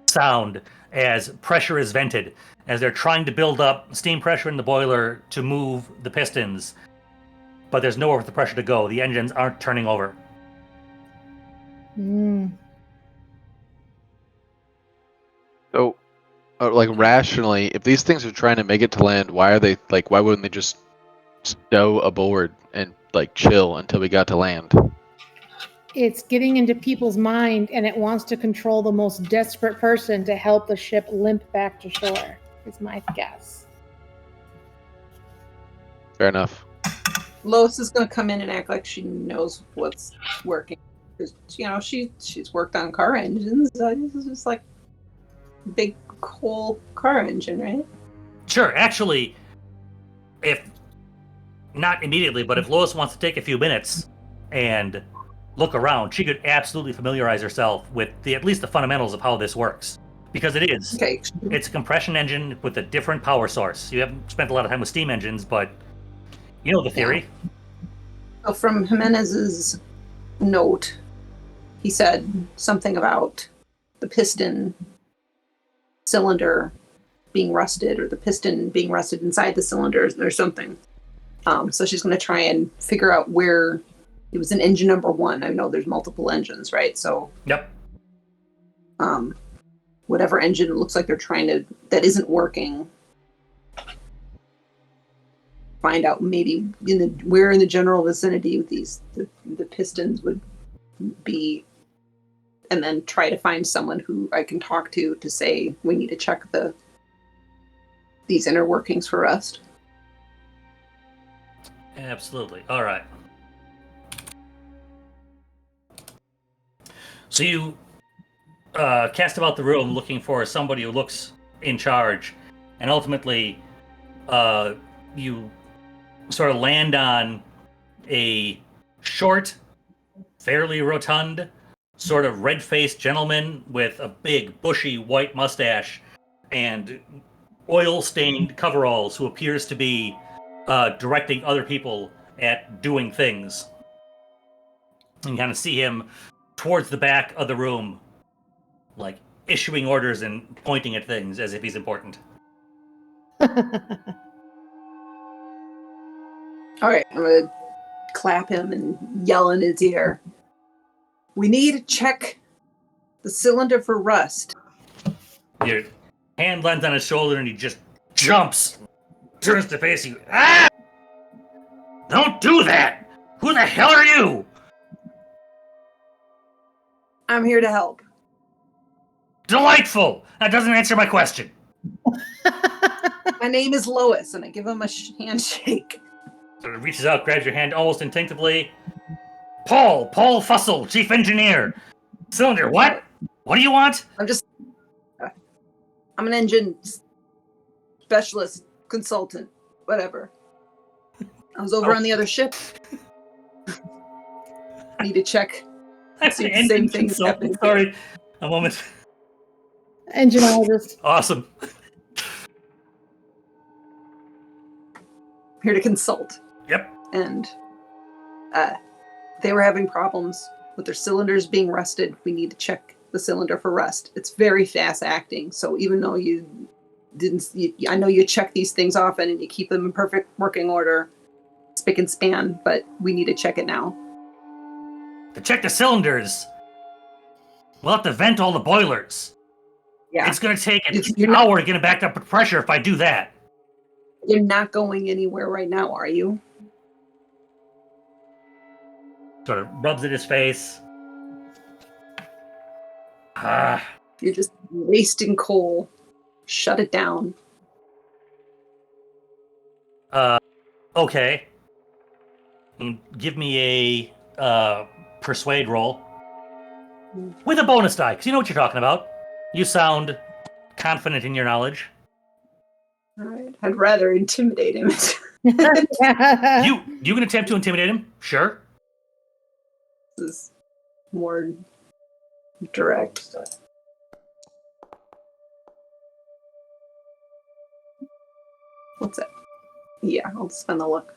sound as pressure is vented, as they're trying to build up steam pressure in the boiler to move the pistons, but there's nowhere for the pressure to go. The engines aren't turning over. So, like rationally, if these things are trying to make it to land, why wouldn't they just stow aboard and chill until we got to land? It's getting into people's mind, and it wants to control the most desperate person to help the ship limp back to shore, is my guess. Fair enough. Lois is going to come in and act like she knows what's working. Because, she's worked on car engines. This is just like a big coal car engine, right? Sure, actually, if not immediately, but if Lois wants to take a few minutes and look around, she could absolutely familiarize herself with at least the fundamentals of how this works. Because it is. Okay. It's a compression engine with a different power source. You haven't spent a lot of time with steam engines, but you know the theory. Yeah. So from Jimenez's note, he said something about the piston cylinder being rusted, or the piston being rusted inside the cylinders or something. So she's going to try and figure out where it was in engine number 1. I know there's multiple engines, right? So Yep. Whatever engine it looks like they're trying to, that isn't working, find out maybe where in the general vicinity the pistons would be, and then try to find someone who I can talk to say we need to check these inner workings for rust. Absolutely. All right. So you cast about the room looking for somebody who looks in charge, and ultimately you sort of land on a short, fairly rotund, sort of red-faced gentleman with a big, bushy white mustache and oil-stained coveralls who appears to be directing other people at doing things. You kind of see him towards the back of the room, like issuing orders and pointing at things as if he's important. All right, I'm going to clap him and yell in his ear. We need to check the cylinder for rust. Your hand lands on his shoulder and he just jumps, turns to face you. Ah! Don't do that! Who the hell are you? I'm here to help. Delightful! That doesn't answer my question. My name is Lois, and I give him a handshake. So he reaches out, grabs your hand almost instinctively. Paul Fussell, Chief Engineer. Cylinder, what? What do you want? I'm an engine specialist, consultant, whatever. I was over on the other ship. I need to check. See if the same thing's happening. Sorry, a moment. Engineologist. Awesome. Here to consult. Yep. And they were having problems with their cylinders being rusted. We need to check the cylinder for rust. It's very fast acting, so even though I know you check these things often and you keep them in perfect working order, spick and span, but we need to check it now. To check the cylinders, we'll have to vent all the boilers. Yeah. It's going to take an hour to get it back up to pressure if I do that. You're not going anywhere right now, are you? Sort of rubs at his face. You're just wasting coal. Shut it down. Okay. Give me a persuade roll. With a bonus die, because you know what you're talking about. You sound confident in your knowledge. All right. I'd rather intimidate him. You can attempt to intimidate him? Sure. This is more direct. What's that? Yeah, I'll spend the luck.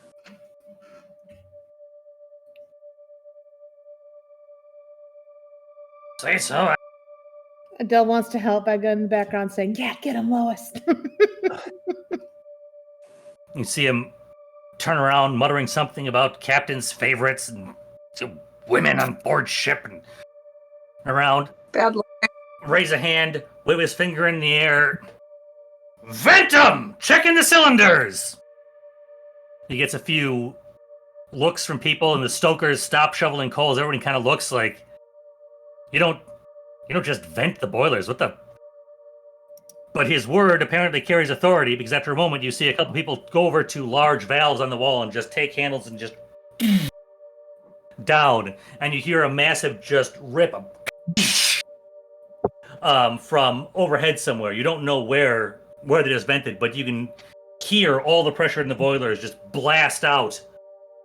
Say so. Adele wants to help. I go in the background saying, "Yeah, get him, Lois." You see him turn around, muttering something about captain's favorites and women on board ship and around. Bad luck. Raise a hand, wave his finger in the air. Vent 'em! Checking the cylinders! He gets a few looks from people, and the stokers stop shoveling coals. Everybody kind of looks like, you don't just vent the boilers. What the? But his word apparently carries authority, because after a moment you see a couple people go over to large valves on the wall and just take handles and just down, and you hear a massive just rip from overhead somewhere. You don't know where it is vented, but you can hear all the pressure in the boilers just blast out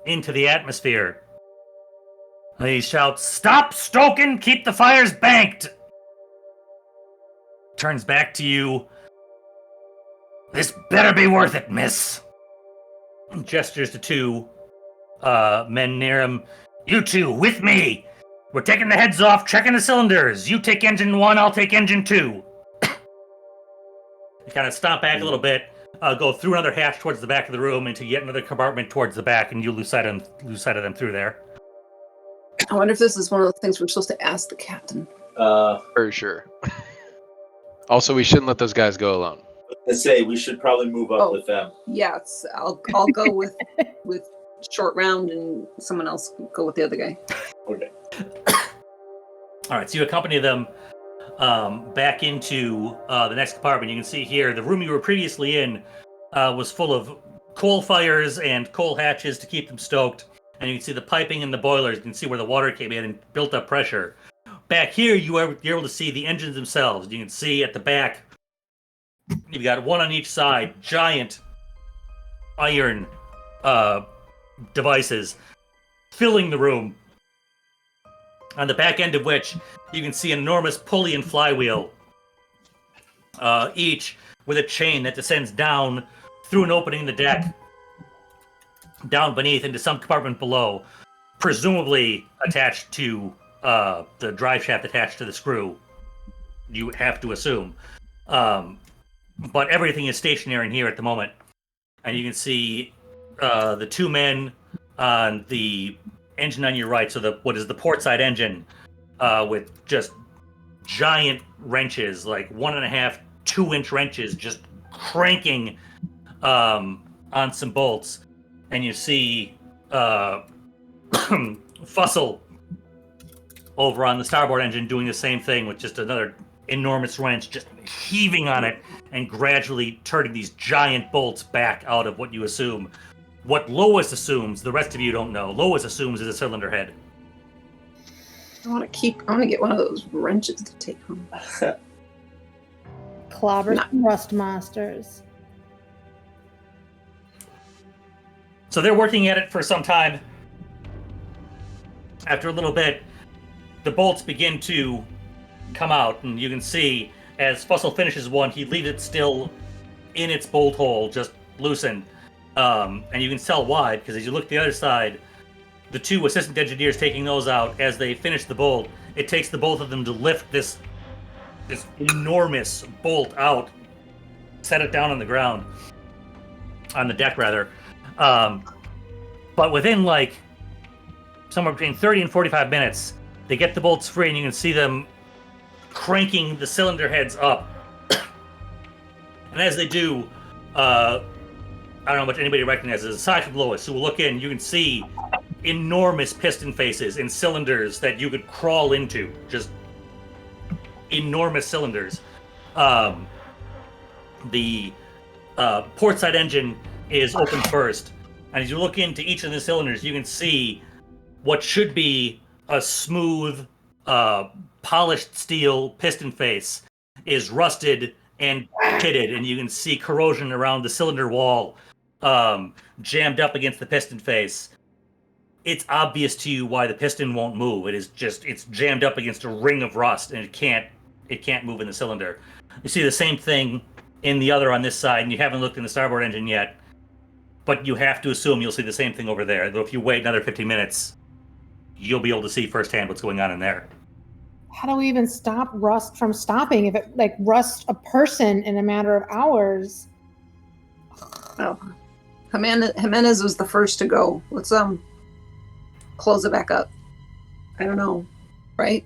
into the atmosphere. And he shouts, "Stop stoking! Keep the fires banked!" Turns back to you. "This better be worth it, miss." And gestures to two men near him. "You two, with me! We're taking the heads off, checking the cylinders. You take engine 1, I'll take engine 2. You kind of stomp back a little bit. go through another hatch towards the back of the room into yet another compartment towards the back, and you lose sight of them through there. I wonder if this is one of the things we're supposed to ask the captain. For sure. Also, we shouldn't let those guys go alone. I say we should probably move up with them. Yes, I'll go with short round, and someone else go with the other guy. Okay. All right, so you accompany them back into the next compartment. You can see here the room you were previously in was full of coal fires and coal hatches to keep them stoked. And you can see the piping and the boilers. You can see where the water came in and built up pressure. Back here, you're able to see the engines themselves. You can see at the back, you've got one on each side, giant iron devices filling the room. On the back end of which, you can see an enormous pulley and flywheel, each with a chain that descends down through an opening in the deck, down beneath into some compartment below, presumably attached to the drive shaft attached to the screw. You have to assume. But everything is stationary in here at the moment. And you can see the two men on the engine on your right, so what is the port side engine, with just giant wrenches, like 1.5, 2-inch wrenches, just cranking on some bolts. And you see Fussell over on the starboard engine doing the same thing with just another enormous wrench, just heaving on it and gradually turning these giant bolts back out of what you assume. What Lois assumes, the rest of you don't know. Lois assumes is a cylinder head. I want to get one of those wrenches to take home. Clobber rust monsters. So they're working at it for some time. After a little bit, the bolts begin to come out, and you can see as Fussell finishes one, he leaves it still in its bolt hole, just loosened. And you can tell why, because as you look at the other side, the two assistant engineers taking those out, as they finish the bolt, it takes the both of them to lift this enormous bolt out, set it down on the ground, on the deck rather. But within like somewhere between 30 and 45 minutes, they get the bolts free, and you can see them cranking the cylinder heads up. And as they do, I don't know how much anybody recognizes. Aside from Lois, who will look in, you can see enormous piston faces and cylinders that you could crawl into. Just enormous cylinders. The port side engine is open first. And as you look into each of the cylinders, you can see what should be a smooth, polished steel piston face is rusted and pitted, and you can see corrosion around the cylinder wall, jammed up against the piston face. It's obvious to you why the piston won't move. It's jammed up against a ring of rust, and it can't move in the cylinder. You see the same thing in the other on this side, and you haven't looked in the starboard engine yet, but you have to assume you'll see the same thing over there. Though if you wait another 15 minutes, you'll be able to see firsthand what's going on in there. How do we even stop rust from stopping? If it like rusts a person in a matter of hours. Oh, Jimenez was the first to go. Let's close it back up. I don't know, right?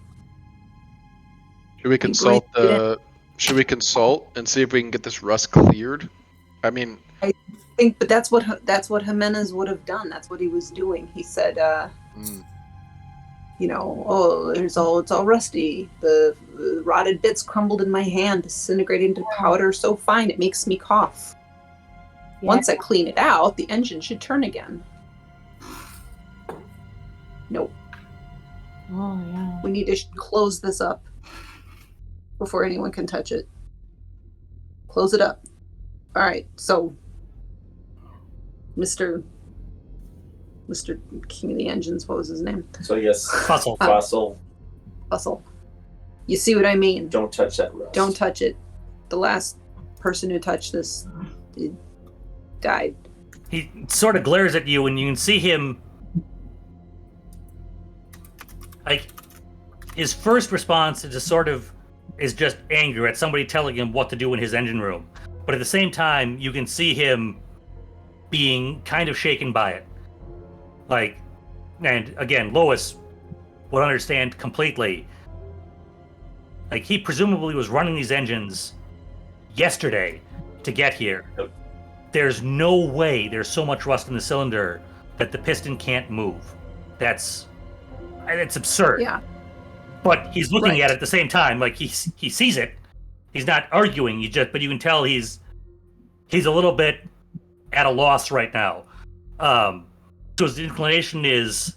Should we consult Should we consult and see if we can get this rust cleared? I mean, I think, but that's what Jimenez would have done. That's what he was doing. He said, you know, it's all rusty. The rotted bits crumbled in my hand, disintegrated into powder so fine it makes me cough. Yeah. Once I clean it out, the engine should turn again. Nope. Oh, yeah. We need to close this up before anyone can touch it. Close it up. All right, so Mr. King of the Engines, what was his name? So yes, Fussell. Fussell. You see what I mean? Don't touch that rust. Don't touch it. The last person who touched this died. He sort of glares at you, and you can see him. Like, his first response is just anger at somebody telling him what to do in his engine room. but at the same time, you can see him being kind of shaken by it. Like, and again, Lois would understand completely. Like, he presumably was running these engines yesterday to get here. Yep. There's no way there's so much rust in the cylinder that the piston can't move. It's absurd. Yeah. But he's looking Right. at it at the same time, like he sees it. He's not arguing. But you can tell he's a little bit at a loss right now. So his inclination is,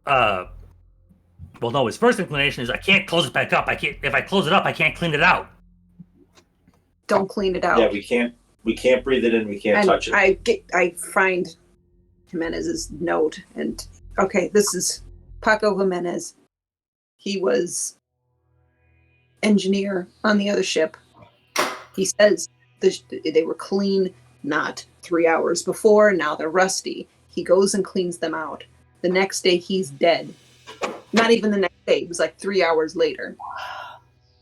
his first inclination is, I can't close it back up. If I close it up, I can't clean it out. Don't clean it out. Yeah, we can't breathe it in. We can't and touch it. I find Jimenez's note, and okay, this is Paco Jimenez. He was engineer on the other ship. He says they were clean not 3 hours before. Now they're rusty. He goes and cleans them out. The next day, he's dead. Not even the next day. It was like 3 hours later.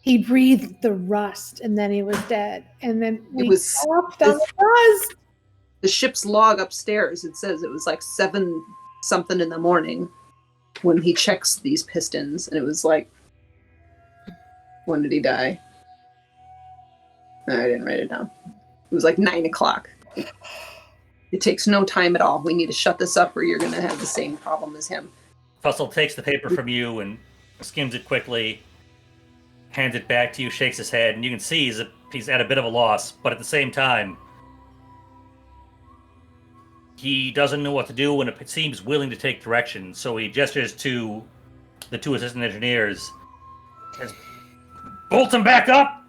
He breathed the rust, and then he was dead. And then we was- stopped on the rust. The ship's log upstairs, it says it was like 7 something in the morning when he checks these pistons, and it was like, when did he die? I didn't write it down. It was like 9 o'clock. It takes no time at all. We need to shut this up or you're going to have the same problem as him. Fussell takes the paper from you and skims it quickly, hands it back to you, shakes his head, and you can see he's at a bit of a loss, but at the same time, he doesn't know what to do and it seems willing to take direction, so he gestures to the 2 assistant engineers. Says, bolt them back up!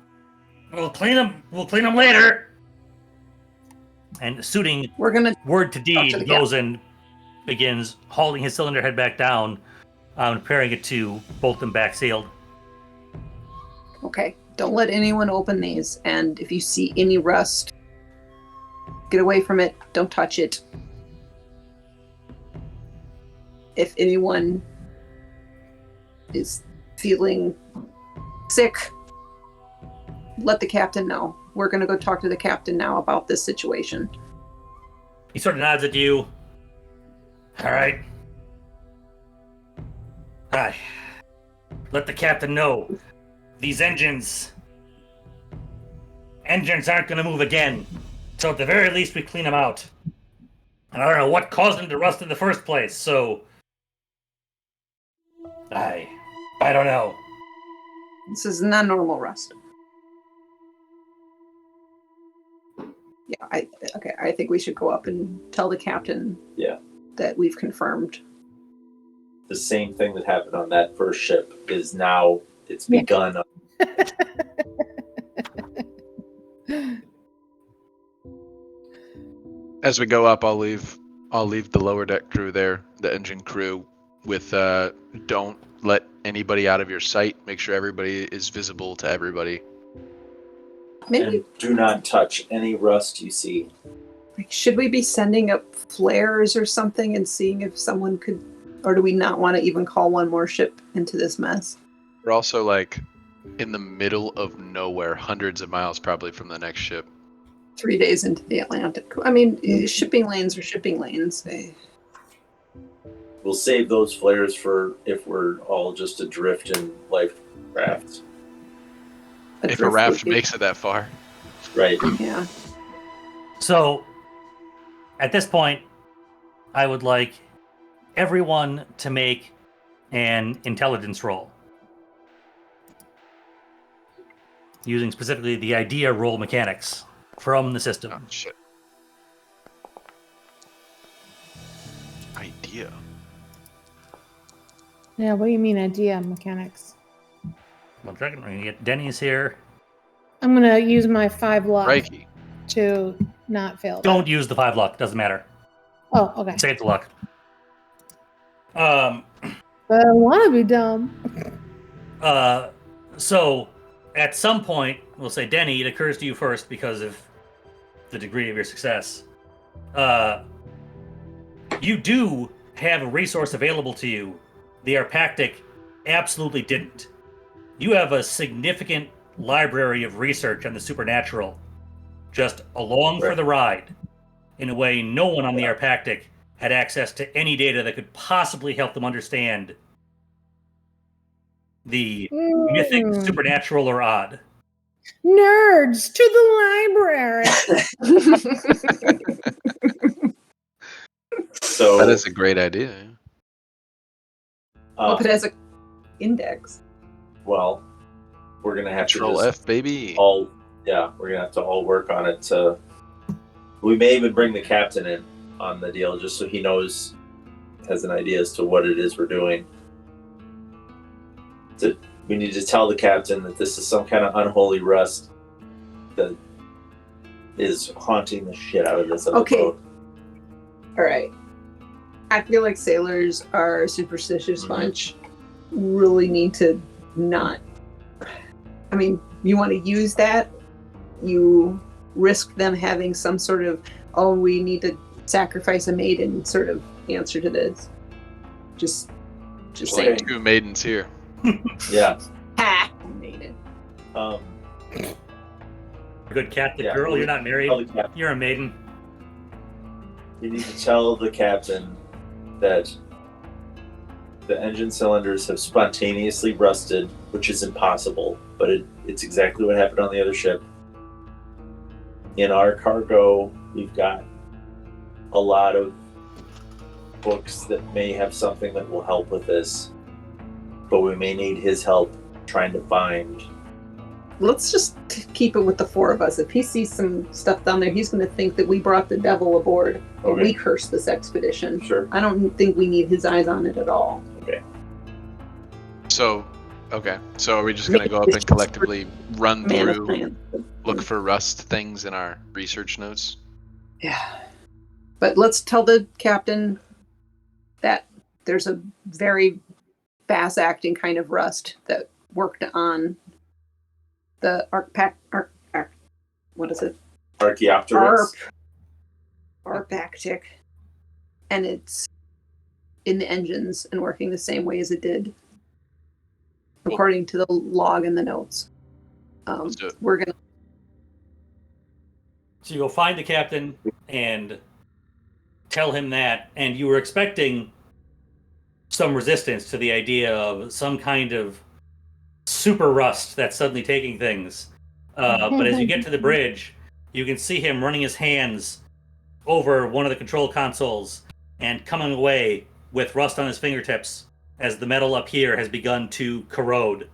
We'll clean them later! And suiting We're going to word to Talk deed to the goes and begins hauling his cylinder head back down, preparing it to bolt them back sealed. Okay, don't let anyone open these, and if you see any rust, get away from it. Don't touch it. If anyone is feeling sick, let the captain know. We're going to go talk to the captain now about this situation. He sort of nods at you. All right. Hi. Let the captain know. These engines aren't going to move again. So at the very least, we clean them out. And I don't know what caused them to rust in the first place, so I don't know. This is not normal rust. Yeah, I think we should go up and tell the captain that we've confirmed. The same thing that happened on that first ship is now it's begun. As we go up, I'll leave the lower deck crew there, the engine crew, with don't let anybody out of your sight. Make sure everybody is visible to everybody. Maybe And do not touch any rust you see. should we be sending up flares or something and seeing if someone could, or do we not want to even call one more ship into this mess? We're also like in the middle of nowhere, hundreds of miles probably from the next ship. 3 days into the Atlantic. I mean, shipping lanes are shipping lanes. We'll save those flares for if we're all just adrift in life rafts. If a raft makes it that far. Right. Yeah. So, at this point, I would like everyone to make an intelligence roll. Using specifically the idea roll mechanics from the system. Oh, shit. Idea. Yeah, what do you mean idea mechanics? One second, we're going to get Denny's here. I'm going to use my 5 luck Reiki. to not fail. that. Don't use the 5 luck, doesn't matter. Oh, okay. Save the luck. But I want to be dumb. So, at some point, we'll say, Denny, it occurs to you first because of the degree of your success. You do have a resource available to you. The Arpactic absolutely didn't. You have a significant library of research on the supernatural, just along for the ride, in a way no one on the Arpactic had access to any data that could possibly help them understand the mythic, supernatural, or odd. Nerds to the library. So That is a great idea. Hope it has an index. well, we're gonna have Control to just F, baby. we're gonna have to all work on it. We may even bring the captain in on the deal just so he knows, has an idea as to what it is we're doing. We need to tell the captain that this is some kind of unholy rust that is haunting the shit out of this other boat. All right. I feel like sailors are a superstitious Mm-hmm. bunch. Really need to not. I mean, you want to use that, you risk them having some sort of, oh, we need to sacrifice a maiden sort of answer to this. Just saying. Like 2 maidens here. Yeah. Ha! Maiden. Good Catholic Yeah, girl, we- you're not married. Tell the captain. You're a maiden. You need to tell the captain that the engine cylinders have spontaneously rusted, which is impossible, but it's exactly what happened on the other ship. In our cargo, we've got a lot of books that may have something that will help with this, but we may need his help trying to find. Let's just keep it with the 4 of us. If he sees some stuff down there, he's going to think that we brought the devil aboard. Or Okay. we cursed this expedition. Sure. I don't think we need his eyes on it at all. So, are we just gonna go up and collectively run Man of through, plan. look for rust things in our research notes? Yeah. But let's tell the captain that there's a very fast acting kind of rust that worked on the what is it? Archaeopteryx. Arpactic. And it's in the engines and working the same way as it did, according to the log and the notes. Let's do it. We're gonna. So you go find the captain and tell him that, and you were expecting some resistance to the idea of some kind of super rust that's suddenly taking things. But as you get to the bridge, you can see him running his hands over one of the control consoles and coming away with rust on his fingertips as the metal up here has begun to corrode.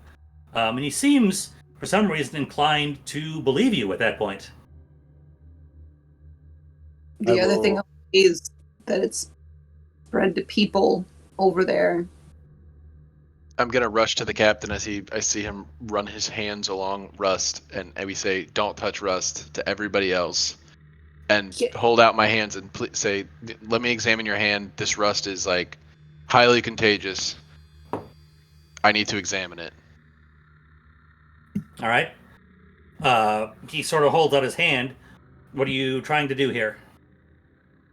And he seems, for some reason, inclined to believe you at that point. The other thing is that it's spread to people over there. I'm gonna rush to the captain as I see him run his hands along rust, and we say, "Don't touch rust" to everybody else, and hold out my hands and say, "Let me examine your hand. This rust is like highly contagious. I need to examine it." All right. He sort of holds out his hand. What are you trying to do here?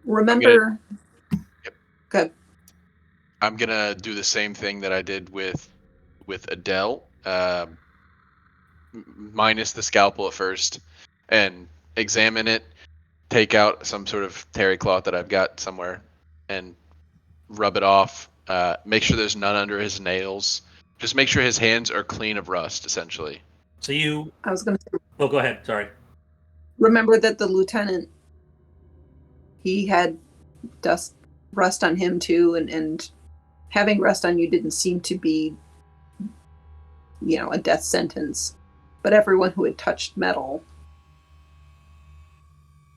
Remember. Yep. Good. I'm gonna do the same thing that I did with Adele, minus the scalpel at first, and examine it. Take out some sort of terry cloth that I've got somewhere, and rub it off. Make sure there's none under his nails. Just make sure his hands are clean of rust, essentially. So you... I was going to say, Oh, go ahead. Sorry. remember that the lieutenant, he had rust on him too, and having rust on you didn't seem to be, a death sentence. But everyone who had touched metal,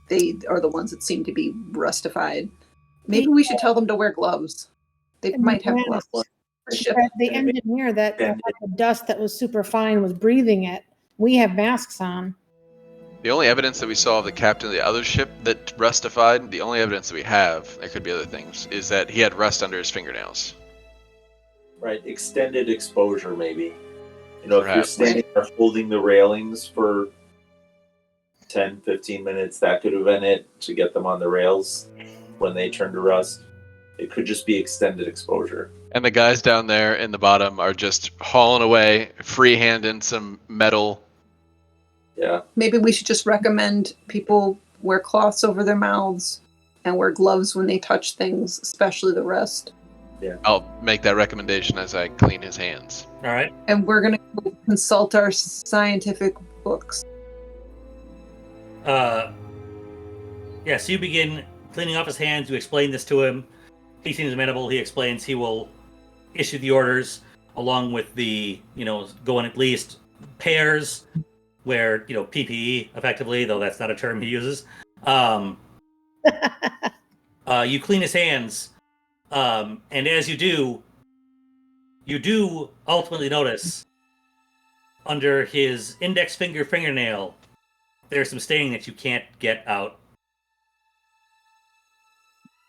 they are the ones that seem to be rustified. Maybe we should tell them to wear gloves. They might have gloves. The engineer that had the dust that was super fine was breathing it. We have masks on. The only evidence that we saw of the captain of the other ship that rustified, the only evidence that we have, there could be other things, is that he had rust under his fingernails. Right, extended exposure maybe. If you're Perhaps. standing there holding the railings for 10, 15 minutes, that could have been it to get them on the rails when they turn to rust. It could just be extended exposure. And the guys down there in the bottom are just hauling away, free-handing some metal Yeah. Maybe we should just recommend people wear cloths over their mouths and wear gloves when they touch things, especially the rest. I'll make that recommendation as I clean his hands. All right. And we're going to consult our scientific books. So you begin cleaning off his hands. You explain this to him. He seems amenable. He explains he will issue the orders along with the, go in at least pairs where, PPE effectively, though that's not a term he uses. You clean his hands. And as you do ultimately notice under his index fingernail, there's some staining that you can't get out.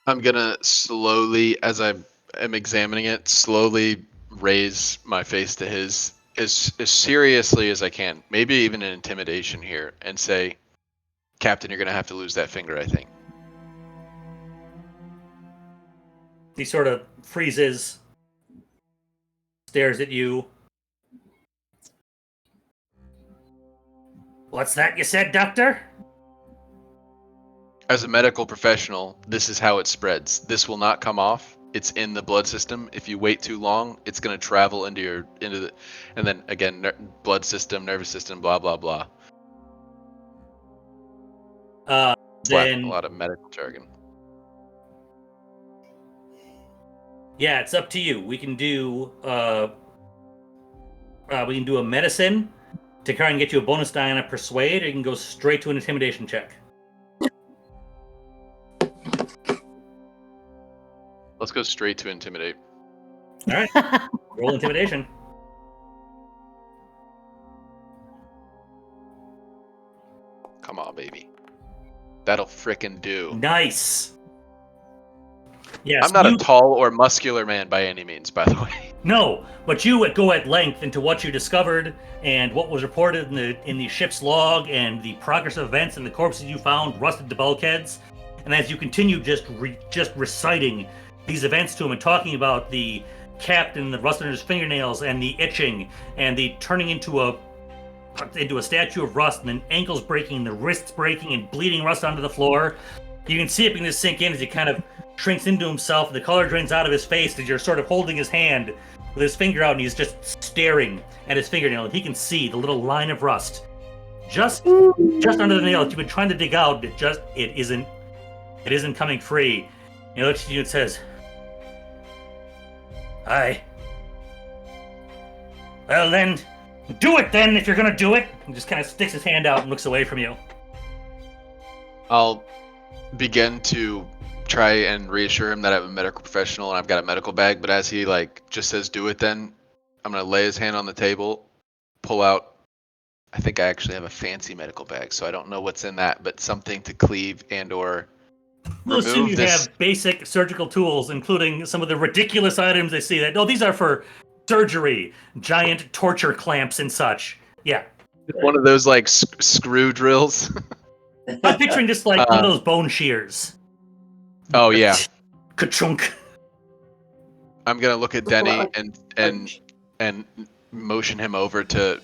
I'm gonna slowly, as I am examining it, slowly raise my face to his as seriously as I can. Maybe even an intimidation here, and say, "Captain, you're gonna have to lose that finger, I think." He sort of freezes, stares at you. What's that you said, Doctor? As a medical professional, this is how it spreads. This will not come off. It's in the blood system. If you wait too long, it's going to travel into the, and then again, blood system, nervous system, blah blah blah. Then A lot of medical jargon. Yeah, it's up to you. We can do a medicine to try and get you a bonus die on a persuade, or you can go straight to an intimidation check. Let's go straight to intimidate. All right, roll intimidation. Come on, baby. That'll frickin' do. Nice. Yes, I'm not a tall or muscular man by any means, by the way. No, but you would go at length into what you discovered and what was reported in the ship's log and the progress of events and the corpses you found rusted to bulkheads. And as you continue just reciting these events to him and talking about the captain, the rust under his fingernails, and the itching, and the turning into a statue of rust, and then ankles breaking, the wrists breaking, and bleeding rust onto the floor, you can see it begin to sink in as he kind of shrinks into himself. The color drains out of his face as you're sort of holding his hand with his finger out, and he's just staring at his fingernail, and he can see the little line of rust just under the nail that you've been trying to dig out. It isn't coming free. He looks at you and says, "Aye. Well then, do it then if you're gonna do it." And just kind of sticks his hand out and looks away from you. I'll begin to try and reassure him that I'm a medical professional and I've got a medical bag, but as he just says do it then, I'm going to lay his hand on the table, pull out, I think I actually have a fancy medical bag, so I don't know what's in that, but something to cleave and or We'll assume remove you this. have basic surgical tools, including some of the ridiculous items I see these are for surgery, giant torture clamps and such. Yeah. One of those screw drills. I'm picturing just one of those bone shears. Oh yeah. Ka-chunk. I'm gonna look at Denny and motion him over to,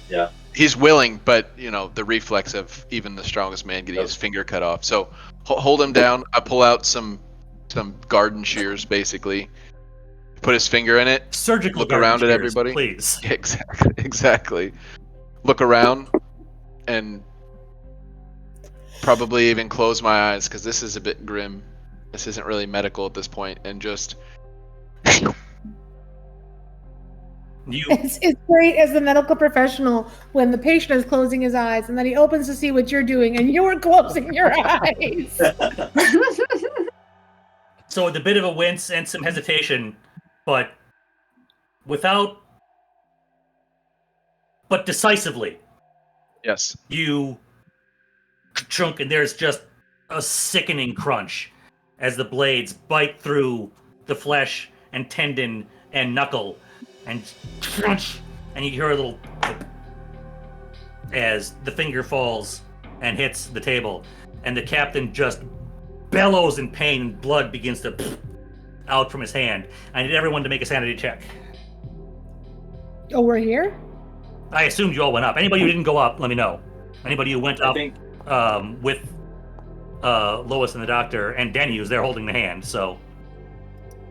Yeah. He's willing, but the reflex of even the strongest man getting his finger cut off. So hold him down. I pull out some garden shears, basically. Put his finger in it. Surgical. Look around at shears, everybody. please. Exactly. Look around and probably even close my eyes because this is a bit grim. This isn't really medical at this point, and just. It's great as the medical professional when the patient is closing his eyes and then he opens to see what you're doing and you're closing your eyes. So with a bit of a wince and some hesitation, but decisively. Yes. You chunk, and there's just a sickening crunch as the blades bite through the flesh and tendon and knuckle, and crunch, and you hear a little as the finger falls and hits the table, and the captain just bellows in pain, and blood begins to out from his hand. I need everyone to make a sanity check. Oh, we're here? I assumed you all went up. Anybody who didn't go up, let me know. Anybody who went I up think with Lois and the doctor, and Denny was there holding the hand. So,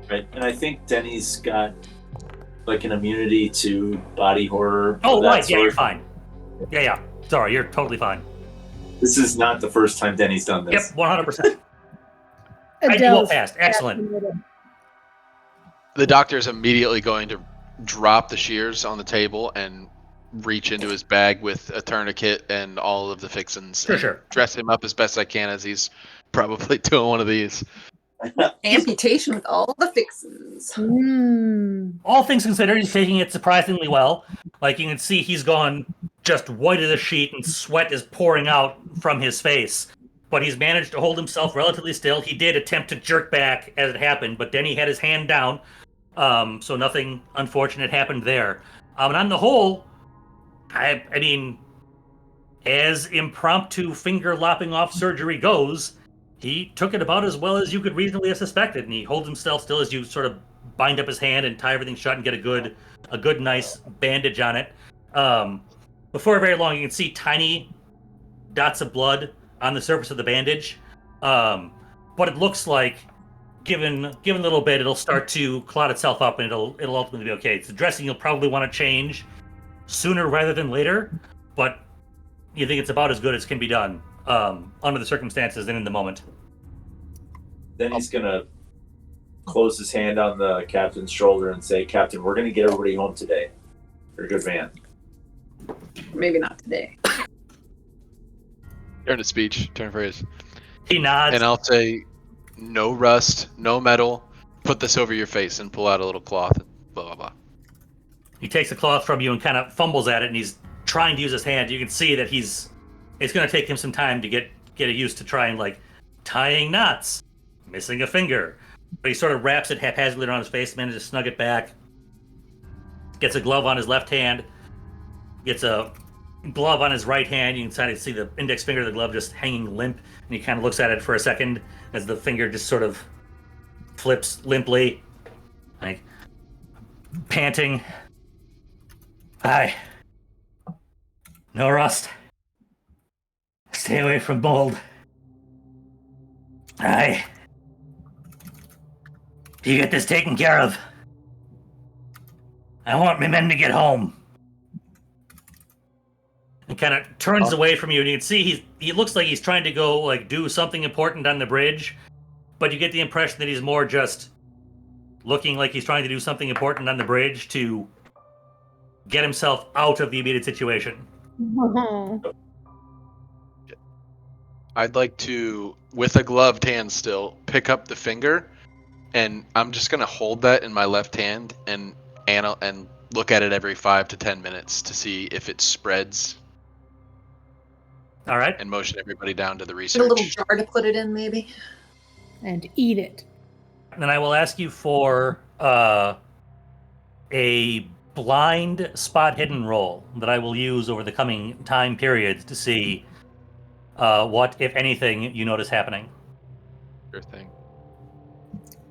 right, and I think Denny's got like an immunity to body horror. oh of that right, yeah, you're sort. fine. Yeah. Sorry, you're totally fine. This is not the first time Denny's done Yep, this. 100%. I do Adele's well past. Excellent. fascinated. The doctor's immediately going to drop the shears on the table and reach into his bag with a tourniquet and all of the fixins. For and sure. Dress him up as best I can, as he's probably doing one of these. Amputation with all the fixins. All things considered, he's taking it surprisingly well. Like, you can see he's gone just white as a sheet and sweat is pouring out from his face. But he's managed to hold himself relatively still. He did attempt to jerk back as it happened, but then he had his hand down. So nothing unfortunate happened there. And on the whole, I mean, as impromptu finger lopping off surgery goes, he took it about as well as you could reasonably have suspected. And he holds himself still as you sort of bind up his hand and tie everything shut and get a good nice bandage on it. Before very long, you can see tiny dots of blood on the surface of the bandage. But it looks like, given a little bit, it'll start to clot itself up and it'll ultimately be okay. It's the dressing you'll probably want to change sooner rather than later, but you think it's about as good as can be done under the circumstances and in the moment. Then he's gonna close his hand on the captain's shoulder and say, "Captain, we're gonna get everybody home today. You're a good man." Maybe not today. Turn to speech, turn phrase. He nods. And I'll say, no rust, no metal. Put this over your face and pull out a little cloth. And blah blah blah. He takes the cloth from you and kind of fumbles at it, and he's trying to use his hand. You can see that it's going to take him some time to get used to trying, like, tying knots, missing a finger. But he sort of wraps it haphazardly around his face, manages to snug it back, gets a glove on his left hand, gets a glove on his right hand. You can kind of see the index finger of the glove just hanging limp, and he kind of looks at it for a second as the finger just sort of flips limply, like, panting. Aye. No rust. Stay away from mold. Aye. You get this taken care of. I want my men to get home. And kind of turns away from you, and you can see he looks like he's trying to go, like, do something important on the bridge, but you get the impression that he's more just looking like he's trying to do something important on the bridge to get himself out of the immediate situation. I'd like to, with a gloved hand still, pick up the finger, and I'm just gonna hold that in my left hand and look at it every 5 to 10 minutes to see if it spreads. All right. And motion everybody down to the Get research. a little jar to put it in, maybe. And eat it. Then I will ask you for a blind spot hidden roll that I will use over the coming time periods to see what, if anything, you notice happening. Sure thing.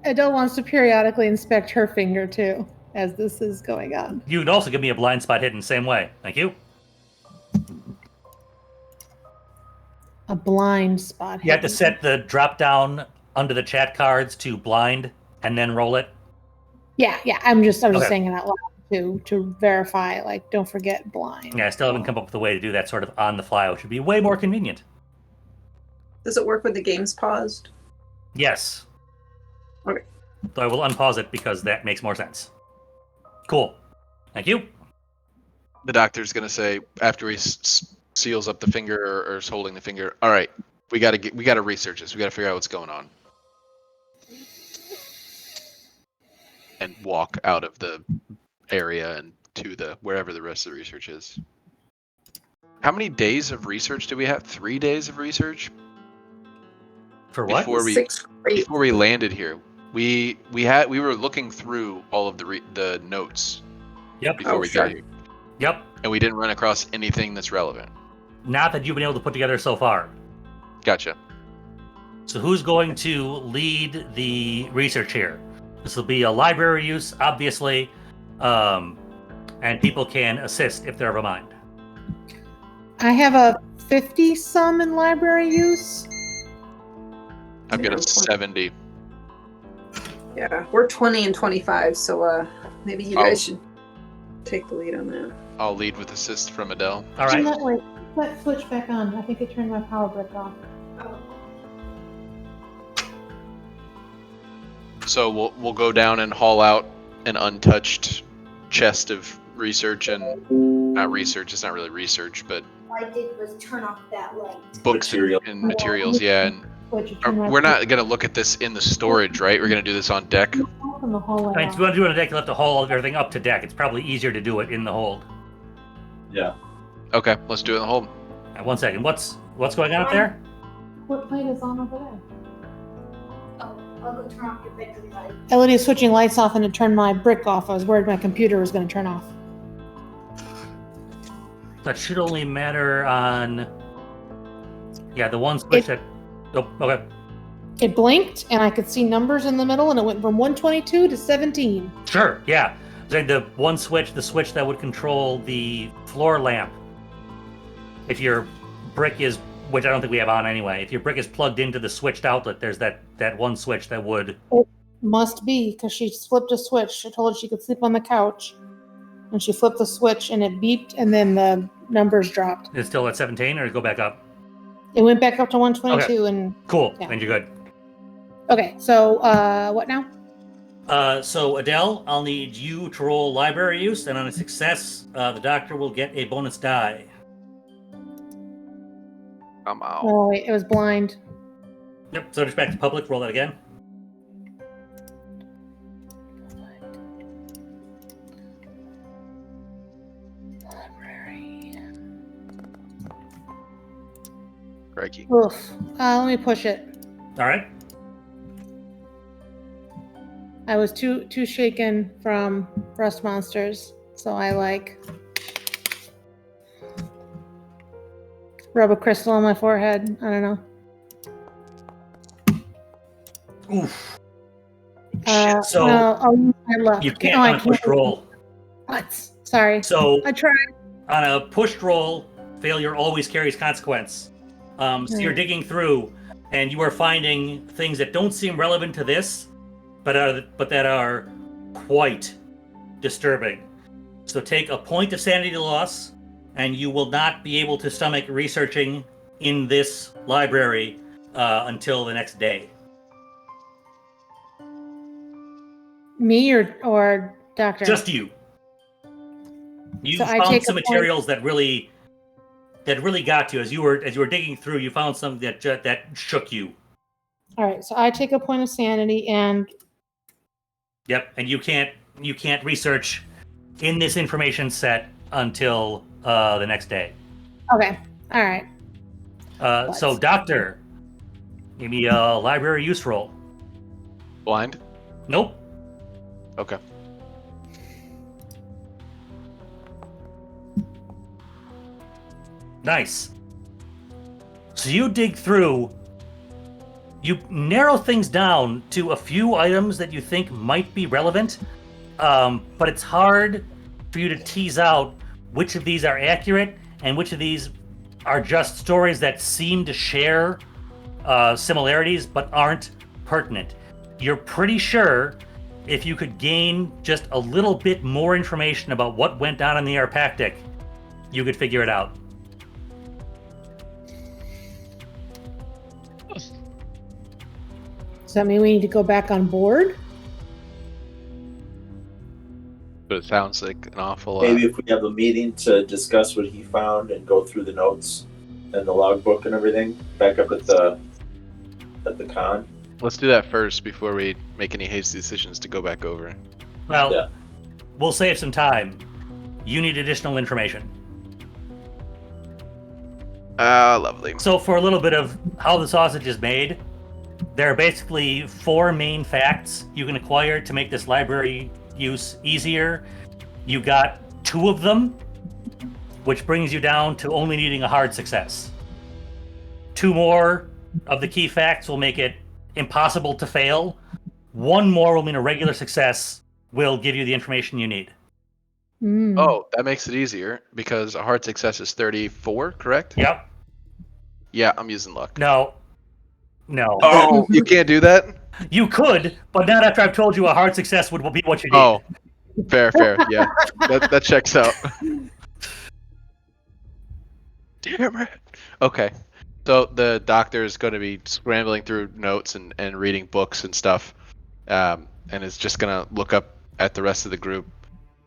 Adele wants to periodically inspect her finger too, as this is going on. You can also give me a blind spot hidden, same way. Thank you. A blind spot. You have to hidden. set the drop down under the chat cards to blind and then roll it. Yeah. I'm just Okay. saying it out loud to verify. Like, don't forget blind. Yeah, I still haven't come up with a way to do that sort of on the fly, which would be way more convenient. Does it work when the game's paused? Yes. Okay. So I will unpause it because that makes more sense. Cool. Thank you. The doctor's gonna say, after he seals up the finger or is holding the finger, all right, we gotta research this. We gotta figure out what's going on. And walk out of the area and to wherever the rest of the research is. How many days of research do we have? 3 days of research? For what? Before we landed here, we were looking through all of the notes. Yep. Before we got here, Yep. and we didn't run across anything that's relevant. Not that you've been able to put together so far. Gotcha. So who's going to lead the research here? This will be a library use, obviously, and people can assist if they're of a mind. I have a 50-some in library use. I've got Yeah, a 70. Yeah, we're 20 and 25, so maybe you guys should take the lead on that. I'll lead with assist from Adele. All right. Wait, let's switch back on. I think I turned my power brick off. So we'll go down and haul out an untouched chest of research and not research. It's not really research, but All I did was turn off that light. books and materials. Yeah, and we're not gonna look at this in the storage, right? We're gonna do this on deck. In the hallway. I mean, if you want to do it on deck, you'll have to haul everything up to deck. It's probably easier to do it in the hold. Yeah. Okay, let's do it in the hold. One second. What's going on up there? What light is on over there? Oh, I'll go turn off your bedroom light. Elodie is switching lights off and to turn my brick off. I was worried my computer was going to turn off. That should only matter on. Yeah, the one switch that. Oh, okay. It blinked and I could see numbers in the middle and it went from 122 to 17. Sure. Yeah. The one switch, the switch that would control the floor lamp. If your brick is, which I don't think we have on anyway, if your brick is plugged into the switched outlet, there's that one switch that would. It must be because she flipped a switch. I told her she could sleep on the couch. And she flipped the switch and it beeped and then the numbers dropped. It's still at 17 or go back up? It went back up to 122 and Cool. Yeah. And you're good. okay, so what now? So Adele, I'll need you to roll library use, and on a success, the doctor will get a bonus die. Come on. Oh wait, it was blind. Yep. So just back to public. Roll that again. Library. Crikey. Oof. Let me push it. All right. I was too shaken from Rust Monsters, so I rub a crystal on my forehead. I don't know. Oof. So no, I'll use my luck. you can't No, I on a pushed roll. What? Sorry. So I tried. on a pushed roll, failure always carries consequence. So you're digging through, and you are finding things that don't seem relevant to this, but that are quite disturbing. So take a point of sanity loss, and you will not be able to stomach researching in this library until the next day. Me or Doctor? Just you. You So I found take some a point- materials that really got you as you were digging through. You found something that shook you. All right, so I take a point of sanity and Yep, and you can't research in this information set until the next day. okay. All right. So, Doctor, give me a library use roll. Blind? Nope. Okay. Nice. So you dig through. You narrow things down to a few items that you think might be relevant, but it's hard for you to tease out which of these are accurate and which of these are just stories that seem to share similarities but aren't pertinent. You're pretty sure if you could gain just a little bit more information about what went down in the Arpactic, you could figure it out. Does that mean we need to go back on board? But it sounds like an awful lot. Maybe if we have a meeting to discuss what he found and go through the notes and the logbook and everything back up at the con. Let's do that first before we make any hasty decisions to go back over. Well, Yeah. We'll save some time. You need additional information. Lovely. So for a little bit of how the sausage is made, there are basically 4 main facts you can acquire to make this library use easier. You got 2 of them, which brings you down to only needing a hard success. 2 more of the key facts will make it impossible to fail. 1 more will mean a regular success will give you the information you need. Mm. Oh, that makes it easier because a hard success is 34, correct? Yep. Yeah, I'm using luck. No. Oh, you can't do that? You could, but not after I've told you a hard success would be what you need. Oh, fair. Yeah, that checks out. Damn it. Okay. So the doctor is going to be scrambling through notes and reading books and stuff, and is just going to look up at the rest of the group,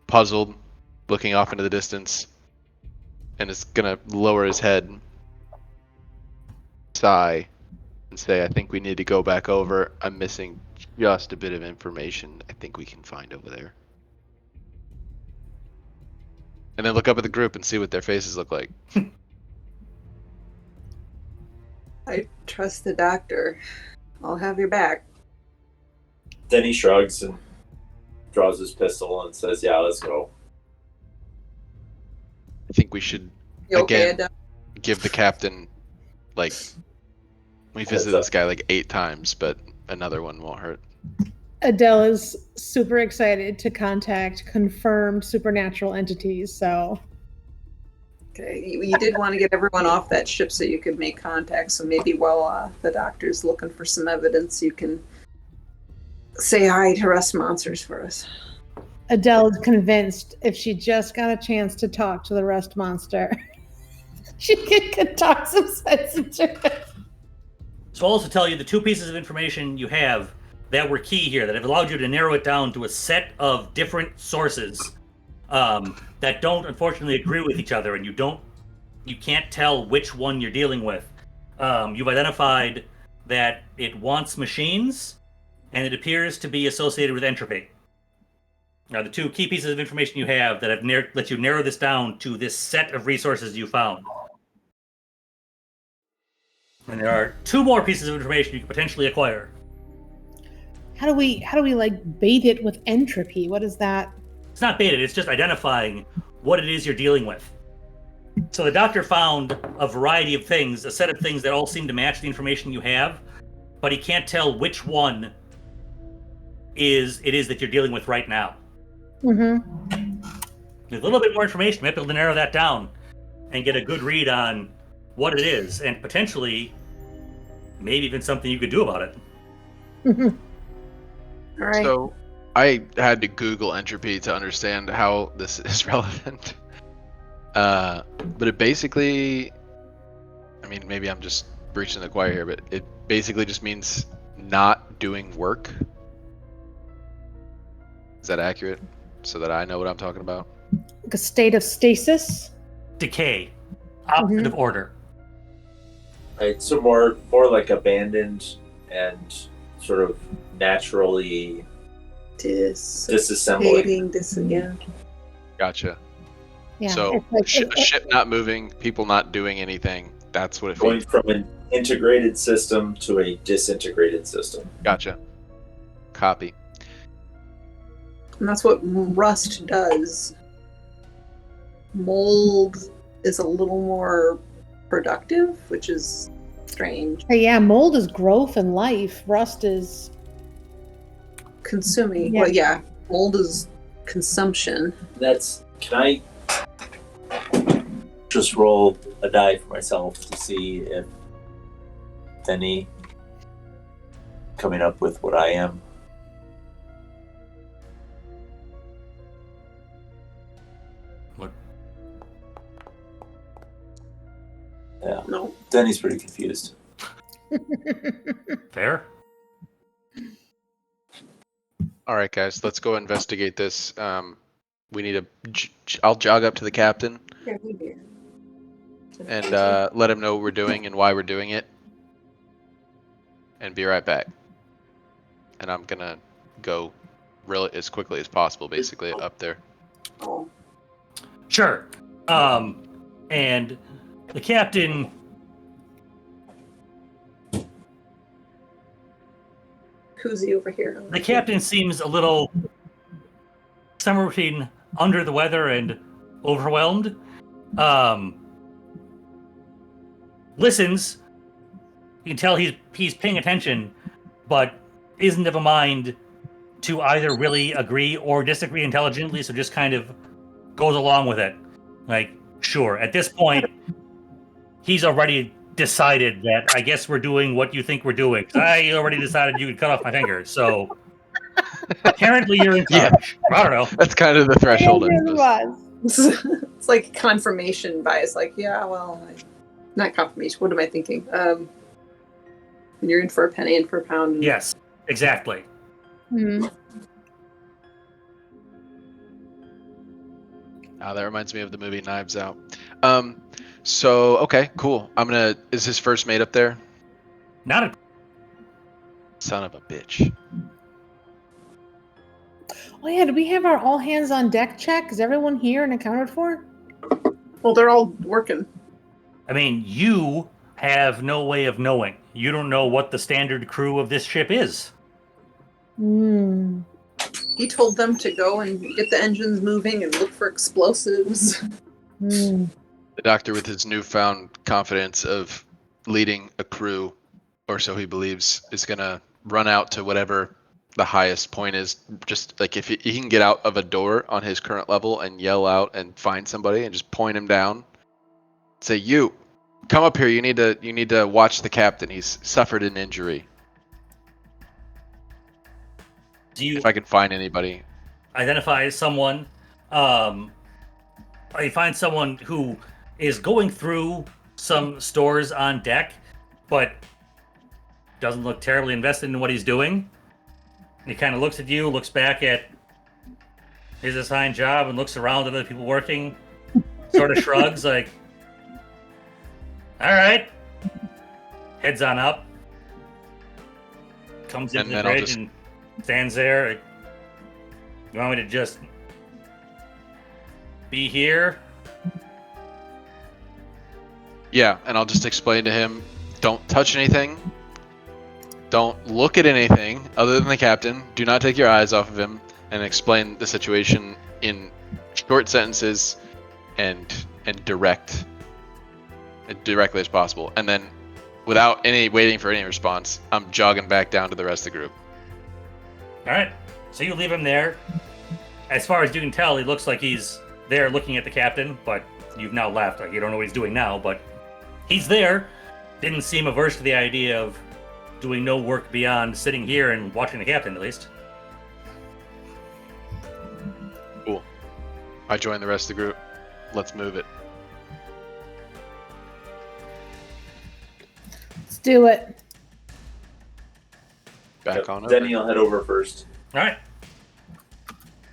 puzzled, looking off into the distance, and is going to lower his head, sigh, and say, I think we need to go back over. I'm missing just a bit of information I think we can find over there. And then look up at the group and see what their faces look like. I trust the doctor. I'll have your back. Then he shrugs and draws his pistol and says, yeah, let's go. I think we should You okay, Again. Adele? give the captain, like, we visited this guy like 8 times, but another one won't hurt. Adele is super excited to contact confirmed supernatural entities, so Okay, you did want to get everyone off that ship so you could make contact, so maybe while the doctor's looking for some evidence, you can say hi to rest monsters for us. Adele is convinced if she just got a chance to talk to the rust monster, she could talk some sense into it. So I'll also tell you the 2 pieces of information you have that were key here, that have allowed you to narrow it down to a set of different sources that don't unfortunately agree with each other, and you can't tell which one you're dealing with. You've identified that it wants machines, and it appears to be associated with entropy. Now, the 2 key pieces of information you have that have let you narrow this down to this set of resources you found. And there are 2 more pieces of information you could potentially acquire. How do we like bait it with entropy? What is that? It's not baited, it's just identifying what it is you're dealing with. So the doctor found a variety of things, a set of things that all seem to match the information you have, but he can't tell which one it is that you're dealing with right now. Mm-hmm. With a little bit more information, you might be able to narrow that down and get a good read on what it is, and potentially maybe even something you could do about it. Mm-hmm. All right. So I had to Google entropy to understand how this is relevant. But it basically, I mean, maybe I'm just preaching to the choir here, but it basically just means not doing work. Is that accurate? So that I know what I'm talking about? Like a state of stasis? Decay. Opposite of order. Right, so more like abandoned and sort of naturally disassembling. Yeah. Gotcha. Yeah. So it's like, a ship not moving, people not doing anything. That's what it Going means. from an integrated system to a disintegrated system. Gotcha. Copy. And that's what rust does. Mold is a little more productive, which is strange. yeah, mold is growth and life. Rust is Consuming. Yeah. Well, yeah, mold is consumption. Can I just roll a die for myself to see if any coming up with what I am? What? Yeah. No. Denny's pretty confused. Fair? All right, guys, let's go investigate this. We need I'll jog up to the captain and let him know what we're doing and why we're doing it, and be right back. And I'm gonna go really as quickly as possible, basically up there. Oh. Sure. And the captain... Koozie over here. The captain seems a little somewhere between under the weather and overwhelmed. Listens. You can tell he's paying attention, but isn't of a mind to either really agree or disagree intelligently, so just kind of goes along with it. Like, sure. At this point, he's already decided that I guess we're doing what you think we're doing. 'Cause I already decided you could cut off my finger. So apparently you're in charge. I don't know. That's kind of the threshold. I suppose. It's like confirmation bias. Like, yeah, well, not confirmation. What am I thinking? When you're in for a penny, in for a pound. Yes, exactly. That reminds me of the movie Knives Out. So okay, cool. Is his first mate up there? Not a. Son of a bitch. Oh yeah, do we have our all hands on deck check? Is everyone here and accounted for? Well, they're all working. I mean, you have no way of knowing. You don't know what the standard crew of this ship is. He told them to go and get the engines moving and look for explosives. The doctor, with his newfound confidence of leading a crew, or so he believes, is gonna run out to whatever the highest point is. Just like if he can get out of a door on his current level and yell out and find somebody and just point him down. Say, you, come up here. You need to watch the captain. He's suffered an injury. If I can find anybody. Identify someone. I find someone who is going through some stores on deck, but doesn't look terribly invested in what he's doing. He kind of looks at you, looks back at his assigned job, and looks around at other people working. Sort of shrugs, like, "All right." Heads on up. Comes into the bridge and stands there. You want me to just be here? Yeah, and I'll just explain to him, don't touch anything. Don't look at anything other than the captain. Do not take your eyes off of him, and explain the situation in short sentences and directly as possible. And then, without any waiting for any response, I'm jogging back down to the rest of the group. All right. So you leave him there. As far as you can tell, he looks like he's there looking at the captain, but you've now left. Like, you don't know what he's doing now, but he's there. Didn't seem averse to the idea of doing no work beyond sitting here and watching the captain, at least. Cool. I join the rest of the group. Let's move it. Let's do it. Back on over. Denny will head over first. All right.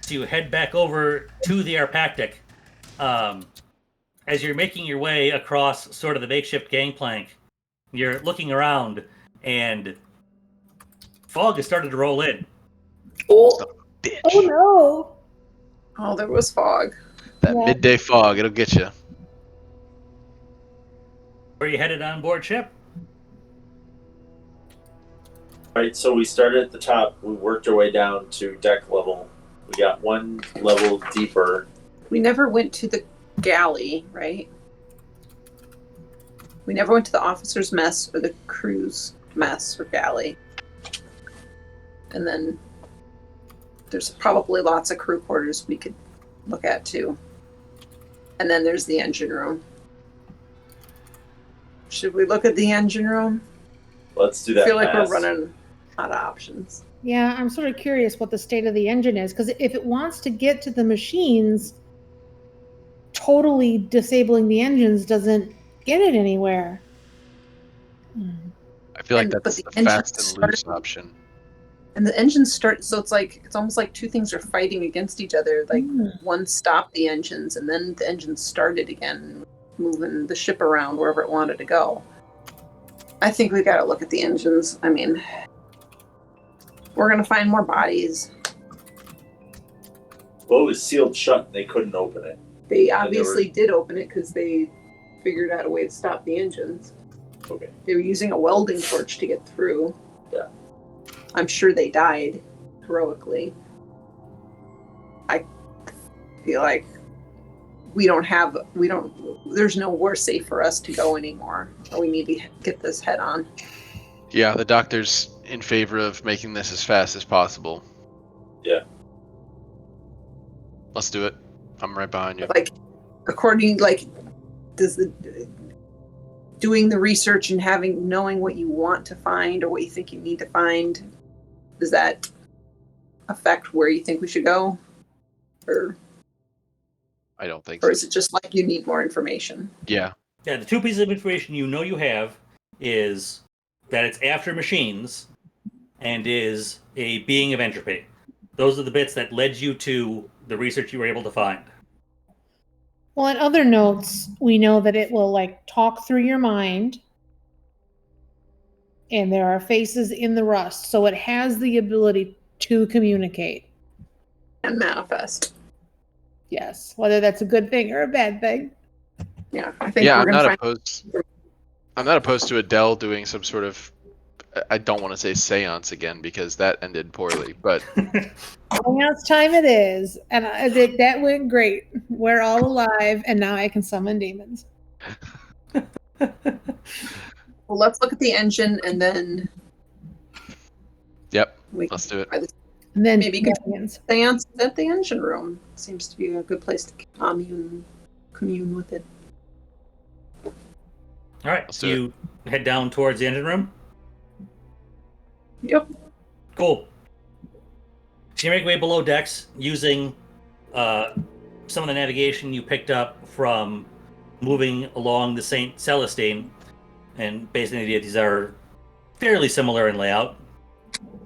So you head back over to the Arpactic. As you're making your way across sort of the makeshift gangplank, you're looking around, and fog has started to roll in. Oh, Bitch. oh no. Oh, there was fog. That midday fog, it'll get you. Where are you headed on board ship? Right, so we started at the top. We worked our way down to deck level. We got one level deeper. We never went to the galley, right? We never went to the officer's mess or the crew's mess or galley. And then there's probably lots of crew quarters we could look at too. And then there's the engine room. Should we look at the engine room? Let's do that. I feel like fast. we're running out of options. Yeah, I'm sort of curious what the state of the engine is, because if it wants to get to the machines, totally disabling the engines doesn't get it anywhere. I feel like But that's the the engine fast and loose option. And the engines start, so it's almost like two things are fighting against each other. Like one stopped the engines, and then the engines started again, moving the ship around wherever it wanted to go. I think we got to look at the engines. I mean, we're gonna find more bodies. Well, it was sealed shut. And they couldn't open it. They obviously did open it because they figured out a way to stop the engines. Okay. They were using a welding torch to get through. Yeah. I'm sure they died heroically. I feel like there's nowhere safe for us to go anymore. We need to get this head on. Yeah, the doctor's in favor of making this as fast as possible. Yeah. Let's do it. I'm right behind you. Like, according, like, does the doing the research and knowing what you want to find or what you think you need to find, does that affect where you think we should go? Or I don't think or so. is it just like you need more information? Yeah. Yeah, the two pieces of information you have is that it's after machines and is a being of entropy. Those are the bits that led you to the research you were able to find. Well, in other notes, we know that it will like talk through your mind. And there are faces in the rust, so it has the ability to communicate. And manifest. Yes, whether that's a good thing or a bad thing. Yeah, I think Yeah, we're I'm gonna not find. opposed. I'm not opposed to Adele doing some sort of. I don't want to say seance again because that ended poorly, but Seance time it is, and that went great. We're all alive, and now I can summon demons. Well, let's look at the engine and then yep, we let's do it. And then Maybe dragons. seance at the engine room. Seems to be a good place to commune with it. All right, Let's so do you head down towards the engine room. Yep. Cool. So you make your way below decks using some of the navigation you picked up from moving along the St. Celestine, and basically these are fairly similar in layout.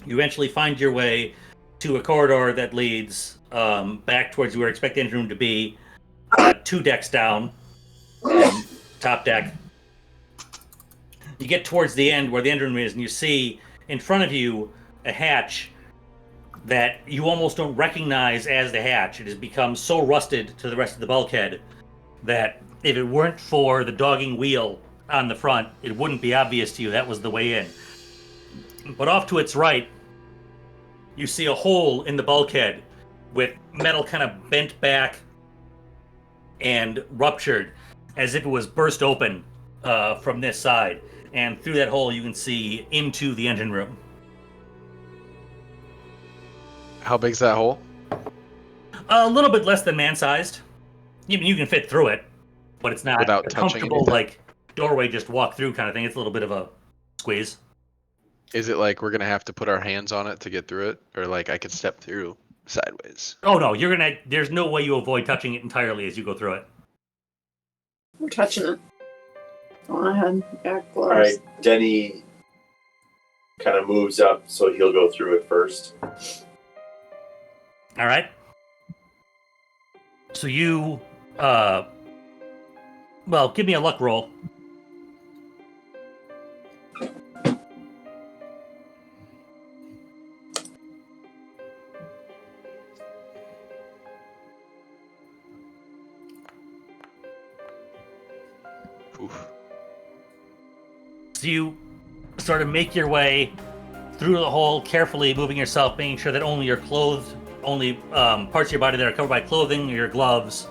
You eventually find your way to a corridor that leads back towards where you expect the engine room to be, 2 decks down, top deck. You get towards the end where the engine room is, and you see in front of you a hatch that you almost don't recognize as the hatch. It has become so rusted to the rest of the bulkhead that if it weren't for the dogging wheel on the front, it wouldn't be obvious to you that was the way in. But off to its right, you see a hole in the bulkhead with metal kind of bent back and ruptured as if it was burst open from this side. And through that hole, you can see into the engine room. How big's that hole? A little bit less than man-sized. You can fit through it, but it's not Without a touching comfortable anything? like doorway just walk through kind of thing. It's a little bit of a squeeze. Is it like we're gonna have to put our hands on it to get through it, or like I could step through sideways? Oh no, there's no way you avoid touching it entirely as you go through it. We're touching it. Go ahead. Back gloves. All right, Denny kind of moves up, so he'll go through it first. All right. So you, well, give me a luck roll. Oof. So you sort of make your way through the hole, carefully moving yourself, making sure that only your clothes, only parts of your body that are covered by clothing or your gloves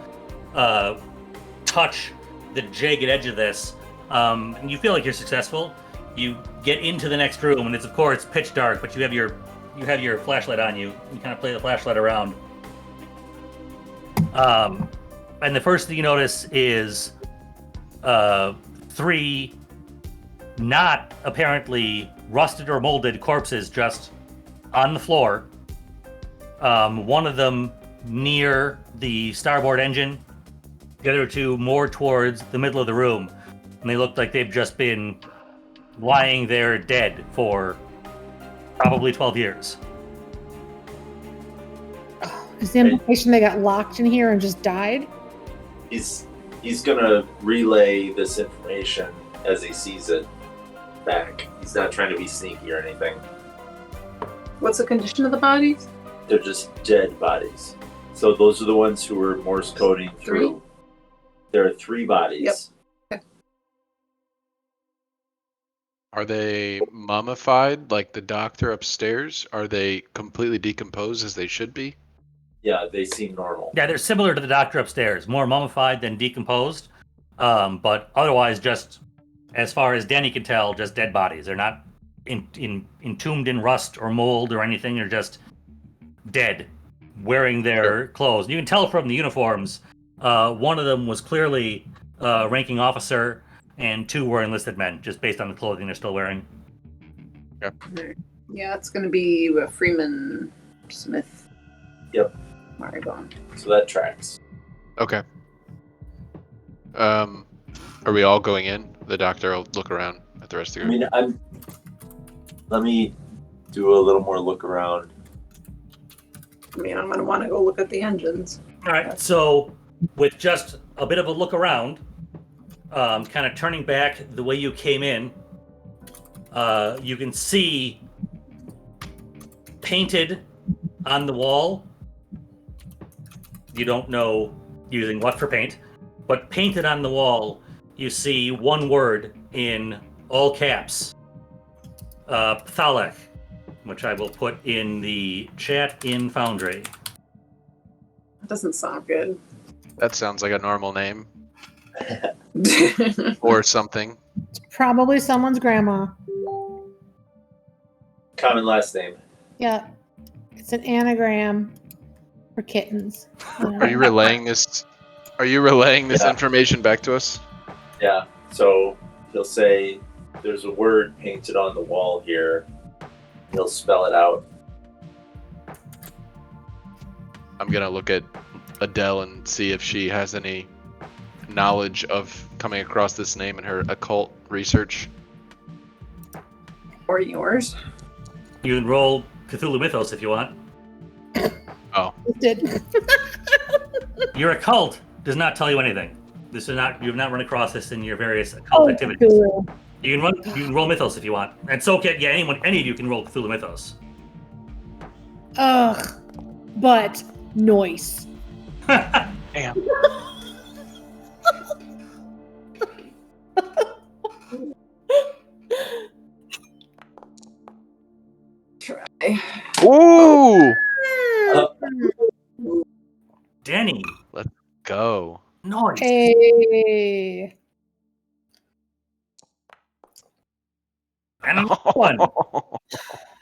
touch the jagged edge of this. And you feel like you're successful. You get into the next room, and it's of course pitch dark, but you have your flashlight on you. You kind of play the flashlight around. And the first thing you notice is 3 not apparently rusted or molded corpses just on the floor. One of them near the starboard engine, the other 2 more towards the middle of the room. And they look like they've just been lying there dead for probably 12 years. Is the implication they got locked in here and just died? He's gonna relay this information as he sees it back. He's not trying to be sneaky or anything. What's the condition of the bodies? They're just dead bodies. So those are the ones who were Morse coding through. There are 3 bodies. Yep. Are they mummified like the doctor upstairs? Are they completely decomposed as they should be? Yeah, they seem normal. Yeah, they're similar to the doctor upstairs, more mummified than decomposed. But otherwise, just as far as Danny can tell, just dead bodies. They're not entombed in rust or mold or anything. They're just dead wearing their clothes. You can tell from the uniforms, one of them was clearly ranking officer, and 2 were enlisted men, just based on the clothing they're still wearing. Yeah, it's going to be Freeman, Smith. Yep. Maribon. So that tracks. Okay. Are we all going in? The doctor will look around at the rest of I the group. mean, let me do a little more look around. I mean, I'm going to want to go look at the engines. All right, so with just a bit of a look around, kind of turning back the way you came in, you can see painted on the wall. You don't know using what for paint, but painted on the wall, you see one word in all caps, Phthalek, which I will put in the chat in Foundry. That doesn't sound good. That sounds like a normal name or something. It's probably someone's grandma. Common last name. Yeah. It's an anagram for kittens. Are you relaying this? Are you relaying this Yeah. information back to us? Yeah. So he'll say, "There's a word painted on the wall here." He'll spell it out. I'm gonna look at Adele and see if she has any knowledge of coming across this name in her occult research. Or yours. You can roll Cthulhu Mythos if you want. Oh, It did. Your occult does not tell you anything. This is not, you have not run across this in your various occult activities. Cthulhu. You can roll Mythos if you want. And so can, yeah, any of you can roll Cthulhu Mythos. Ugh. But noise. damn. Try. Ooh! Denny, Go. noise. Hey. And another one.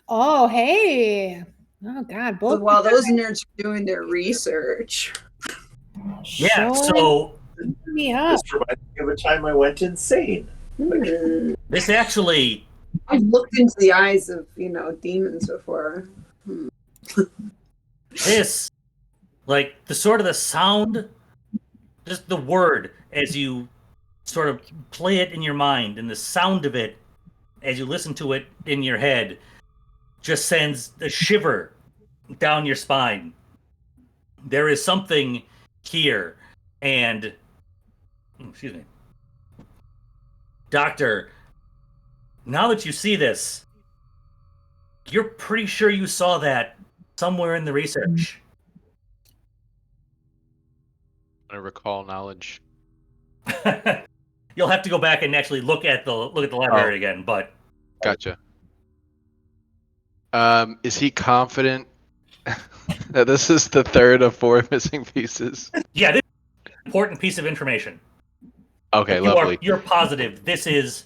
Oh, hey. Oh, God. Both. While those nerds are doing their research. Yeah, Showing so me up. This reminds me of a time I went insane. this actually, I've looked into the eyes of, demons before. this, like, the sort of the sound, just the word as you sort of play it in your mind, and the sound of it as you listen to it in your head just sends a shiver down your spine. There is something here, and excuse me, Doctor, now that you see this, you're pretty sure you saw that somewhere in the research. I'm gonna recall knowledge. You'll have to go back and actually look at the library again, but Gotcha. Is he confident that this is the third of 4 missing pieces? yeah, this is an important piece of information. Okay, lovely. You're positive this is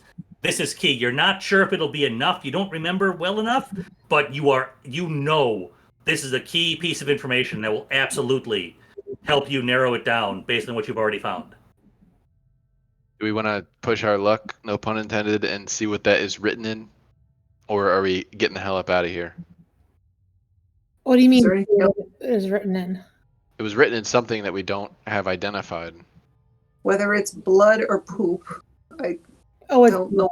key. You're not sure if it'll be enough. You don't remember well enough, but you know this is a key piece of information that will absolutely help you narrow it down based on what you've already found. Do we want to push our luck, no pun intended, and see what that is written in? Or are we getting the hell up out of here? What do you mean Is there anything else? it is written in? It was written in something that we don't have identified. Whether it's blood or poop, I Oh, it's don't know.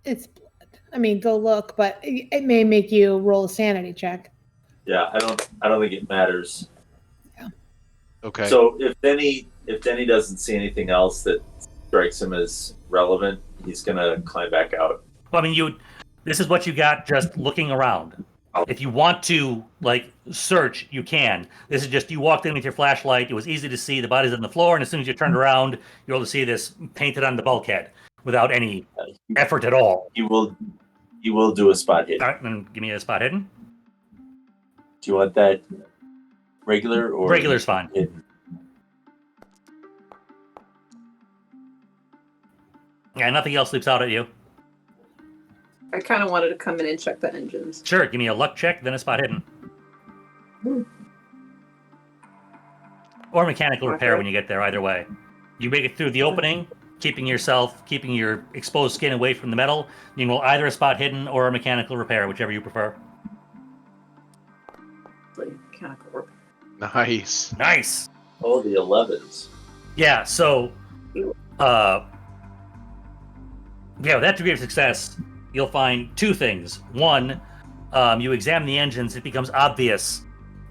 It's blood. I mean, go look, but it may make you roll a sanity check. Yeah, I don't think it matters. Okay. So if Denny doesn't see anything else that strikes him as relevant, he's gonna climb back out. Well, I mean, this is what you got just looking around. If you want to, search, you can. This is just, you walked in with your flashlight. It was easy to see the bodies on the floor, and as soon as you turned around, you're able to see this painted on the bulkhead without any effort at all. He will do a spot hit. All right, then give me a spot hidden. Do you want that regular or Regular's fine. hidden? Yeah, nothing else leaps out at you. I kind of wanted to come in and check the engines. Sure, give me a luck check, then a spot hidden. Or mechanical repair when you get there, either way. You make it through the opening, keeping your exposed skin away from the metal. You can roll either a spot hidden or a mechanical repair, whichever you prefer. Mechanical repair. Nice. Nice. Oh, the 11s. Yeah, so with that degree of success, you'll find two things. One, you examine the engines, it becomes obvious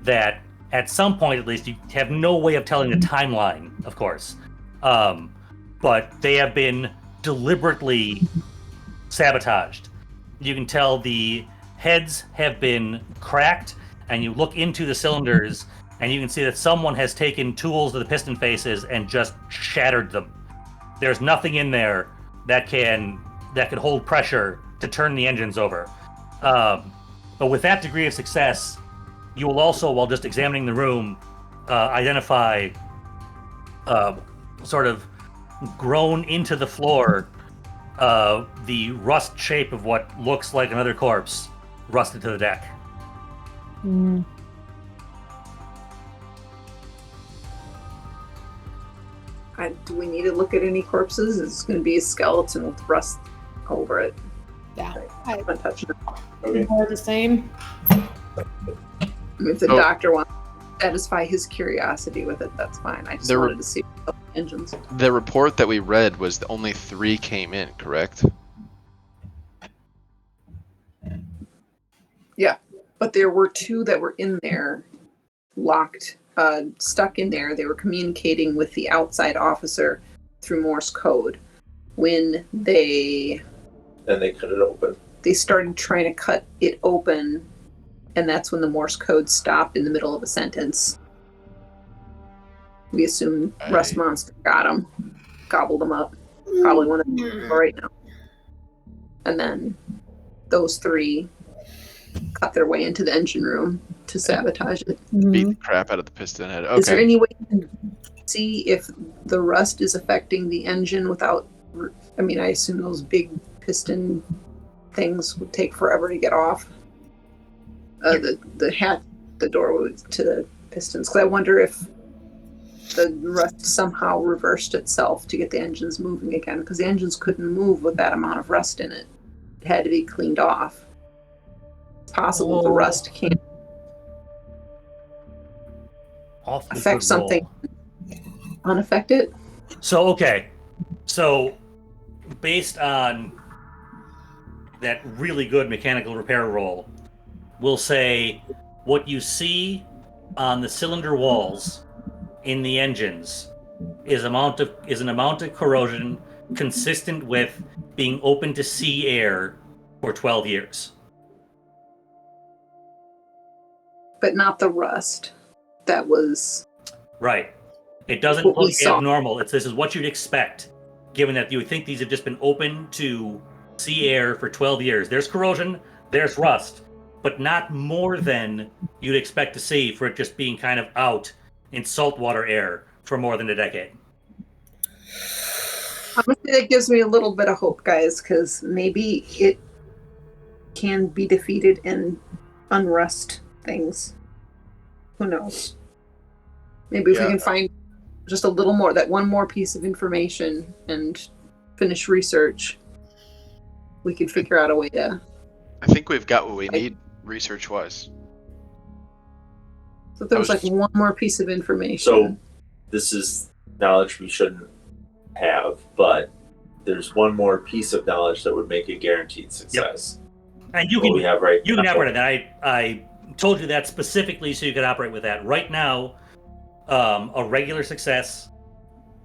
that at some point at least you have no way of telling the timeline, of course. But they have been deliberately sabotaged. You can tell the heads have been cracked, and you look into the cylinders and you can see that someone has taken tools to the piston faces and just shattered them. There's nothing in there that can hold pressure to turn the engines over. But with that degree of success, you will also, while just examining the room, identify sort of grown into the floor the rust shape of what looks like another corpse rusted to the deck. Mm. Do we need to look at any corpses? It's going to be a skeleton with rust over it. Yeah, I haven't touched it. Okay. more the same. If the doctor wants to satisfy his curiosity with it, that's fine. I just wanted to see the engines. The report that we read was that only 3 came in, correct? Yeah, but there were 2 that were in there, locked, stuck in there. They were communicating with the outside officer through Morse code. When they cut it open. They started trying to cut it open, and that's when the Morse code stopped in the middle of a sentence. We assume Rust Monster got them, gobbled them up. Probably one of them right now. And then those 3 cut their way into the engine room to sabotage it. Beat the crap out of the piston head. Okay. Is there any way you can see if the rust is affecting the engine without... I mean, I assume those big piston things would take forever to get off. The door to the pistons. Because I wonder if the rust somehow reversed itself to get the engines moving again. Because the engines couldn't move with that amount of rust in it. It had to be cleaned off. It's possible the rust can't affect something unaffected. So based on that really good mechanical repair roll, we'll say what you see on the cylinder walls in the engines is an amount of corrosion consistent with being open to sea air for 12 years. But not the rust that was... Right. It doesn't look abnormal. This is what you'd expect, given that you would think these have just been open to sea air for 12 years. There's corrosion, there's rust, but not more than you'd expect to see for it just being kind of out in saltwater air for more than a decade. Honestly, that gives me a little bit of hope, guys, because maybe it can be defeated and unrust things. Who knows? Maybe if we can find just a little more, that one more piece of information and finish research, we could figure out a way to... I think we've got what we need research-wise. So there was like one more piece of information. So this is knowledge we shouldn't have, but there's one more piece of knowledge that would make a guaranteed success. Yep. And you can operate with that. I told you that specifically so you could operate with that. Right now, a regular success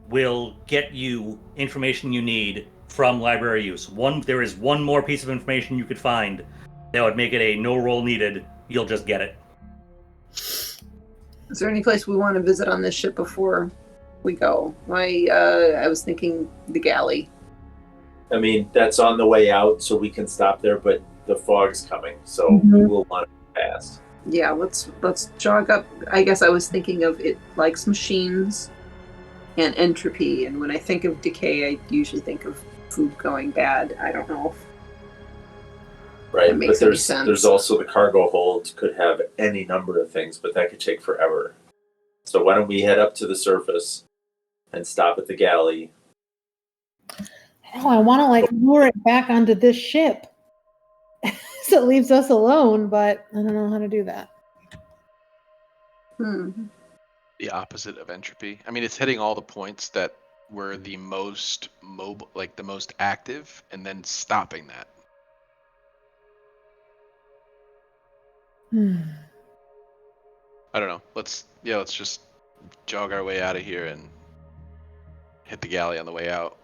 will get you information you need from library use. There is one more piece of information you could find that would make it a no roll needed. You'll just get it. Is there any place we want to visit on this ship before we go? I was thinking the galley. I mean, that's on the way out, so we can stop there, but the fog's coming, so we will want to pass. Yeah, let's jog up. I guess I was thinking of it likes machines and entropy, and when I think of decay, I usually think of food going bad. I don't know. Right, That makes but any sense. there's also the cargo hold could have any number of things, but that could take forever. So why don't we head up to the surface and stop at the galley? Oh, I want to like lure it back onto this ship. So it leaves us alone, but I don't know how to do that. The opposite of entropy. I mean, it's hitting all the points that were the most mobile, like the most active, and then stopping that. I don't know. Let's just jog our way out of here and hit the galley on the way out.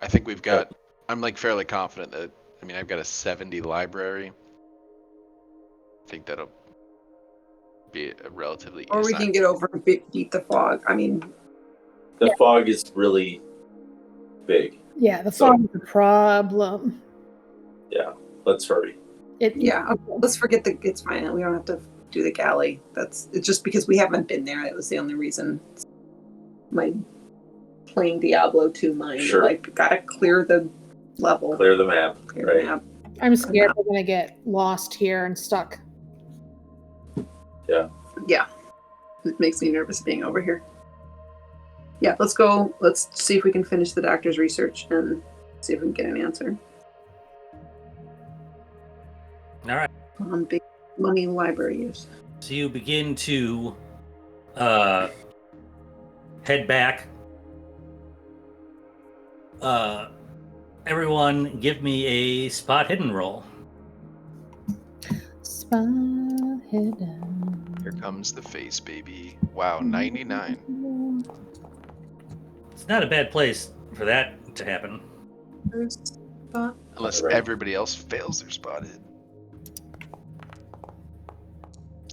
I think we've got. I'm like fairly confident that. I mean, I've got a 70 library. I think that'll be a relatively. Or we can get over and beat the fog. I mean, The fog is really big. Yeah, the fog is a problem. Yeah, let's hurry. let's forget it's fine. We don't have to do the galley. It's just because we haven't been there. That was the only reason. My playing Diablo 2 mind. Sure. Like, gotta clear the level. Clear the map, Clear right? the map. I'm scared we're gonna get lost here and stuck. Yeah. It makes me nervous being over here. Yeah, let's go. Let's see if we can finish the doctor's research and see if we can get an answer. All right. On big money library use. So you begin to head back. Everyone, give me a spot hidden roll. Spot hidden. Here comes the face, baby. Wow, 99. It's not a bad place for that to happen. Unless Right. everybody else fails their spot hidden.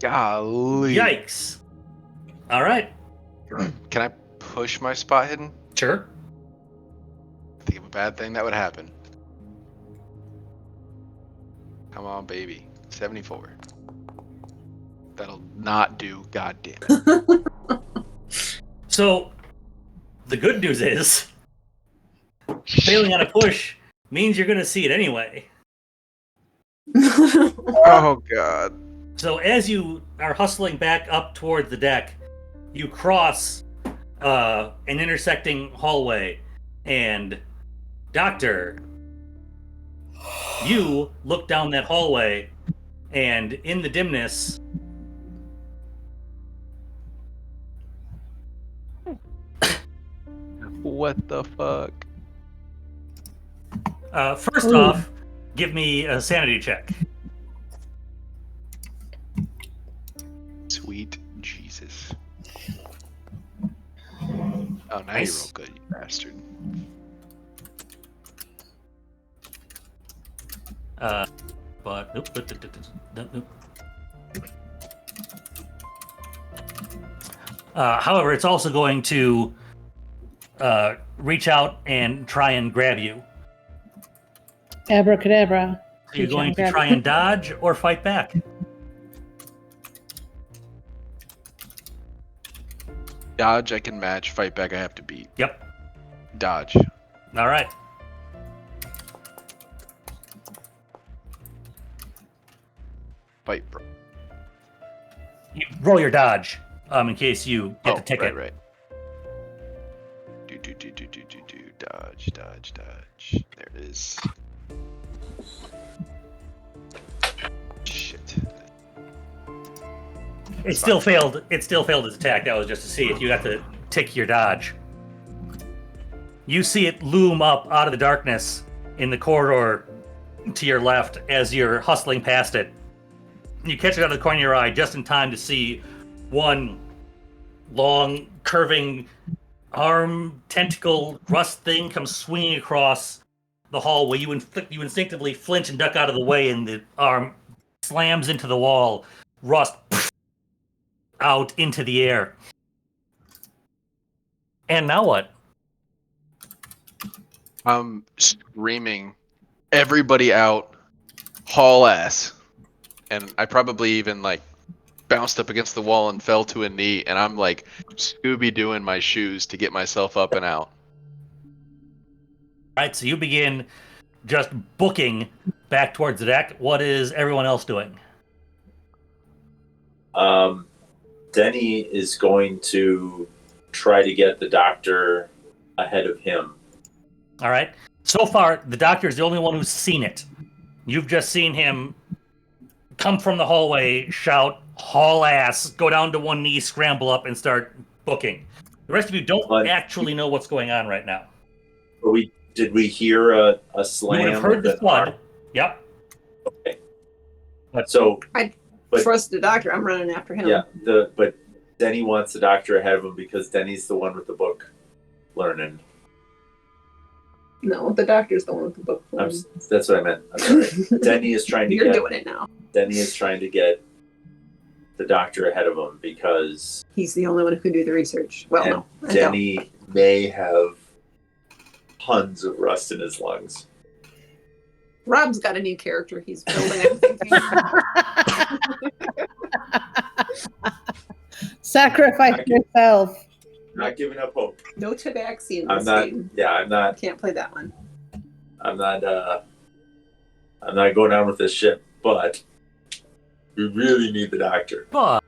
Golly. Yikes! All right, Can I push my spot hidden? sure. Think of a bad thing that would happen. Come on, baby. 74. That'll not do goddamn. So the good news is, failing on a push means you're going to see it anyway. Oh god. So as you are hustling back up toward the deck, you cross an intersecting hallway, and Doctor, you look down that hallway, and in the dimness, What the fuck? first off, give me a sanity check. Sweet Jesus. Oh, now you roll good, you bastard. But nope. However, it's also going to reach out and try and grab you. Abracadabra. Are you going to try and dodge or fight back? Dodge, I can match. Fight back, I have to beat. Yep. Dodge. All right. Fight, bro. You roll your dodge, in case you get the ticket. Right. Dodge. There it is. Shit. It still failed. It still failed its attack. That was just to see if you got to tick your dodge. You see it loom up out of the darkness in the corridor to your left as you're hustling past it. You catch it out of the corner of your eye just in time to see one long, curving arm, tentacle, rust thing come swinging across the hallway. You instinctively flinch and duck out of the way, and the arm slams into the wall. Rust out into the air. And now what? I'm screaming, everybody out, haul ass. And I probably even like bounced up against the wall and fell to a knee, and I'm like Scooby-Dooing my shoes to get myself up and out. All right, so you begin just booking back towards the deck. What is everyone else doing? Denny is going to try to get the doctor ahead of him. All right. So far, the doctor is the only one who's seen it. You've just seen him come from the hallway, shout, haul ass, go down to one knee, scramble up, and start booking. The rest of you don't actually know what's going on right now. Did we hear a slam? You would have heard the thud. Yep. Okay. Trust the doctor. I'm running after him. Yeah, but Denny wants the doctor ahead of him because Denny's the one with the book learning. No, the doctor's the one with the book learning. That's what I meant. I'm sorry. Denny is trying to You're doing it now. Denny is trying to get the doctor ahead of him because he's the only one who can do the research. Well, no. Denny may have tons of rust in his lungs. Rob's got a new character he's building. I'm thinking. Sacrifice yourself. Not giving up hope. No tabaxi in I'm this not. game. Yeah, I'm not. Can't play that one. I'm not going down with this ship, but we really need the doctor. But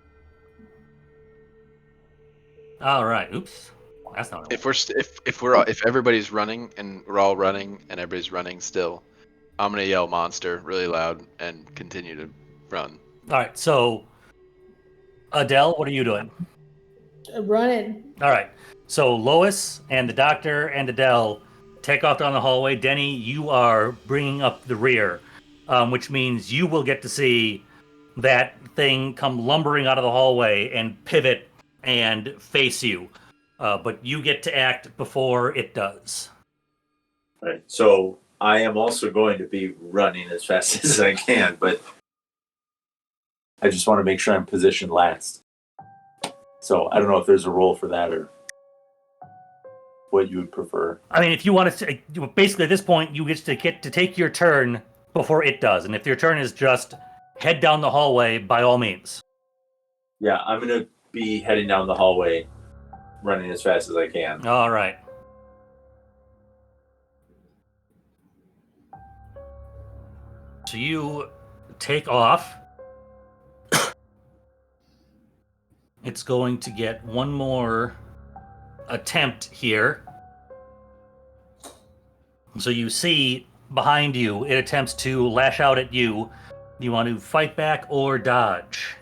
all right. Oops. That's not. If everybody's running and we're all running and everybody's running still, I'm gonna yell monster really loud and continue to run. All right. So, Adele, what are you doing? Running. All right. So Lois and the doctor and Adele take off down the hallway. Denny, you are bringing up the rear, which means you will get to see that thing come lumbering out of the hallway and pivot and face you. But you get to act before it does. Right. So I am also going to be running as fast as I can, but I just want to make sure I'm positioned last. So I don't know if there's a role for that or what you would prefer. I mean, if you wanted to, basically at this point, you get to take your turn before it does. And if your turn is just head down the hallway, by all means. Yeah, I'm going to be heading down the hallway, running as fast as I can. All right. So you take off. It's going to get one more attempt here. So you see behind you, it attempts to lash out at you. You want to fight back or dodge?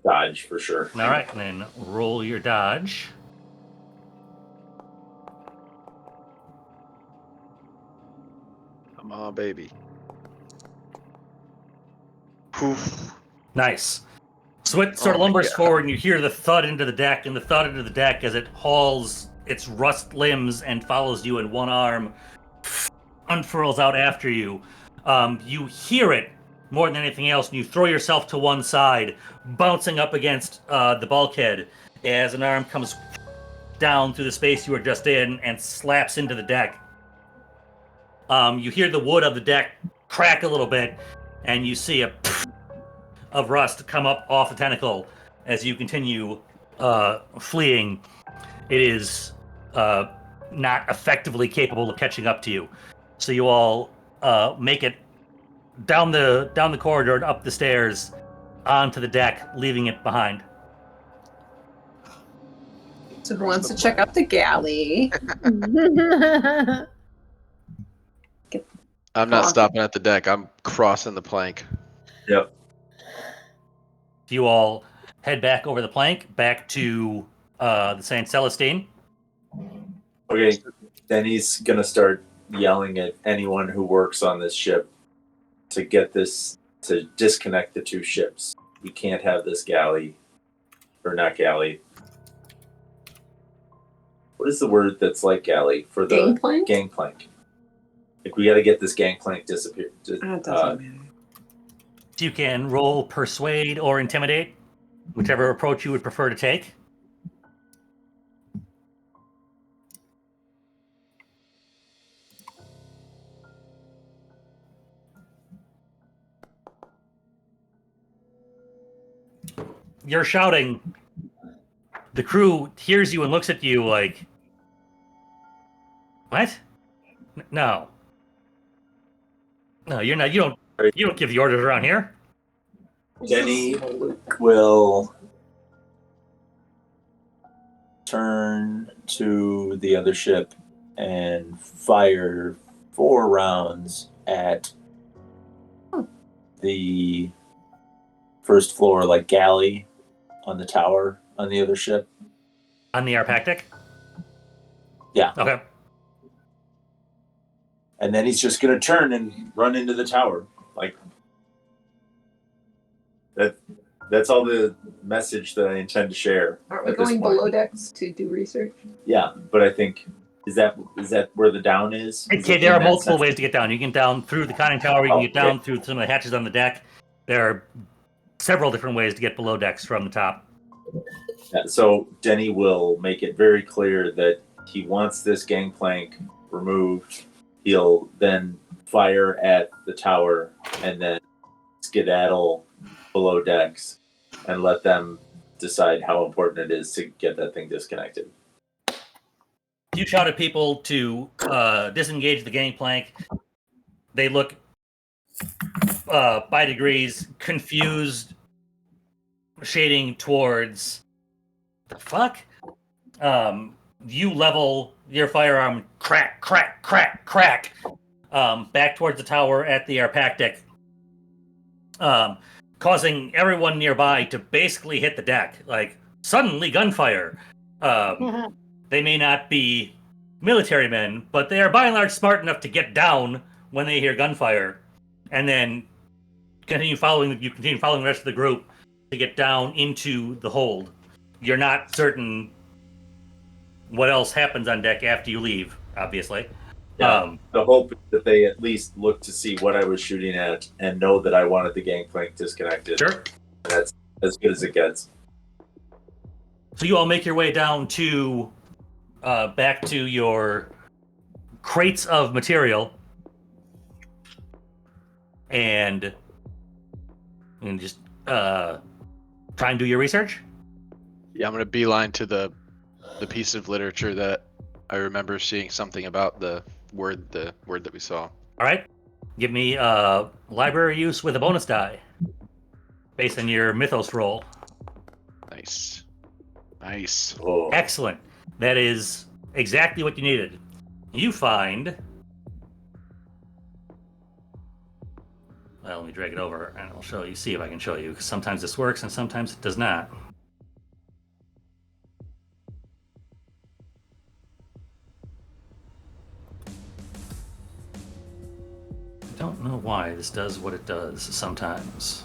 Dodge, for sure. All right, then roll your dodge. Come on, baby. Poof. Nice. So it sort of lumbers forward, and you hear the thud into the deck, and the thud into the deck as it hauls its rust limbs and follows you in one arm, unfurls out after you. You hear it more than anything else, and you throw yourself to one side, bouncing up against the bulkhead as an arm comes down through the space you were just in and slaps into the deck. You hear the wood of the deck crack a little bit, and you see a of rust come up off the tentacle as you continue fleeing. It is not effectively capable of catching up to you. So you all make it down the corridor and up the stairs onto the deck, leaving it behind. So who wants to check out the galley? I'm not stopping at the deck. I'm crossing the plank. Yep. You all head back over the plank, back to the St. Celestine. Okay, then he's going to start yelling at anyone who works on this ship to disconnect the two ships. We can't have this galley, or not galley. What is the word that's like galley for the Gangplank? Gangplank. Like, we got to get this gangplank disappeared. That doesn't matter. You can roll persuade or intimidate, whichever approach you would prefer to take. You're shouting. The crew hears you and looks at you like, what? No. No, you're not. You don't give the orders around here. Denny will turn to the other ship and fire 4 rounds at the first floor, like galley on the tower on the other ship. On the Arpactic? Yeah. Okay. And then he's just going to turn and run into the tower. Like, that's all the message that I intend to share. Aren't we at this going point. below decks to do research? Yeah, but I think is that where the down is? Okay, there are multiple ways to get down. You can get down through the conning tower. You can get down through some of the hatches on the deck. There are several different ways to get below decks from the top. Yeah, so Denny will make it very clear that he wants this gangplank removed. He'll then fire at the tower and then skedaddle below decks and let them decide how important it is to get that thing disconnected. You shout at people to disengage the gangplank. They look by degrees confused, shading towards the fuck. You level your firearm, crack, crack, crack, crack, back towards the tower at the Arpactic, causing everyone nearby to basically hit the deck. Like, suddenly gunfire. They may not be military men, but they are by and large smart enough to get down when they hear gunfire, and then continue following the rest of the group to get down into the hold. You're not certain what else happens on deck after you leave, obviously. Yeah, the hope is that they at least look to see what I was shooting at and know that I wanted the gangplank disconnected. Sure. That's as good as it gets. So you all make your way down to back to your crates of material, and just try and do your research. Yeah, I'm gonna beeline to the piece of literature that I remember seeing something about the word that we saw. All right, give me library use with a bonus die based on your mythos roll. Nice. Oh. Excellent. That is exactly what you needed. You find. Well, let me drag it over and I'll show you. See if I can show you, because sometimes this works and sometimes it does not. I don't know why this does what it does sometimes.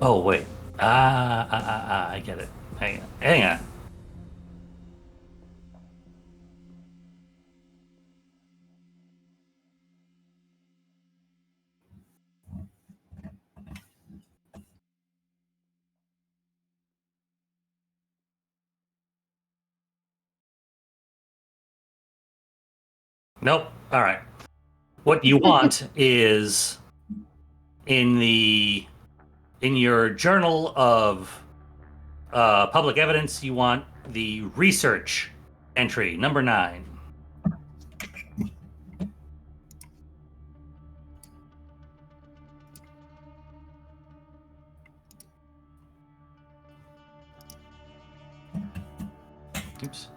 Oh, wait. I get it. Hang on. Nope. All right. What you want is in your journal of public evidence, you want the research entry, number 9. Oops.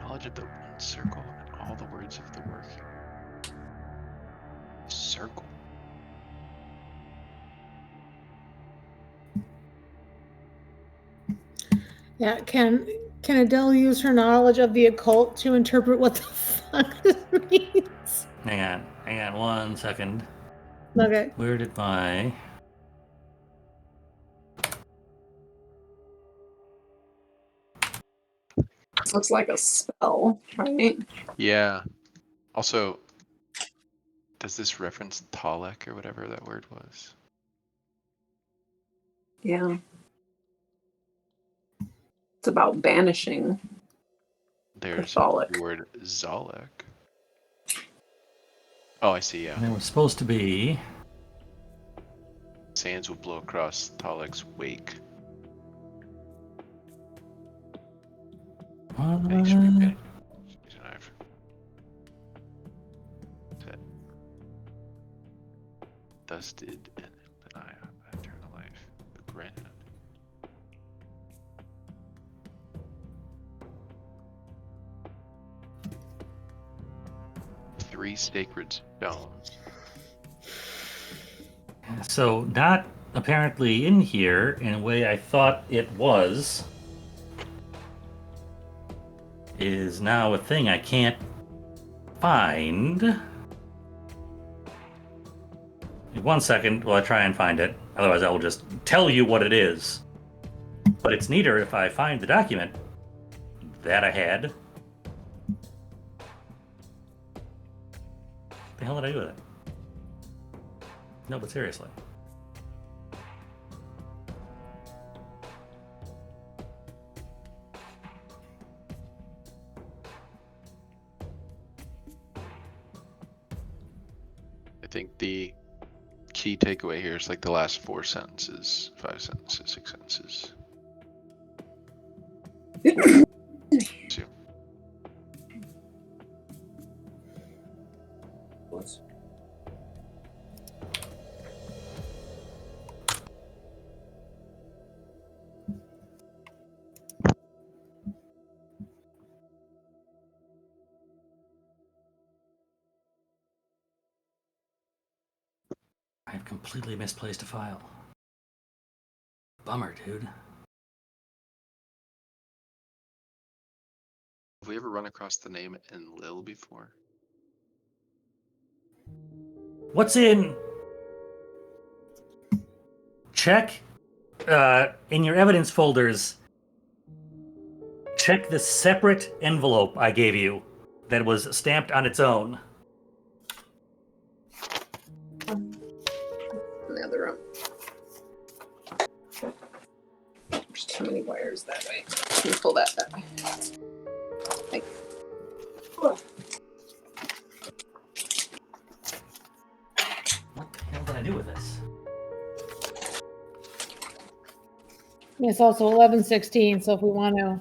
Knowledge of the one circle and all the words of the word here. Circle. Yeah, can Adele use her knowledge of the occult to interpret what the fuck this means? Hang on 1 second. Okay. Where did my... This looks like a spell, right? Yeah. Also, does this reference Talek or whatever that word was? Yeah. It's about banishing. There's Catholic. the word Zalek. Oh, I see, yeah. And it was supposed to be... Sands will blow across Talek's wake. Thanks for your pain. Thus did an eternal life be granted. Three sacred stones. So, not apparently in here in a way I thought it was, is now a thing I can't find. 1 second while I try and find it. Otherwise, I will just tell you what it is. But it's neater if I find the document that I had. What the hell did I do with it? No, but seriously. I think the key takeaway here is like the last 4 sentences, 5 sentences, 6 sentences. Two. I've completely misplaced a file. Bummer, dude. Have we ever run across the name Enlil before? What's in? Check in your evidence folders. Check the separate envelope I gave you that was stamped on its own. In the other room. There's too many wires that way. Can you pull that way? Thank you. What the hell did I do with this? It's also 11:16, so if we want to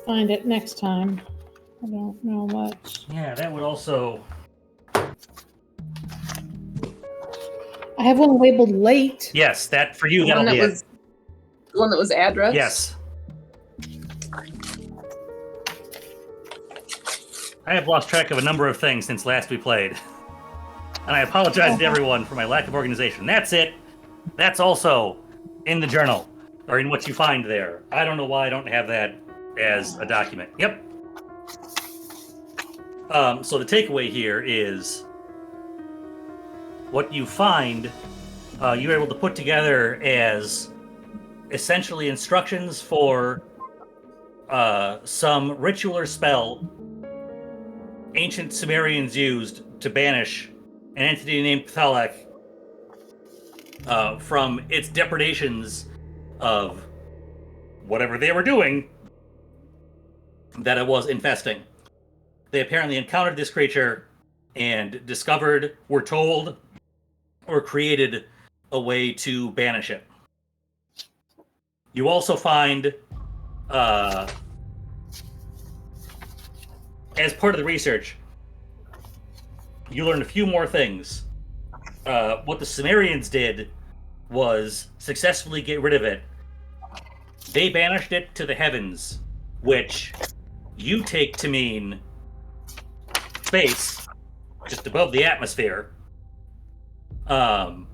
find it next time, I don't know much. Yeah, that would also... I have one labeled late. Yes, that for you, The that'll one that be was it. the one that was addressed? Yes. I have lost track of a number of things since last we played. And I apologize to everyone for my lack of organization. That's it. That's also in the journal, or in what you find there. I don't know why I don't have that as a document. Yep. So the takeaway here is what you find, you're able to put together as essentially instructions for some ritual or spell ancient Sumerians used to banish an entity named Cthulhu from its depredations of whatever they were doing that it was infesting. They apparently encountered this creature and discovered, were told, or created a way to banish it. You also find, as part of the research, you learn a few more things. What the Sumerians did was successfully get rid of it. They banished it to the heavens, which you take to mean space, just above the atmosphere, from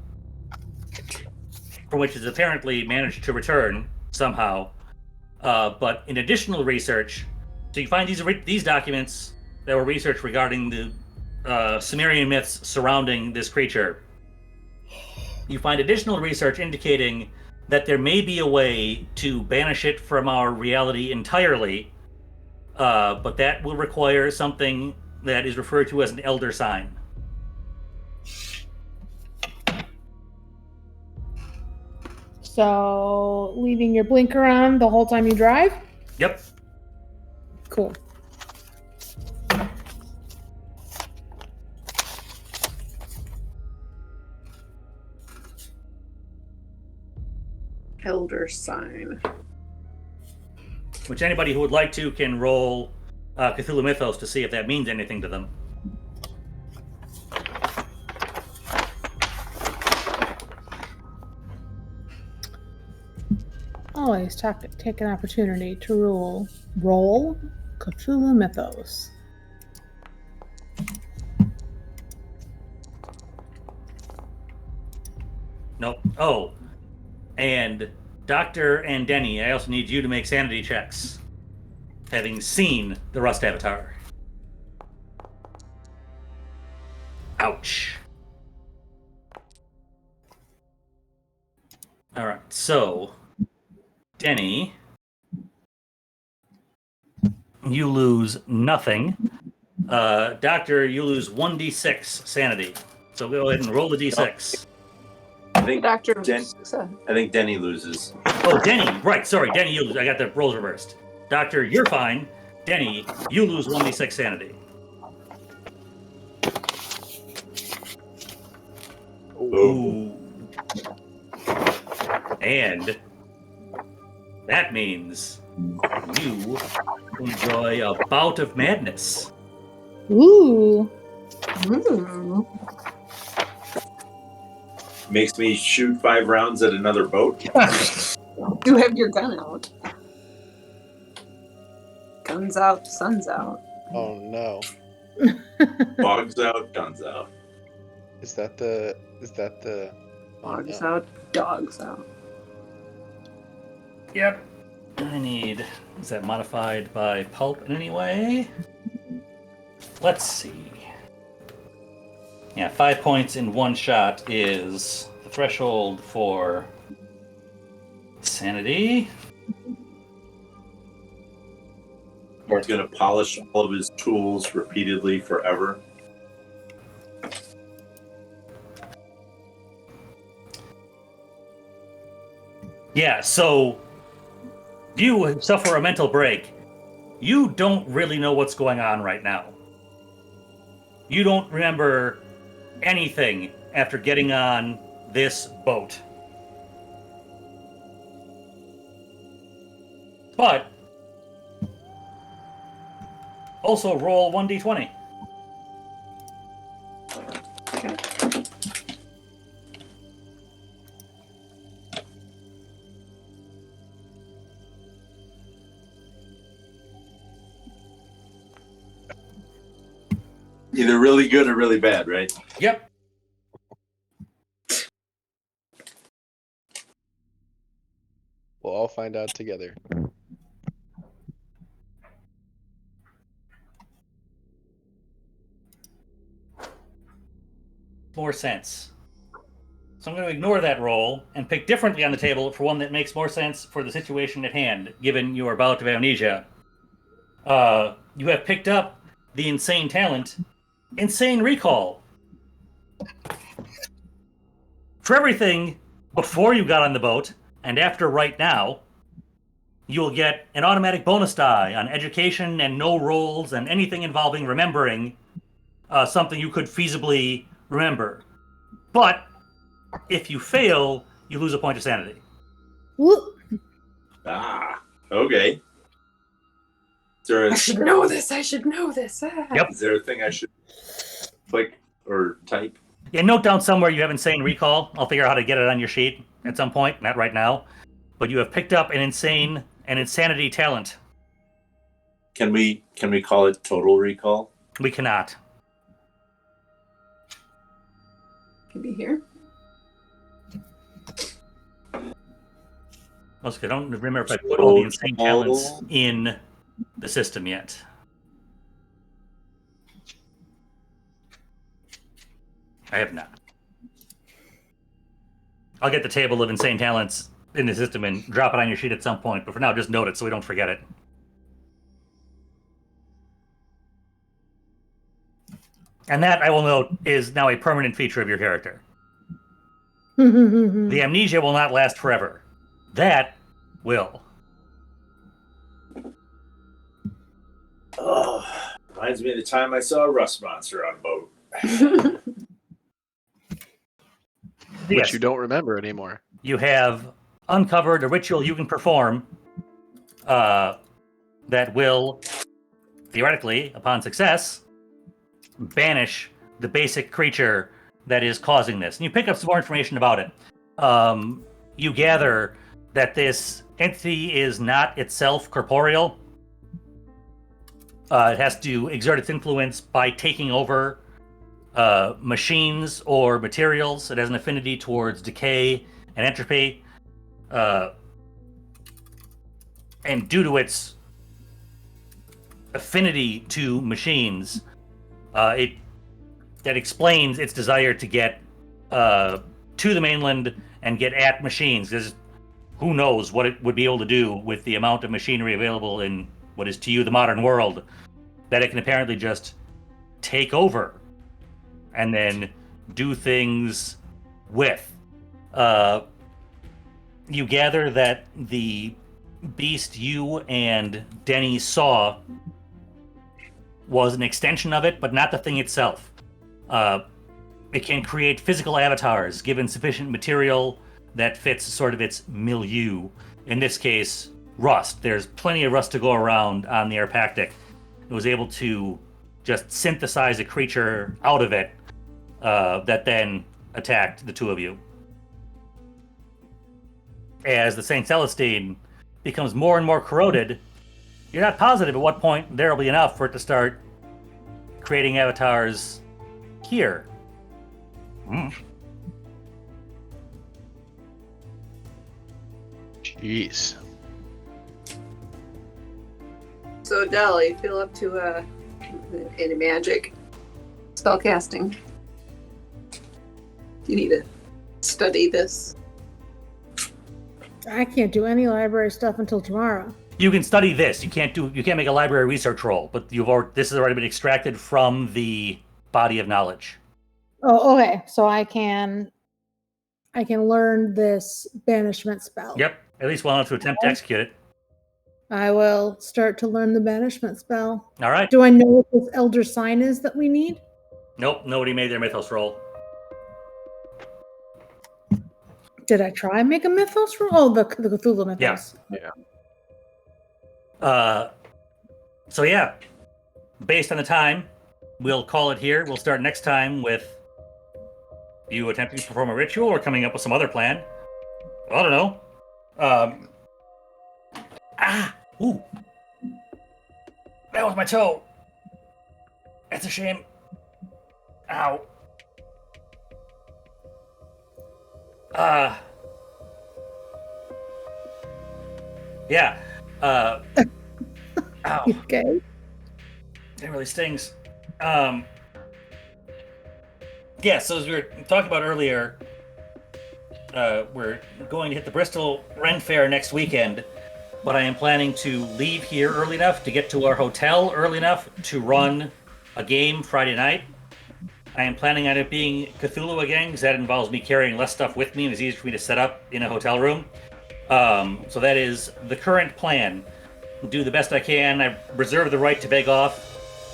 which is apparently managed to return somehow. But in additional research, so you find these documents that were researched regarding the Sumerian myths surrounding this creature. You find additional research indicating that there may be a way to banish it from our reality entirely, but that will require something that is referred to as an elder sign. So, leaving your blinker on the whole time you drive? Yep. Cool. Elder sign. Which anybody who would like to can roll Cthulhu Mythos to see if that means anything to them. Always take an opportunity to roll Cthulhu Mythos. Nope. Oh, and Doctor and Denny, I also need you to make sanity checks, having seen the Rust Avatar. Ouch. All right, so Denny, you lose nothing. Doctor, you lose 1d6 sanity. So go ahead and roll the d6. I think Doctor. I think Denny loses. Oh, Denny, right, sorry, Denny, you lose. I got the roles reversed. Doctor, you're fine. Denny, you lose 1d6 sanity. Ooh. And that means you enjoy a bout of madness. Ooh. Makes me shoot 5 rounds at another boat. You have your gun out. Guns out, sun's out. Oh no. Bogs out, guns out. Is that the Dogs out, dogs out. Yep. I need... Is that modified by pulp in any way? Let's see. Yeah, 5 points in one shot is the threshold for sanity. He's going to polish all of his tools repeatedly forever. Yeah, so you suffer a mental break. You don't really know what's going on right now. You don't remember anything after getting on this boat. But also roll 1d20. Either really good or really bad, right? Yep. We'll all find out together. More sense. So I'm going to ignore that roll and pick differently on the table for one that makes more sense for the situation at hand, given your bout of amnesia. You have picked up the insane talent, Insane Recall. For everything before you got on the boat and after right now, you will get an automatic bonus die on education and no rolls and anything involving remembering something you could feasibly remember. But if you fail, you lose a point of sanity. Whoop. Ah, okay. I should know this. I should know this. Yep. Is there a thing I should click or type? Yeah, note down somewhere you have Insane Recall. I'll figure out how to get it on your sheet at some point, not right now. But you have picked up an insanity talent. Can we call it total recall? We cannot. Can be here. Also, I don't remember if I put all the insane talents in the system yet. I have not. I'll get the table of insane talents in the system and drop it on your sheet at some point, but for now, just note it so we don't forget it. And that, I will note, is now a permanent feature of your character. The amnesia will not last forever. That will. Oh, reminds me of the time I saw a rust monster on a boat. Which Yes. you don't remember anymore. You have uncovered a ritual you can perform that will, theoretically, upon success, banish the basic creature that is causing this. And you pick up some more information about it. You gather that this entity is not itself corporeal. It has to exert its influence by taking over machines or materials. It has an affinity towards decay and entropy. And due to its affinity to machines, that explains its desire to get to the mainland and get at machines. Because who knows what it would be able to do with the amount of machinery available in what is to you the modern world, that it can apparently just take over and then do things with. You gather that the beast you and Denny saw was an extension of it, but not the thing itself. It can create physical avatars given sufficient material that fits sort of its milieu. In this case, rust. There's plenty of rust to go around on the Arpactic. It was able to just synthesize a creature out of it that then attacked the two of you. As the St. Celestine becomes more and more corroded, you're not positive at what point there will be enough for it to start creating avatars here. Jeez. So, Del, you feel up to any magic spellcasting? You need to study this. I can't do any library stuff until tomorrow. You can study this. You can't make a library research roll, but this has already been extracted from the body of knowledge. Oh, okay. So I can learn this banishment spell. Yep, at least well enough to attempt to execute it. I will start to learn the banishment spell. All right. Do I know what this elder sign is that we need? Nope, nobody made their mythos roll. Did I try and make a mythos roll? Oh, the Cthulhu mythos. Yeah. So yeah, based on the time, we'll call it here. We'll start next time with you attempting to perform a ritual or coming up with some other plan. I don't know. Ooh. That was my toe. That's a shame. Ow. Yeah. Ow. Okay. It really stings. Yeah, so as we were talking about earlier, we're going to hit the Bristol Ren Fair next weekend, but I am planning to leave here early enough to get to our hotel early enough to run a game Friday night. I am planning on it being Cthulhu again, because that involves me carrying less stuff with me and it's easier for me to set up in a hotel room. So that is the current plan. Do the best I can. I reserve the right to beg off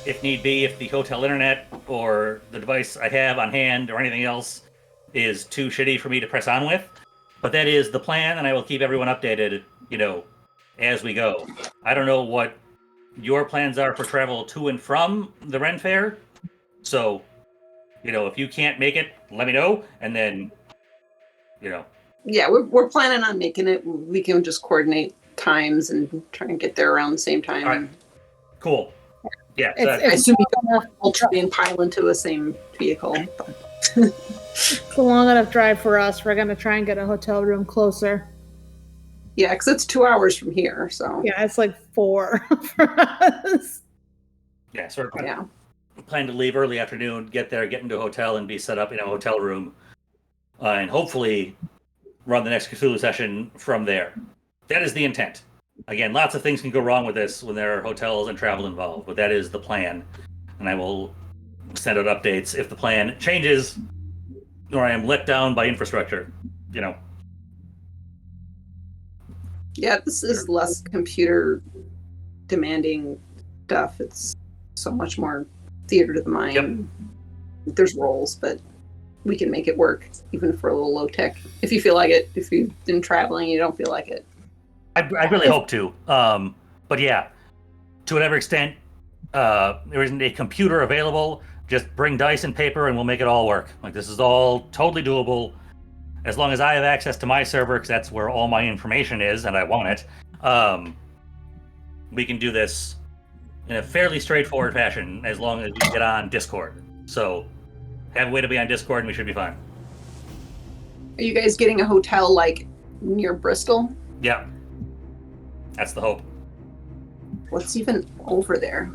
if need be, if the hotel internet or the device I have on hand or anything else is too shitty for me to press on with. But that is the plan, and I will keep everyone updated, as we go. I don't know what your plans are for travel to and from the Ren Fair. So, if you can't make it, let me know, and then, Yeah, we're planning on making it. We can just coordinate times and try and get there around the same time. All right. Cool. Yeah. It's- so I assume you long enough- all try and pile into the same vehicle. It's a long enough drive for us. We're gonna try and get a hotel room closer. Yeah, because it's 2 hours from here. So Yeah, it's like 4 for us. yeah, so we're yeah. planning to leave early afternoon, get there, get into a hotel, and be set up in a hotel room, and hopefully run the next Cthulhu session from there. That is the intent. Again, lots of things can go wrong with this when there are hotels and travel involved, but that is the plan. And I will send out updates if the plan changes or I am let down by infrastructure. You know. Yeah, this is less computer demanding stuff. It's so much more theater to the mind. Yep. There's roles, but we can make it work, even for a little low tech. If you feel like it, if you've been traveling and you don't feel like it. I really hope to. But yeah, to whatever extent there isn't a computer available, just bring dice and paper and we'll make it all work. Like, this is all totally doable. As long as I have access to my server, because that's where all my information is and I want it, we can do this in a fairly straightforward fashion as long as we get on Discord. So have a way to be on Discord and we should be fine. Are you guys getting a hotel like near Bristol? Yeah. That's the hope. What's even over there?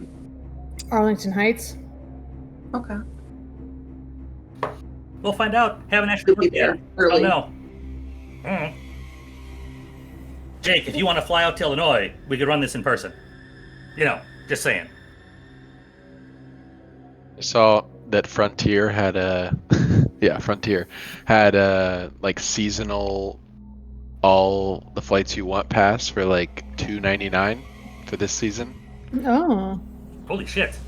Arlington Heights. Okay. We'll find out. Haven't actually You'll be looked yet. there early. Oh no. Jake, if you want to fly out to Illinois, we could run this in person. You know, just saying. I saw that Frontier had a like seasonal all the flights you want pass for like $2.99 for this season. Oh. Holy shit.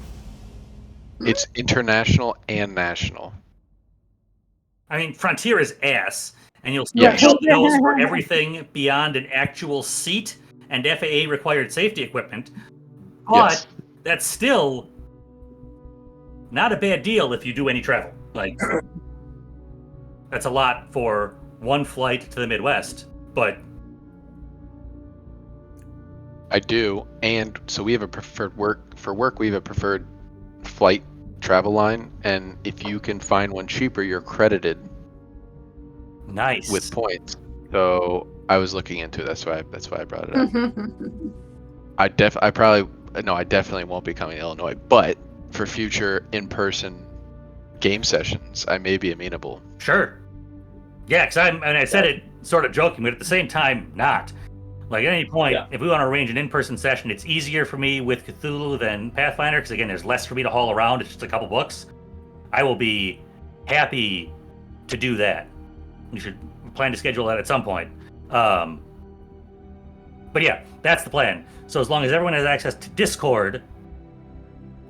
It's international and national. I mean, Frontier is ass, and you'll still Yes. get those for everything beyond an actual seat and FAA required safety equipment. But Yes. that's still not a bad deal if you do any travel. Like, that's a lot for one flight to the Midwest, but I do, and so we have a preferred work. We have a preferred flight travel line, and if you can find one cheaper, you're credited nice. with points. So I was looking into it. That's why I brought it up. I definitely won't be coming to Illinois, but for future in-person game sessions, I may be amenable. Sure. Yeah, because I said it sort of joking, but at the same time, not. Like, at any point, if we want to arrange an in-person session, it's easier for me with Cthulhu than Pathfinder, because again, there's less for me to haul around. It's just a couple books. I will be happy to do that. We should plan to schedule that at some point. But yeah, that's the plan. So as long as everyone has access to Discord,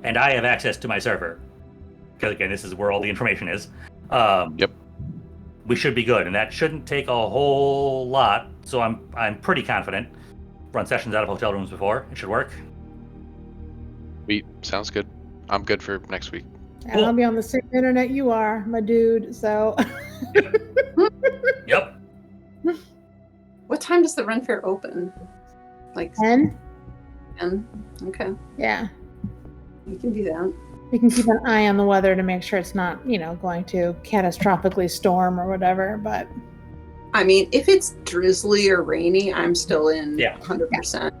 and I have access to my server, because again, this is where all the information is. Yep. We should be good, and that shouldn't take a whole lot. So I'm pretty confident. Run sessions out of hotel rooms before. It should work. Sweet. Sounds good. I'm good for next week. And I'll be on the same internet you are, my dude. So. Yep. What time does the Ren Fair open? Like 10? 10? Okay. Yeah. We can do that. We can keep an eye on the weather to make sure it's not, going to catastrophically storm or whatever, but. I mean, if it's drizzly or rainy, I'm still in 100%.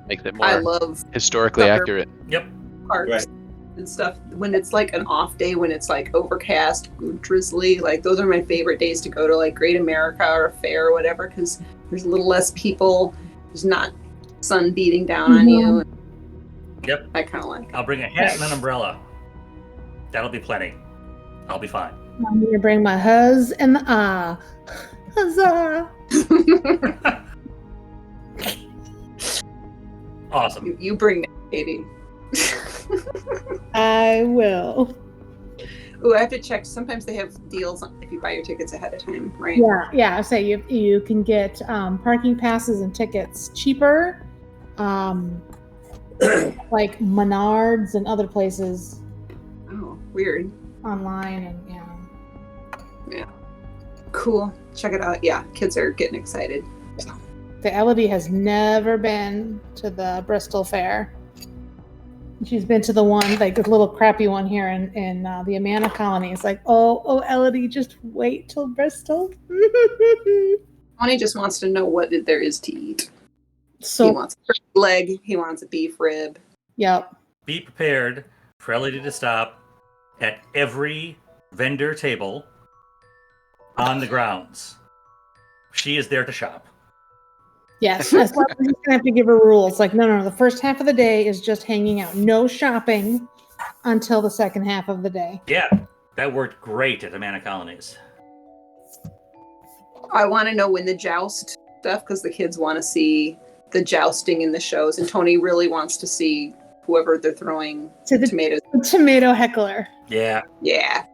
Makes it I more love historically summer accurate. Yep. parks Right. and stuff. When it's like an off day, when it's like overcast, drizzly, like those are my favorite days to go to like Great America or a fair or whatever, because there's a little less people. There's not sun beating down on you. Yep. I kind of like. I'll bring a hat and an umbrella. That'll be plenty. I'll be fine. I'm going to bring my huzz and the huzzah. Awesome. You bring that, Katie. I will. Ooh, I have to check. Sometimes they have deals if you buy your tickets ahead of time, right? Yeah. I say you can get parking passes and tickets cheaper, like Menards and other places Oh, weird. online, and Cool. Check it out. Yeah, kids are getting excited. the Elodie has never been to the Bristol Fair. She's been to the one, like the little crappy one here in the Amana colony. It's like, oh, Elodie, just wait till Bristol. Tony just wants to know what there is to eat. He So, wants a leg. He wants a beef rib. yep. Be prepared for Elodie to stop at every vendor table on the grounds. She is there to shop. Yes, that's why we're just gonna have to give her rules. Like, no. The first half of the day is just hanging out. No shopping until the second half of the day. Yeah, that worked great at Amana Colonies. I want to know when the joust stuff, because the kids want to see the jousting in the shows, and Tony really wants to see whoever they're throwing To the tomatoes. tomato heckler. Yeah. Yeah,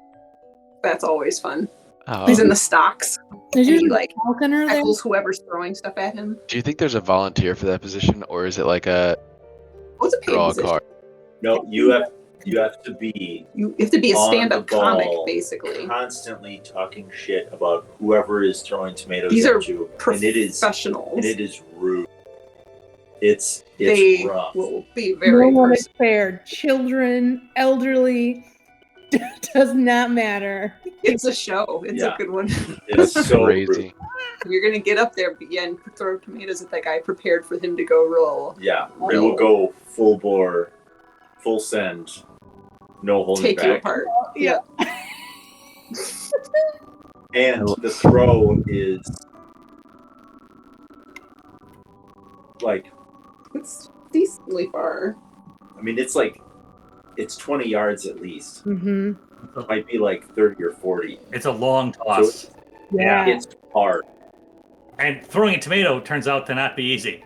that's always fun. Oh, He's in the stocks. There's And he usually like falconer there. heckles whoever's throwing stuff at him. do you think there's a volunteer for that position, or is it like a What's a paid draw position? card? No, you have to be You have to be a on stand-up the ball, comic, basically. constantly talking shit about whoever is throwing tomatoes These are at you, and it is Professionals. rude. It's They rough. will be No very one is personal. spared. Children, elderly, does not matter. It's a show. It's Yeah. a good one. It's so Crazy. rude. You're gonna get up there and throw tomatoes at that guy, prepared for him to go roll. Yeah, we will go full bore, full send, no holding Take you back. apart. Yeah. And the throw is like, It's decently far. I mean, it's 20 yards at least. Mm-hmm. It might be like 30 or 40. It's a long toss. Yeah. It's hard. And throwing a tomato turns out to not be easy.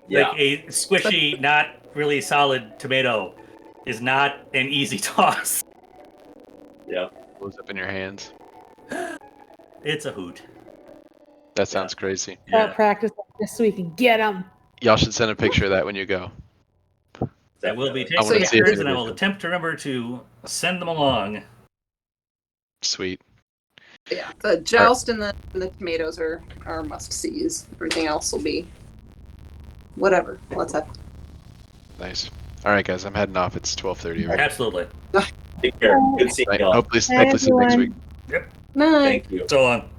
Yeah. Like a squishy, not really solid tomato is not an easy toss. Yeah. Blows up in your hands. It's a hoot. That sounds crazy. Gotta practice this so we can get them. Y'all should send a picture of that when you go. That will be I taken wanna see if pictures, there's and I will any- attempt to remember to send them along. Sweet. Yeah. The joust and the tomatoes are must sees. Everything else will be whatever. Let's have. Nice. All right, guys, I'm heading off. It's 12:30 already. Absolutely. Take care. Good seeing Right, y'all. hopefully see you next week. Night. Thank you. So long.